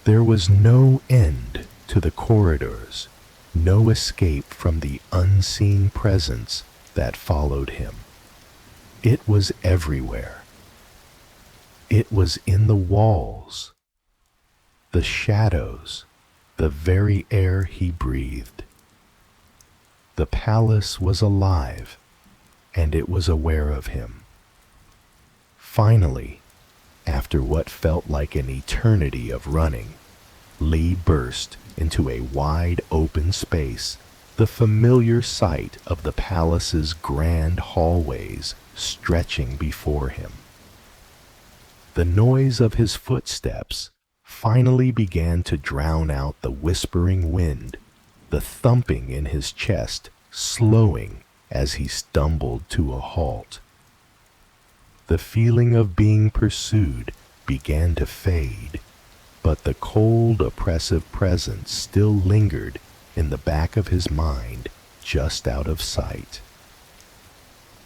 [SPEAKER 1] There was no end to the corridors, no escape from the unseen presence that followed him. It was everywhere. It was in the walls, the shadows, the very air he breathed. The palace was alive, and it was aware of him. Finally, after what felt like an eternity of running, Lee burst into a wide open space, the familiar sight of the palace's grand hallways stretching before him. The noise of his footsteps finally began to drown out the whispering wind, the thumping in his chest slowing as he stumbled to a halt. The feeling of being pursued began to fade, but the cold, oppressive presence still lingered in the back of his mind, just out of sight.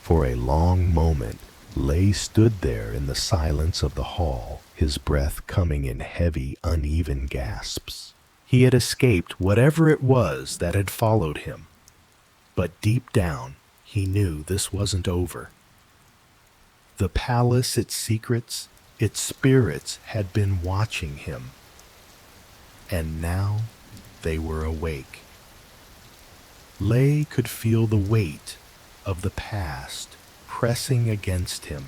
[SPEAKER 1] For a long moment, Lay stood there in the silence of the hall, his breath coming in heavy, uneven gasps. He had escaped whatever it was that had followed him, but deep down, he knew this wasn't over. The palace, its secrets, its spirits had been watching him, and now they were awake. Lay could feel the weight of the past pressing against him,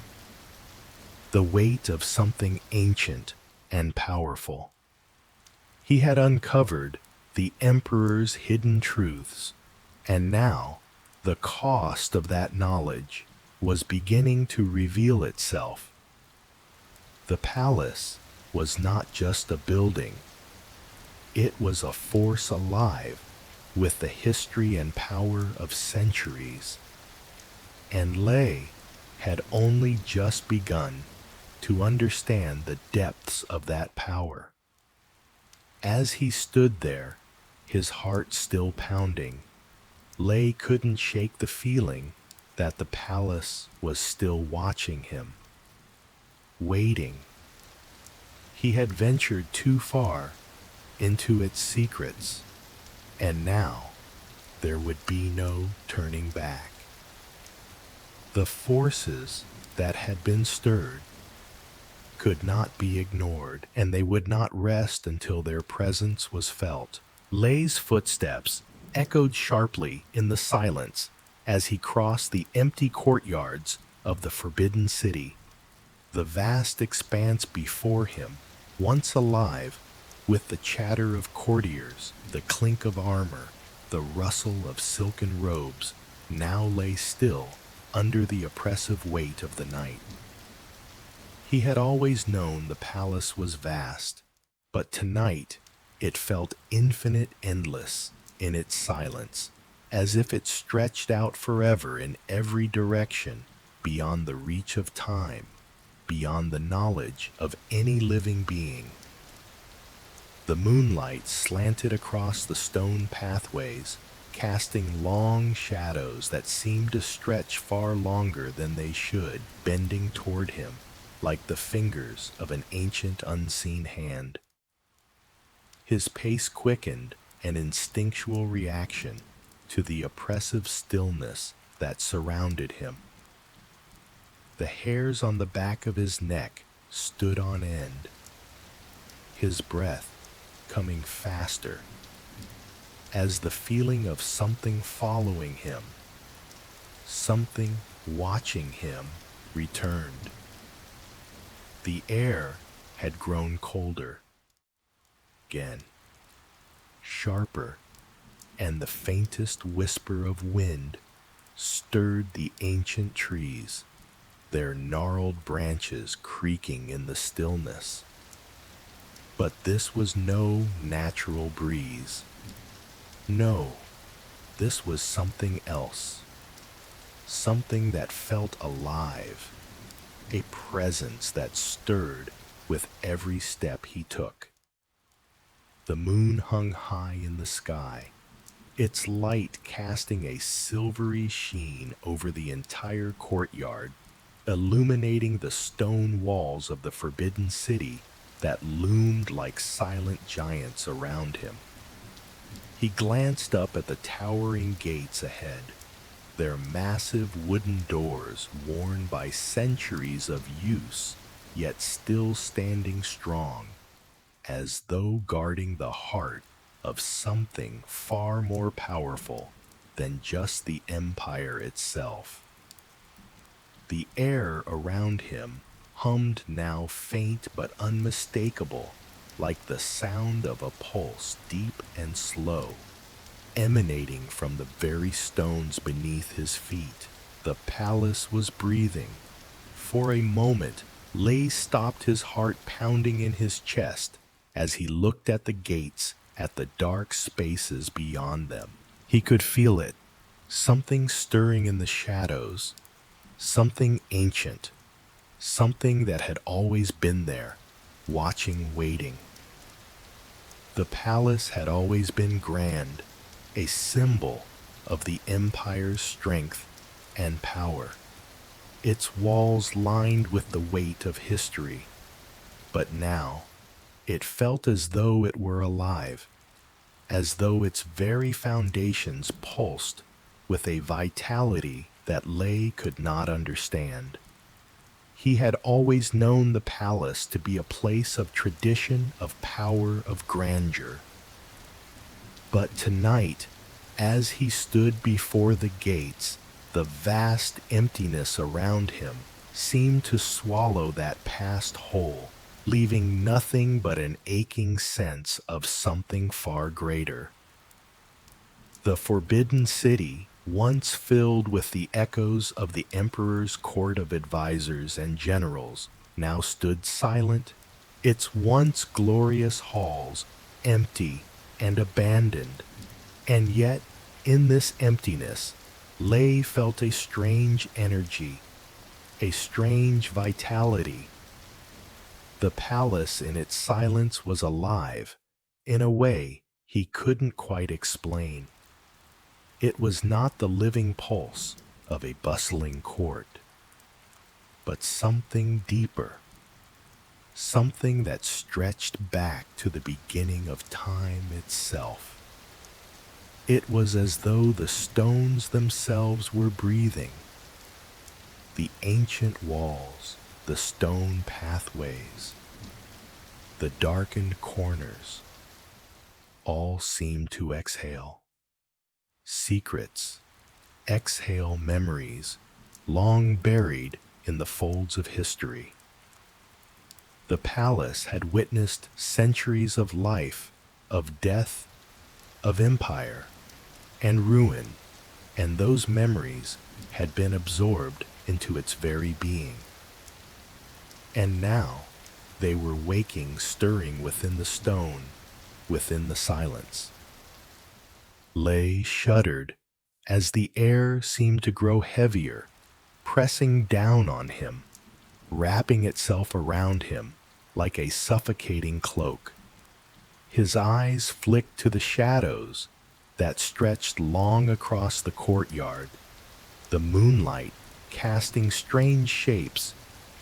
[SPEAKER 1] the weight of something ancient and powerful. He had uncovered the Emperor's hidden truths, and now the cost of that knowledge was beginning to reveal itself. The palace was not just a building. It was a force alive with the history and power of centuries. And Lay had only just begun to understand the depths of that power. As he stood there, his heart still pounding, Lay couldn't shake the feeling that the palace was still watching him, waiting. He had ventured too far into its secrets, and now there would be no turning back. The forces that had been stirred could not be ignored, and they would not rest until their presence was felt. Lay's footsteps echoed sharply in the silence as he crossed the empty courtyards of the Forbidden City. The vast expanse before him, once alive with the chatter of courtiers, the clink of armor, the rustle of silken robes, now lay still under the oppressive weight of the night. He had always known the palace was vast, but tonight it felt infinite, endless, in its silence, as if it stretched out forever in every direction, beyond the reach of time, beyond the knowledge of any living being. The moonlight slanted across the stone pathways, casting long shadows that seemed to stretch far longer than they should, bending toward him like the fingers of an ancient unseen hand. His pace quickened, an instinctual reaction to the oppressive stillness that surrounded him. The hairs on the back of his neck stood on end, his breath coming faster, as the feeling of something following him, something watching him, returned. The air had grown colder again, sharper, and the faintest whisper of wind stirred the ancient trees, their gnarled branches creaking in the stillness. But this was no natural breeze. No, this was something else, something that felt alive, a presence that stirred with every step he took. The moon hung high in the sky, its light casting a silvery sheen over the entire courtyard, illuminating the stone walls of the forbidden city that loomed like silent giants around him. He glanced up at the towering gates ahead, their massive wooden doors worn by centuries of use, yet still standing strong, as though guarding the heart of something far more powerful than just the empire itself. The air around him hummed, now faint but unmistakable, like the sound of a pulse deep and slow, emanating from the very stones beneath his feet. The palace was breathing. For a moment, Lay stopped, his heart pounding in his chest, as he looked at the gates, at the dark spaces beyond them. He could feel it, something stirring in the shadows, something ancient, something that had always been there, watching, waiting. The palace had always been grand, a symbol of the empire's strength and power, its walls lined with the weight of history. But now, it felt as though it were alive, as though its very foundations pulsed with a vitality that Lay could not understand. He had always known the palace to be a place of tradition, of power, of grandeur. But tonight, as he stood before the gates, the vast emptiness around him seemed to swallow that past whole, leaving nothing but an aching sense of something far greater. The Forbidden City, once filled with the echoes of the Emperor's court of advisors and generals, now stood silent, its once glorious halls empty and abandoned. And yet, in this emptiness, Lay felt a strange energy, a strange vitality. The palace in its silence was alive, in a way he couldn't quite explain. It was not the living pulse of a bustling court, but something deeper, something that stretched back to the beginning of time itself. It was as though the stones themselves were breathing. The ancient walls, the stone pathways, the darkened corners, all seemed to exhale. Secrets, exhale memories, long buried in the folds of history. The palace had witnessed centuries of life, of death, of empire, and ruin, and those memories had been absorbed into its very being. And now they were waking, stirring within the stone, within the silence. Lei shuddered as the air seemed to grow heavier, pressing down on him, wrapping itself around him like a suffocating cloak. His eyes flicked to the shadows that stretched long across the courtyard, the moonlight casting strange shapes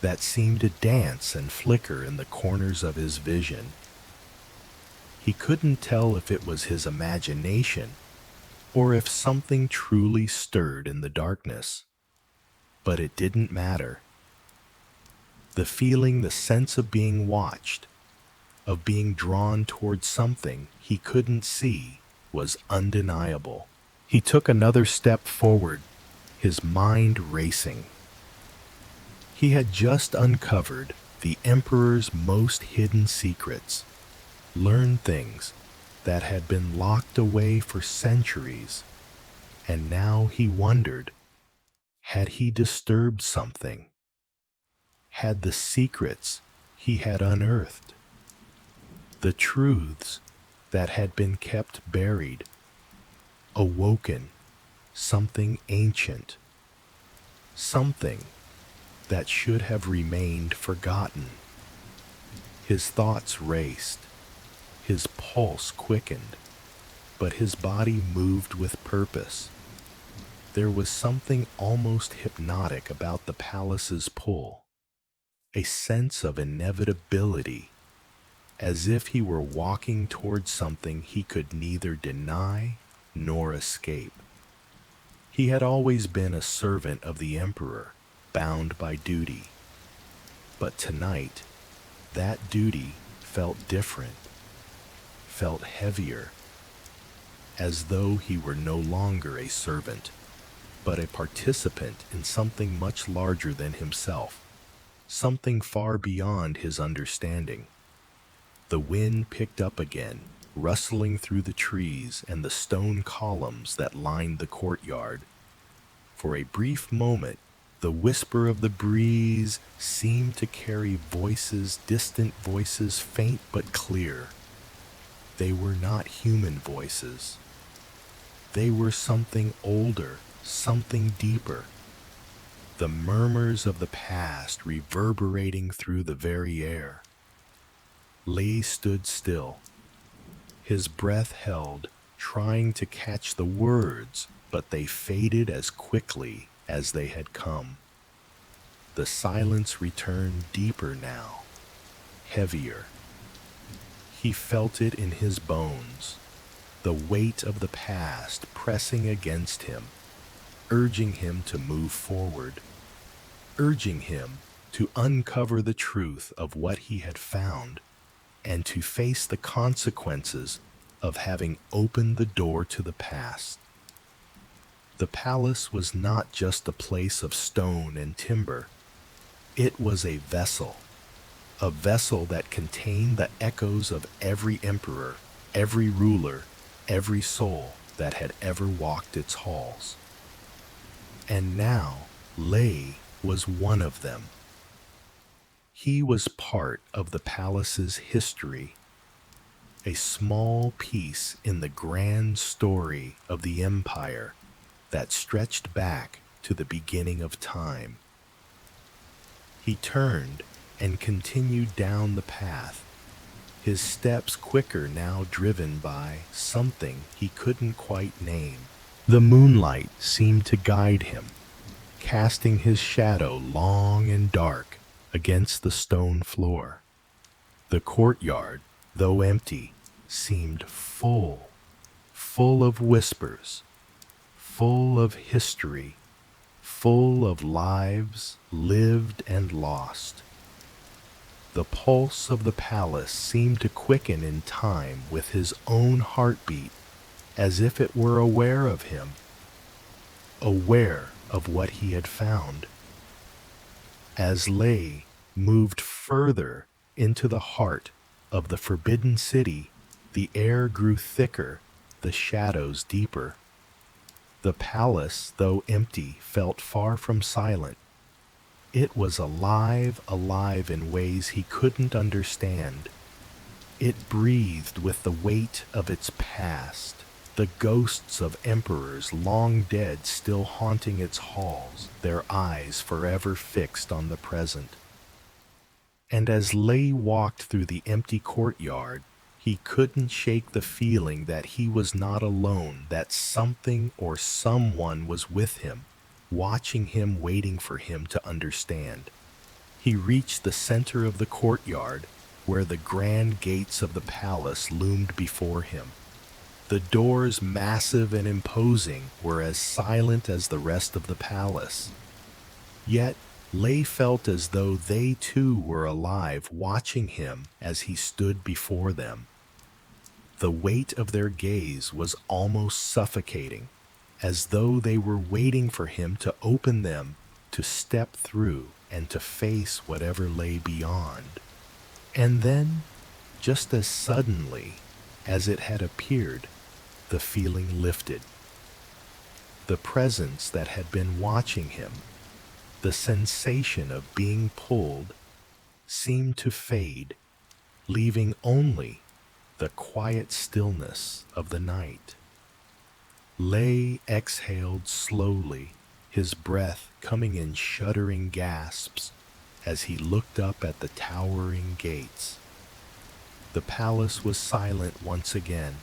[SPEAKER 1] that seemed to dance and flicker in the corners of his vision. He couldn't tell if it was his imagination or if something truly stirred in the darkness. But it didn't matter. The feeling, the sense of being watched, of being drawn towards something he couldn't see, was undeniable. He took another step forward, his mind racing. He had just uncovered the Emperor's most hidden secrets, learned things that had been locked away for centuries, and now he wondered, had he disturbed something? Had the secrets he had unearthed, the truths that had been kept buried, awoken something ancient, something that should have remained forgotten? His thoughts raced, his pulse quickened, but his body moved with purpose. There was something almost hypnotic about the palace's pull, a sense of inevitability, as if he were walking towards something he could neither deny nor escape. He had always been a servant of the Emperor, bound by duty. But tonight, that duty felt different, felt heavier, as though he were no longer a servant, but a participant in something much larger than himself, something far beyond his understanding. The wind picked up again, rustling through the trees and the stone columns that lined the courtyard. For a brief moment, the whisper of the breeze seemed to carry voices, distant voices, faint but clear. They were not human voices. They were something older, something deeper. The murmurs of the past reverberating through the very air. Lei stood still, his breath held, trying to catch the words, but they faded as quickly as they had come. The silence returned deeper now, heavier. He felt it in his bones, the weight of the past pressing against him, urging him to move forward, urging him to uncover the truth of what he had found and to face the consequences of having opened the door to the past. The palace was not just a place of stone and timber. It was a vessel that contained the echoes of every emperor, every ruler, every soul that had ever walked its halls. And now Lei was one of them. He was part of the palace's history, a small piece in the grand story of the empire that stretched back to the beginning of time. He turned and continued down the path, his steps quicker now, driven by something he couldn't quite name. The moonlight seemed to guide him, casting his shadow long and dark against the stone floor. The courtyard, though empty, seemed full of whispers, full of history, full of lives lived and lost. The pulse of the palace seemed to quicken in time with his own heartbeat, as if it were aware of him, aware of what he had found. As Lei moved further into the heart of the forbidden city, the air grew thicker, the shadows deeper. The palace, though empty, felt far from silent. It was alive in ways he couldn't understand. It breathed with the weight of its past, the ghosts of emperors long dead still haunting its halls, their eyes forever fixed on the present. And as Lei walked through the empty courtyard, he couldn't shake the feeling that he was not alone, that something or someone was with him, watching him, waiting for him to understand. He reached the center of the courtyard, where the grand gates of the palace loomed before him. The doors, massive and imposing, were as silent as the rest of the palace. Yet, Lei felt as though they too were alive, watching him as he stood before them. The weight of their gaze was almost suffocating, as though they were waiting for him to open them, to step through, and to face whatever lay beyond. And then, just as suddenly as it had appeared, the feeling lifted. The presence that had been watching him, the sensation of being pulled, seemed to fade, leaving only the quiet stillness of the night. Lei exhaled slowly, his breath coming in shuddering gasps as he looked up at the towering gates. The palace was silent once again.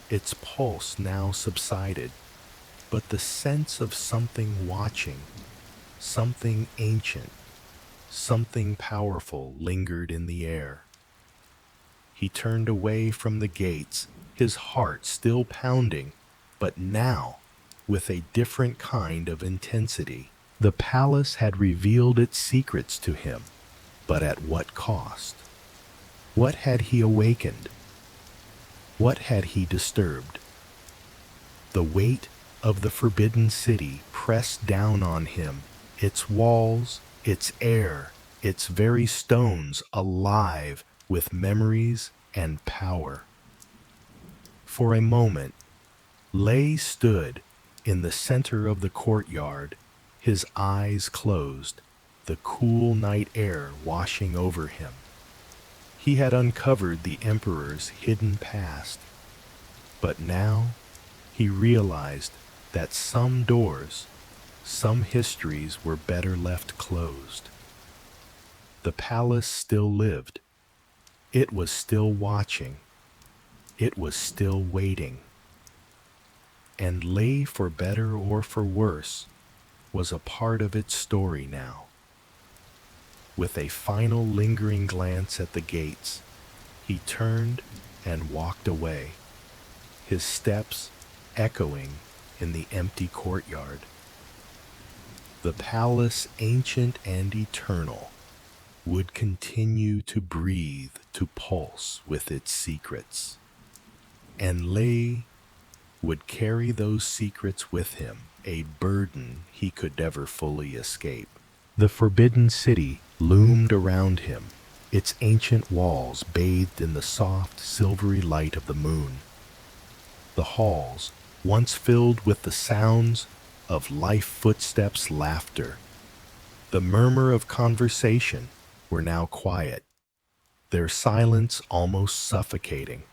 [SPEAKER 1] Its pulse now subsided, but the sense of something watching, something ancient, something powerful lingered in the air. He turned away from the gates, his heart still pounding, but now with a different kind of intensity. The palace had revealed its secrets to him, but at what cost? What had he awakened? What had he disturbed? The weight of the forbidden city pressed down on him, its walls, its air, its very stones alive with memories and power. For a moment, Lei stood in the center of the courtyard, his eyes closed, the cool night air washing over him. He had uncovered the emperor's hidden past, but now he realized that some doors, some histories were better left closed. The palace still lived. It was still watching. It was still waiting. And Lei, for better or for worse, was a part of its story now. With a final lingering glance at the gates, he turned and walked away, his steps echoing in the empty courtyard. The palace, ancient and eternal, would continue to breathe, to pulse with its secrets. And Lei would carry those secrets with him, a burden he could never fully escape. The forbidden city loomed around him, its ancient walls bathed in the soft, silvery light of the moon. The halls, once filled with the sounds of life, footsteps, laughter, the murmur of conversation, were now quiet, their silence almost suffocating.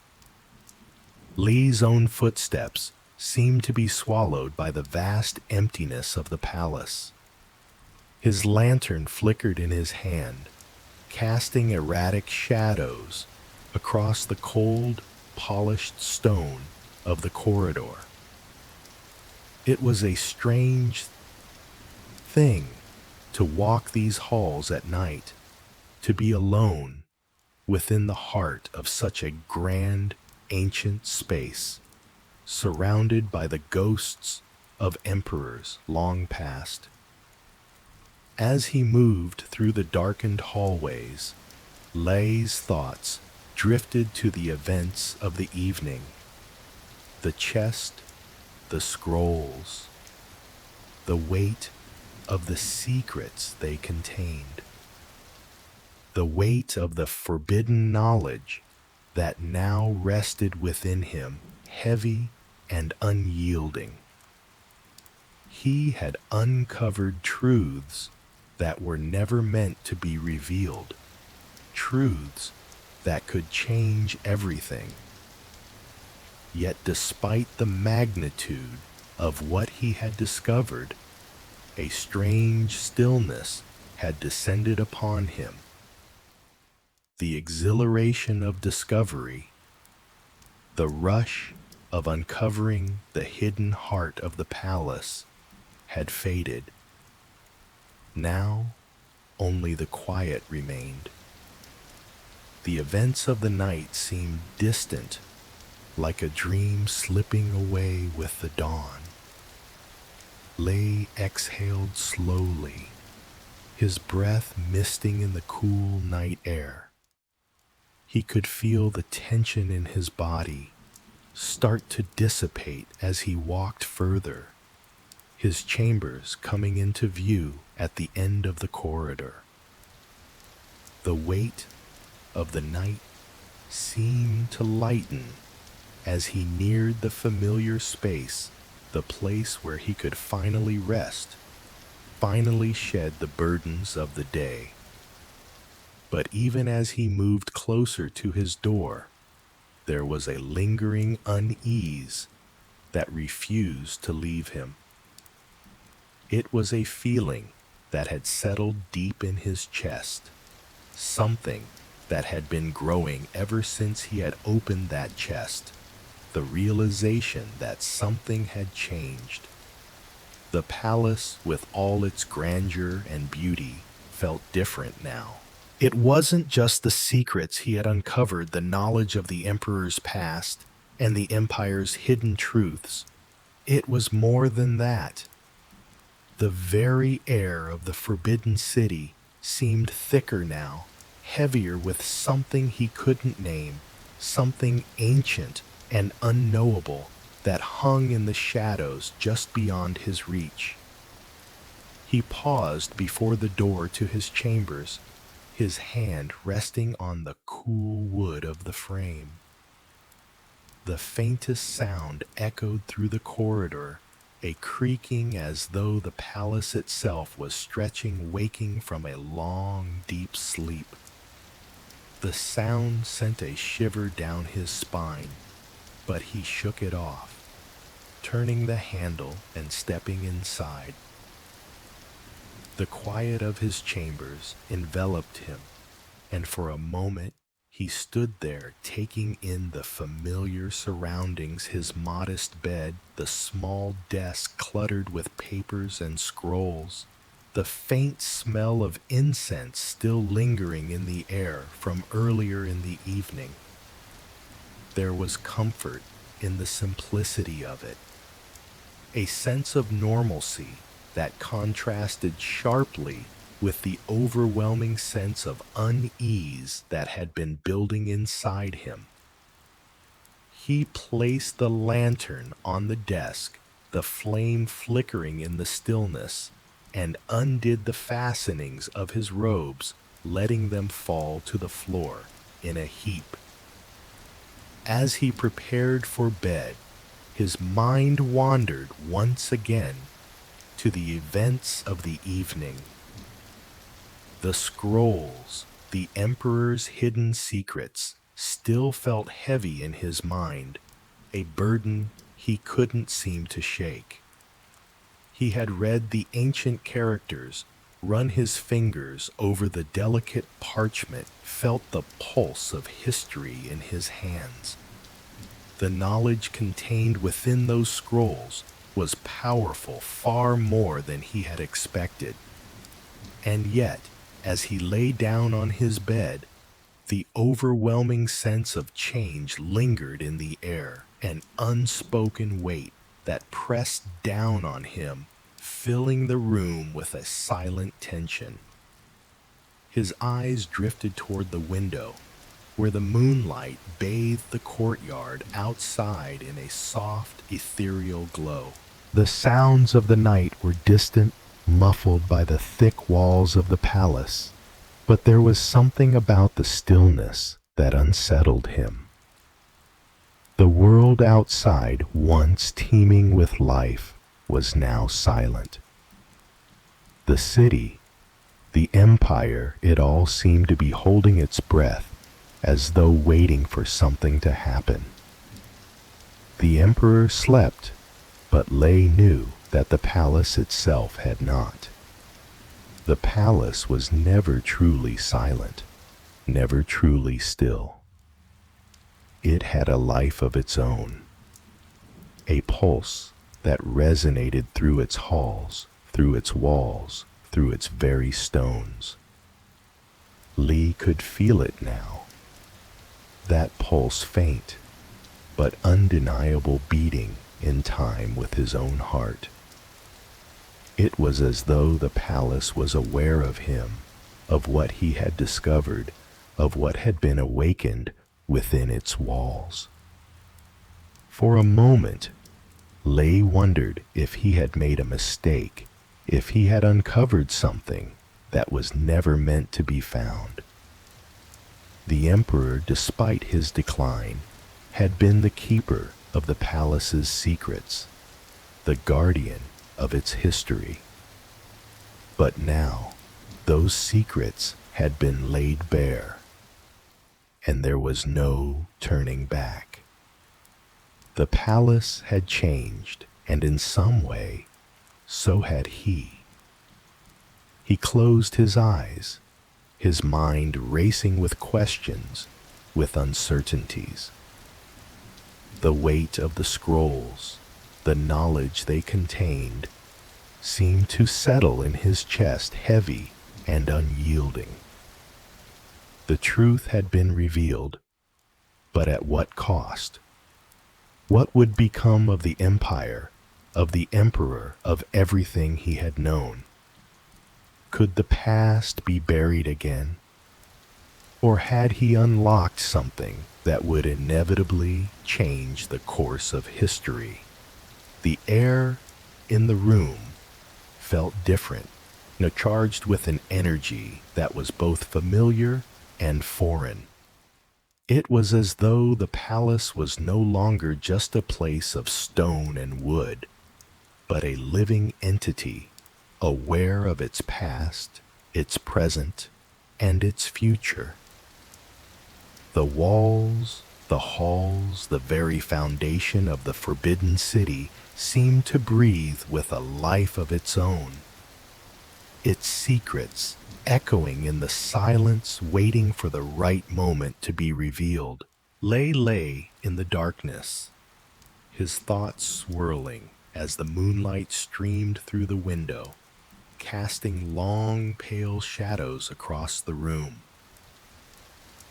[SPEAKER 1] Lei's own footsteps seemed to be swallowed by the vast emptiness of the palace. His lantern flickered in his hand, casting erratic shadows across the cold, polished stone of the corridor. It was a strange thing to walk these halls at night, to be alone within the heart of such a grand, ancient space, surrounded by the ghosts of emperors long past. As he moved through the darkened hallways, Lei's thoughts drifted to the events of the evening, the chest, the scrolls, the weight of the secrets they contained, the weight of the forbidden knowledge that now rested within him, heavy and unyielding. He had uncovered truths that were never meant to be revealed, truths that could change everything. Yet despite the magnitude of what he had discovered, a strange stillness had descended upon him. The exhilaration of discovery, the rush of uncovering the hidden heart of the palace, had faded. Now only the quiet remained. The events of the night seemed distant, like a dream slipping away with the dawn. Lay exhaled slowly, his breath misting in the cool night air. He could feel the tension in his body start to dissipate as he walked further, his chambers coming into view at the end of the corridor. The weight of the night seemed to lighten as he neared the familiar space, the place where he could finally rest, finally shed the burdens of the day. But even as he moved closer to his door, there was a lingering unease that refused to leave him. It was a feeling that had settled deep in his chest, something that had been growing ever since he had opened that chest, the realization that something had changed. The palace, with all its grandeur and beauty, felt different now. It wasn't just the secrets he had uncovered, the knowledge of the emperor's past and the empire's hidden truths. It was more than that. The very air of the forbidden city seemed thicker now, heavier with something he couldn't name, something ancient and unknowable that hung in the shadows just beyond his reach. He paused before the door to his chambers, his hand resting on the cool wood of the frame. The faintest sound echoed through the corridor, a creaking as though the palace itself was stretching, waking from a long, deep sleep. The sound sent a shiver down his spine, but he shook it off, turning the handle and stepping inside. The quiet of his chambers enveloped him, and for a moment he stood there taking in the familiar surroundings, his modest bed, the small desk cluttered with papers and scrolls, the faint smell of incense still lingering in the air from earlier in the evening. There was comfort in the simplicity of it, a sense of normalcy that contrasted sharply with the overwhelming sense of unease that had been building inside him. He placed the lantern on the desk, the flame flickering in the stillness, and undid the fastenings of his robes, letting them fall to the floor in a heap. As he prepared for bed, his mind wandered once again to the events of the evening. The scrolls, the emperor's hidden secrets, still felt heavy in his mind, a burden he couldn't seem to shake. He had read the ancient characters, run his fingers over the delicate parchment, felt the pulse of history in his hands. The knowledge contained within those scrolls was powerful, far more than he had expected. And yet, as he lay down on his bed, the overwhelming sense of change lingered in the air, an unspoken weight that pressed down on him, filling the room with a silent tension. His eyes drifted toward the window, where the moonlight bathed the courtyard outside in a soft, ethereal glow. The sounds of the night were distant, muffled by the thick walls of the palace, but there was something about the stillness that unsettled him. The world outside, once teeming with life, was now silent. The city, the empire, it all seemed to be holding its breath, as though waiting for something to happen. The emperor slept, but Lei knew that the palace itself had not. The palace was never truly silent, never truly still. It had a life of its own, a pulse that resonated through its halls, through its walls, through its very stones. Lee could feel it now, that pulse faint, but undeniable beating in time with his own heart. It was as though the palace was aware of him, of what he had discovered, of what had been awakened within its walls. For a moment, Lei wondered if he had made a mistake, if he had uncovered something that was never meant to be found. The emperor, despite his decline, had been the keeper of the palace's secrets, the guardian of its history. But now, those secrets had been laid bare, and there was no turning back. The palace had changed, and in some way, so had he. He closed his eyes, his mind racing with questions, with uncertainties. The weight of the scrolls, the knowledge they contained, seemed to settle in his chest heavy and unyielding. The truth had been revealed, but at what cost? What would become of the empire, of the emperor, of everything he had known? Could the past be buried again? Or had he unlocked something that would inevitably change the course of history? The air in the room felt different, charged with an energy that was both familiar and foreign. It was as though the palace was no longer just a place of stone and wood, but a living entity, aware of its past, its present, and its future. The walls, the halls, the very foundation of the Forbidden City seemed to breathe with a life of its own, its secrets echoing in the silence, waiting for the right moment to be revealed. Lei lay in the darkness, his thoughts swirling as the moonlight streamed through the window, casting long, pale shadows across the room.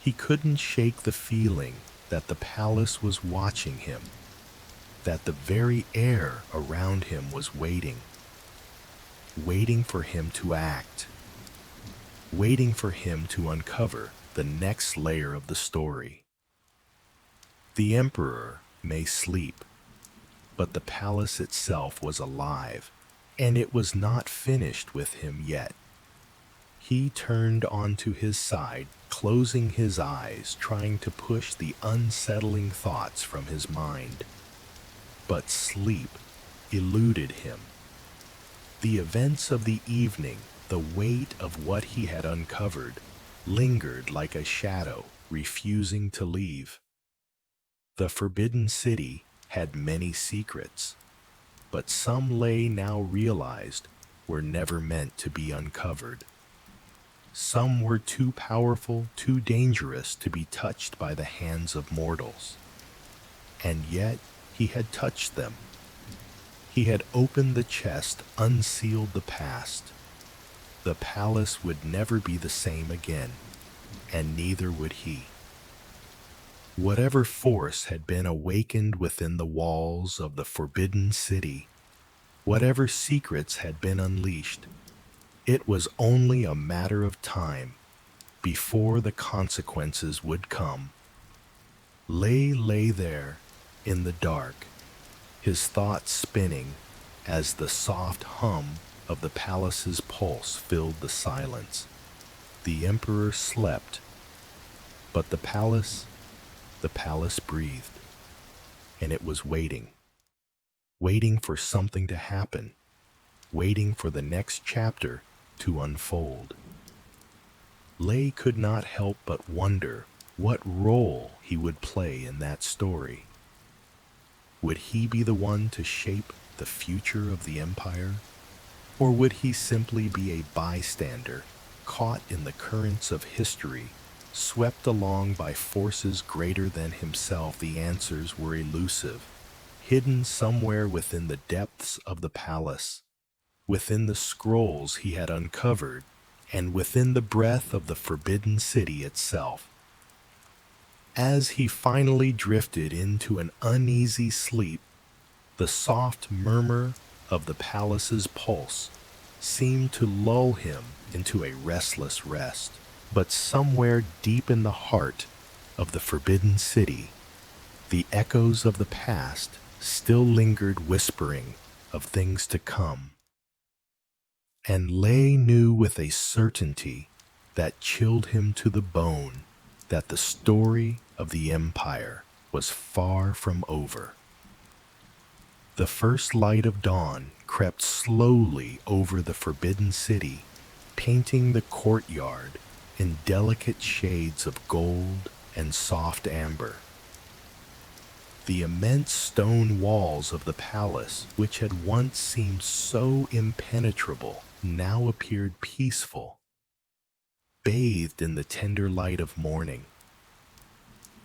[SPEAKER 1] He couldn't shake the feeling that the palace was watching him, that the very air around him was waiting for him to act, waiting for him to uncover the next layer of the story. The emperor may sleep, but the palace itself was alive, and it was not finished with him yet. He turned onto his side, closing his eyes, trying to push the unsettling thoughts from his mind. But sleep eluded him. The events of the evening, the weight of what he had uncovered, lingered like a shadow, refusing to leave. The Forbidden City had many secrets, but some Lei now realized were never meant to be uncovered. Some were too powerful, too dangerous to be touched by the hands of mortals. And yet he had touched them. He had opened the chest, unsealed the past. The palace would never be the same again, and neither would he. Whatever force had been awakened within the walls of the Forbidden City, whatever secrets had been unleashed, it was only a matter of time before the consequences would come. Lei lay there in the dark, his thoughts spinning as the soft hum of the palace's pulse filled the silence. The emperor slept, but the palace breathed, and it was waiting for something to happen, waiting for the next chapter to unfold. Lei could not help but wonder what role he would play in that story. Would he be the one to shape the future of the empire? Or would he simply be a bystander, caught in the currents of history, swept along by forces greater than himself? The answers were elusive, hidden somewhere within the depths of the palace, within the scrolls he had uncovered, and within the breath of the forbidden city itself. As he finally drifted into an uneasy sleep, the soft murmur of the palace's pulse seemed to lull him into a restless rest. But somewhere deep in the heart of the forbidden city, the echoes of the past still lingered, whispering of things to come. And Lay knew with a certainty that chilled him to the bone that the story of the empire was far from over. The first light of dawn crept slowly over the forbidden city, painting the courtyard in delicate shades of gold and soft amber. The immense stone walls of the palace, which had once seemed so impenetrable, now appeared peaceful, bathed in the tender light of morning.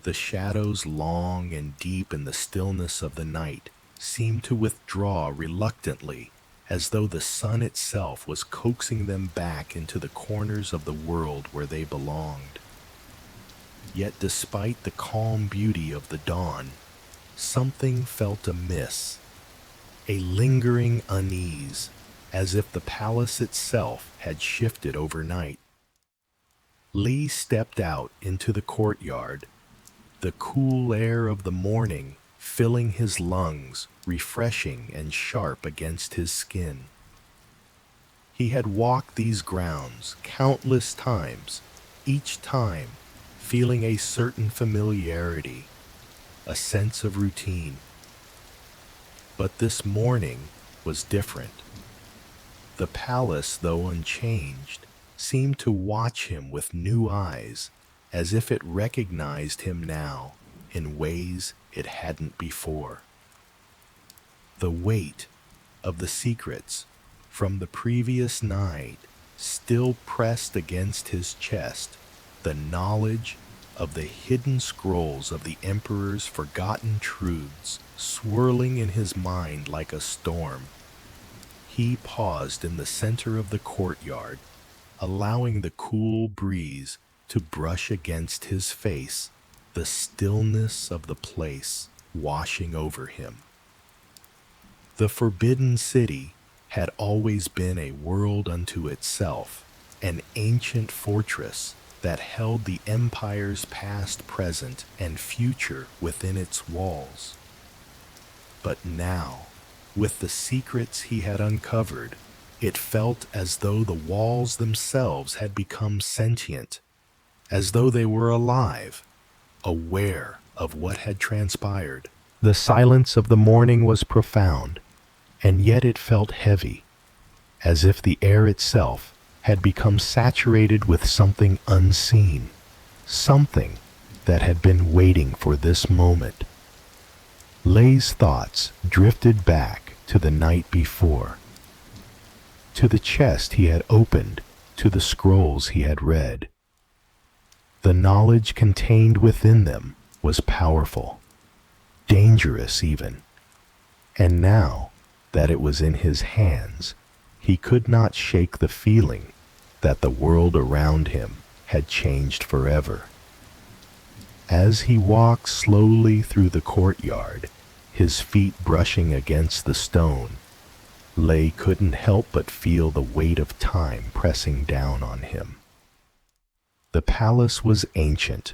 [SPEAKER 1] The shadows, long and deep in the stillness of the night, seemed to withdraw reluctantly, as though the sun itself was coaxing them back into the corners of the world where they belonged. Yet despite the calm beauty of the dawn, something felt amiss, a lingering unease, as if the palace itself had shifted overnight. Lee stepped out into the courtyard, the cool air of the morning filling his lungs, refreshing and sharp against his skin. He had walked these grounds countless times, each time feeling a certain familiarity, a sense of routine. But this morning was different. The palace, though unchanged, seemed to watch him with new eyes, as if it recognized him now in ways it hadn't before. The weight of the secrets from the previous night still pressed against his chest, the knowledge of the hidden scrolls of the Emperor's forgotten truths swirling in his mind like a storm. He paused in the center of the courtyard, allowing the cool breeze to brush against his face, the stillness of the place washing over him. The Forbidden City had always been a world unto itself, an ancient fortress that held the empire's past, present, and future within its walls. But now, with the secrets he had uncovered, it felt as though the walls themselves had become sentient, as though they were alive, aware of what had transpired. The silence of the morning was profound, and yet it felt heavy, as if the air itself had become saturated with something unseen, something that had been waiting for this moment. Lay's thoughts drifted back to the night before, to the chest he had opened, to the scrolls he had read. The knowledge contained within them was powerful, dangerous even, and now that it was in his hands, he could not shake the feeling that the world around him had changed forever. As he walked slowly through the courtyard, his feet brushing against the stone, Lay couldn't help but feel the weight of time pressing down on him. The palace was ancient,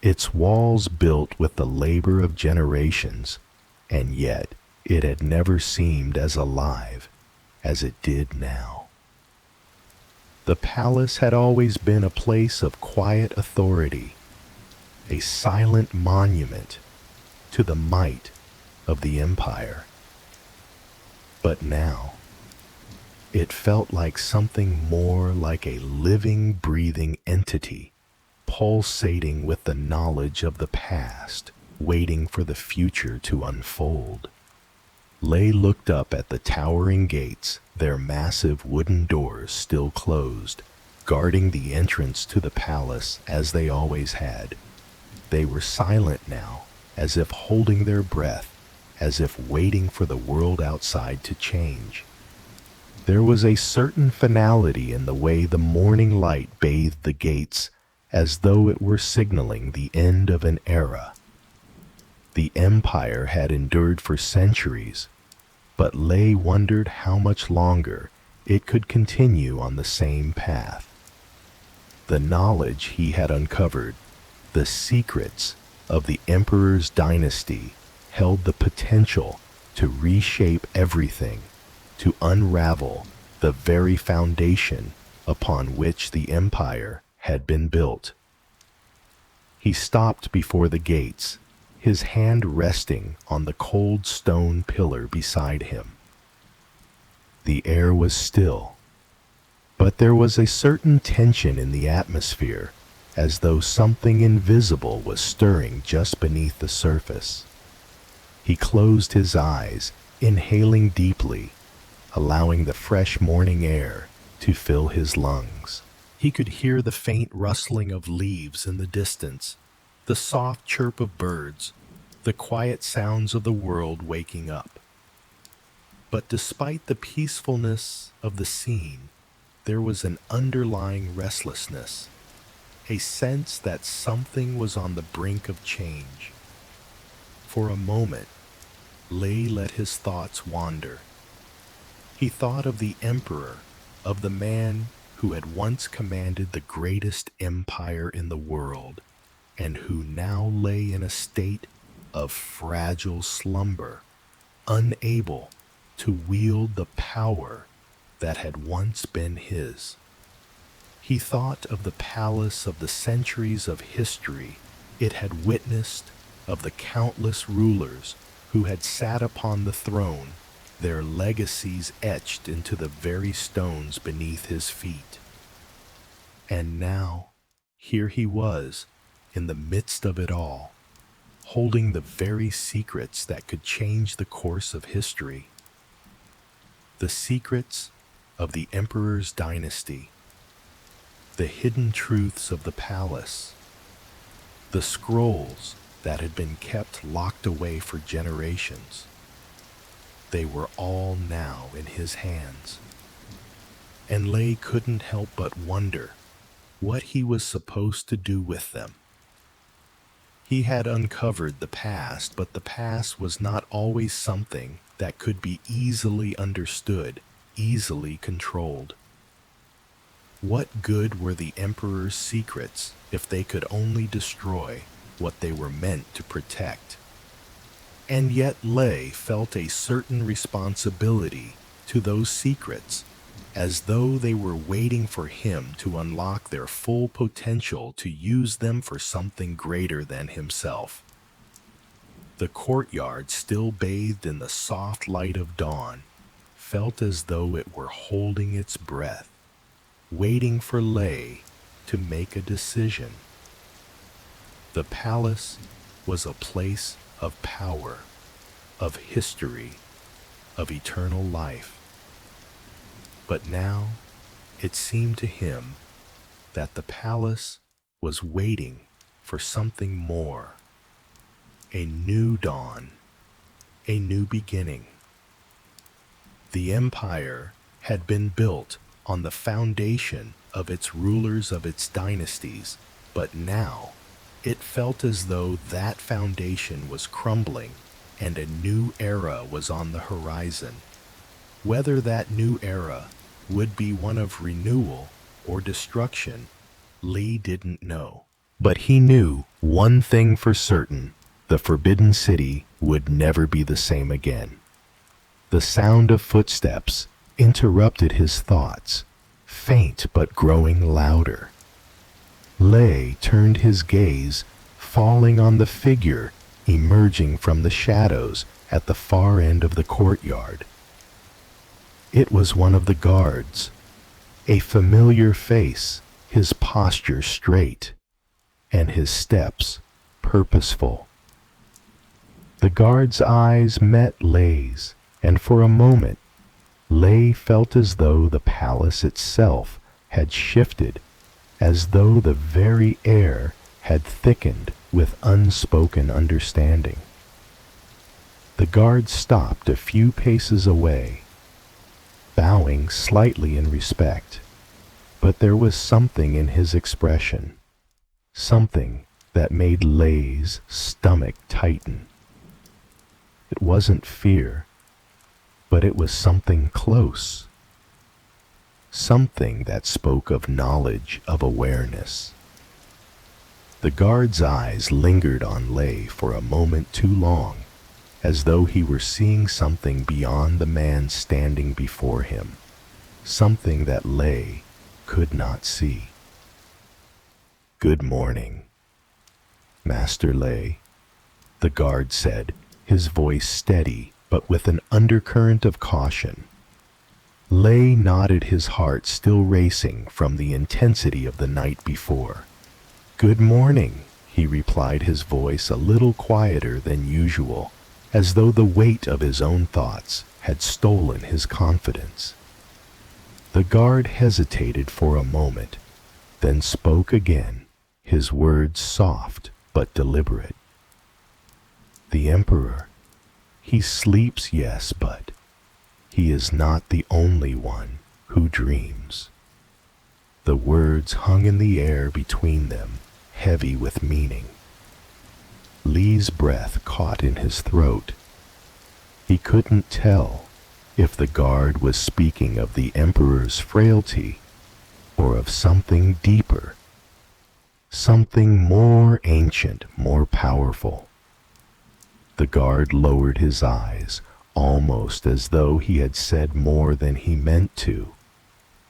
[SPEAKER 1] its walls built with the labor of generations, and yet it had never seemed as alive as it did now. The palace had always been a place of quiet authority, a silent monument to the might of the empire. But now, it felt like something more, like a living, breathing entity, pulsating with the knowledge of the past, waiting for the future to unfold. Lei looked up at the towering gates, their massive wooden doors still closed, guarding the entrance to the palace as they always had. They were silent now, as if holding their breath, as if waiting for the world outside to change. There was a certain finality in the way the morning light bathed the gates, as though it were signaling the end of an era. The empire had endured for centuries, but Lei wondered how much longer it could continue on the same path. The knowledge he had uncovered, the secrets of the emperor's dynasty, held the potential to reshape everything, to unravel the very foundation upon which the empire had been built. He stopped before the gates, his hand resting on the cold stone pillar beside him. The air was still, but there was a certain tension in the atmosphere, as though something invisible was stirring just beneath the surface. He closed his eyes, inhaling deeply, allowing the fresh morning air to fill his lungs. He could hear the faint rustling of leaves in the distance, the soft chirp of birds, the quiet sounds of the world waking up. But despite the peacefulness of the scene, there was an underlying restlessness, a sense that something was on the brink of change. For a moment, Lei let his thoughts wander. He thought of the emperor, of the man who had once commanded the greatest empire in the world, and who now lay in a state of fragile slumber, unable to wield the power that had once been his. He thought of the palace, of the centuries of history it had witnessed, of the countless rulers who had sat upon the throne, their legacies etched into the very stones beneath his feet. And now, here he was, in the midst of it all, holding the very secrets that could change the course of history. The secrets of the emperor's dynasty, the hidden truths of the palace, the scrolls that had been kept locked away for generations. They were all now in his hands. And Lei couldn't help but wonder what he was supposed to do with them. He had uncovered the past, but the past was not always something that could be easily understood, easily controlled. What good were the emperor's secrets if they could only destroy what they were meant to protect? And yet Lei felt a certain responsibility to those secrets, as though they were waiting for him to unlock their full potential, to use them for something greater than himself. The courtyard, still bathed in the soft light of dawn, felt as though it were holding its breath, waiting for Lei to make a decision. The palace was a place of power, of history, of eternal life. But now it seemed to him that the palace was waiting for something more, a new dawn, a new beginning. The empire had been built on the foundation of its rulers, of its dynasties, but now it felt as though that foundation was crumbling and a new era was on the horizon. Whether that new era would be one of renewal or destruction, Lei didn't know. But he knew one thing for certain: the Forbidden City would never be the same again. The sound of footsteps interrupted his thoughts, faint but growing louder. Lei turned his gaze, falling on the figure emerging from the shadows at the far end of the courtyard. It was one of the guards, a familiar face, his posture straight, and his steps purposeful. The guard's eyes met Lay's, and for a moment Lay felt as though the palace itself had shifted, as though the very air had thickened with unspoken understanding. The guard stopped a few paces away, bowing slightly in respect, but there was something in his expression, something that made Lay's stomach tighten. It wasn't fear, but it was something close, something that spoke of knowledge, of awareness. The guard's eyes lingered on Lay for a moment too long, as though he were seeing something beyond the man standing before him, something that Lay could not see. "Good morning, Master Lay," the guard said, his voice steady but with an undercurrent of caution. Lay nodded, his heart still racing from the intensity of the night before. "Good morning," he replied, his voice a little quieter than usual, as though the weight of his own thoughts had stolen his confidence. The guard hesitated for a moment, then spoke again, his words soft but deliberate. "The Emperor, he sleeps, yes, but he is not the only one who dreams." The words hung in the air between them, heavy with meaning. Lee's breath caught in his throat. He couldn't tell if the guard was speaking of the Emperor's frailty or of something deeper, something more ancient, more powerful. The guard lowered his eyes, almost as though he had said more than he meant to,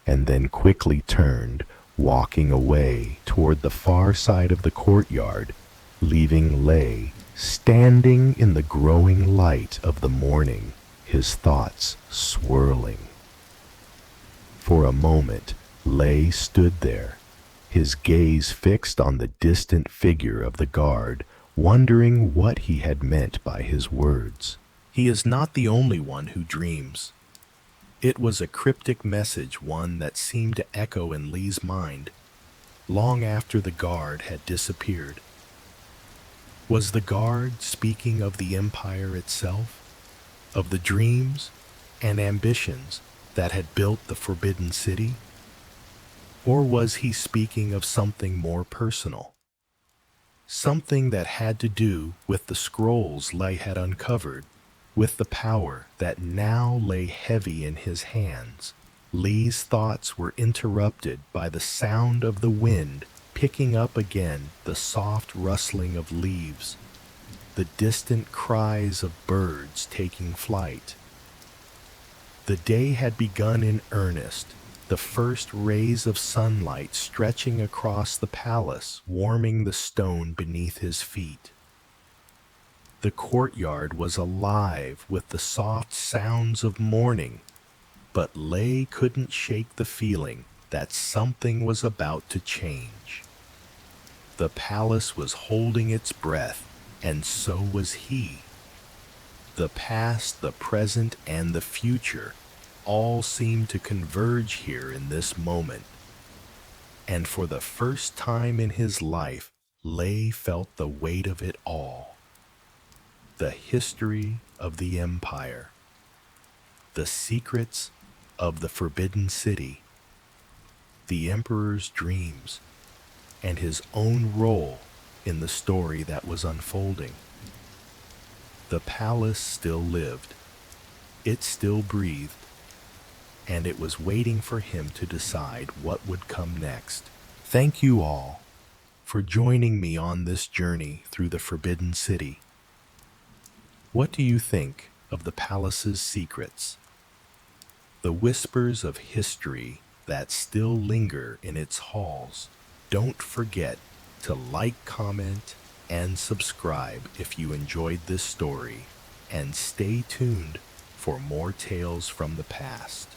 [SPEAKER 1] and then quickly turned, walking away toward the far side of the courtyard, leaving Lay standing in the growing light of the morning, his thoughts swirling. For a moment, Lay stood there, his gaze fixed on the distant figure of the guard, wondering what he had meant by his words. "He is not the only one who dreams." It was a cryptic message, one that seemed to echo in Lee's mind long after the guard had disappeared. Was the guard speaking of the empire itself, of the dreams and ambitions that had built the Forbidden City? Or was he speaking of something more personal, something that had to do with the scrolls Lay had uncovered, with the power that now lay heavy in his hands? Lee's thoughts were interrupted by the sound of the wind picking up again, the soft rustling of leaves, the distant cries of birds taking flight. The day had begun in earnest, the first rays of sunlight stretching across the palace, warming the stone beneath his feet. The courtyard was alive with the soft sounds of morning, but Lay couldn't shake the feeling that something was about to change. The palace was holding its breath, and so was he. The past, the present, and the future all seemed to converge here in this moment. And for the first time in his life, Lay felt the weight of it all. The history of the empire, the secrets of the Forbidden City, the Emperor's dreams, and his own role in the story that was unfolding. The palace still lived, it still breathed, and it was waiting for him to decide what would come next. Thank you all for joining me on this journey through the Forbidden City. What do you think of the palace's secrets? The whispers of history that still linger in its halls? Don't forget to like, comment, and subscribe if you enjoyed this story, and stay tuned for more tales from the past.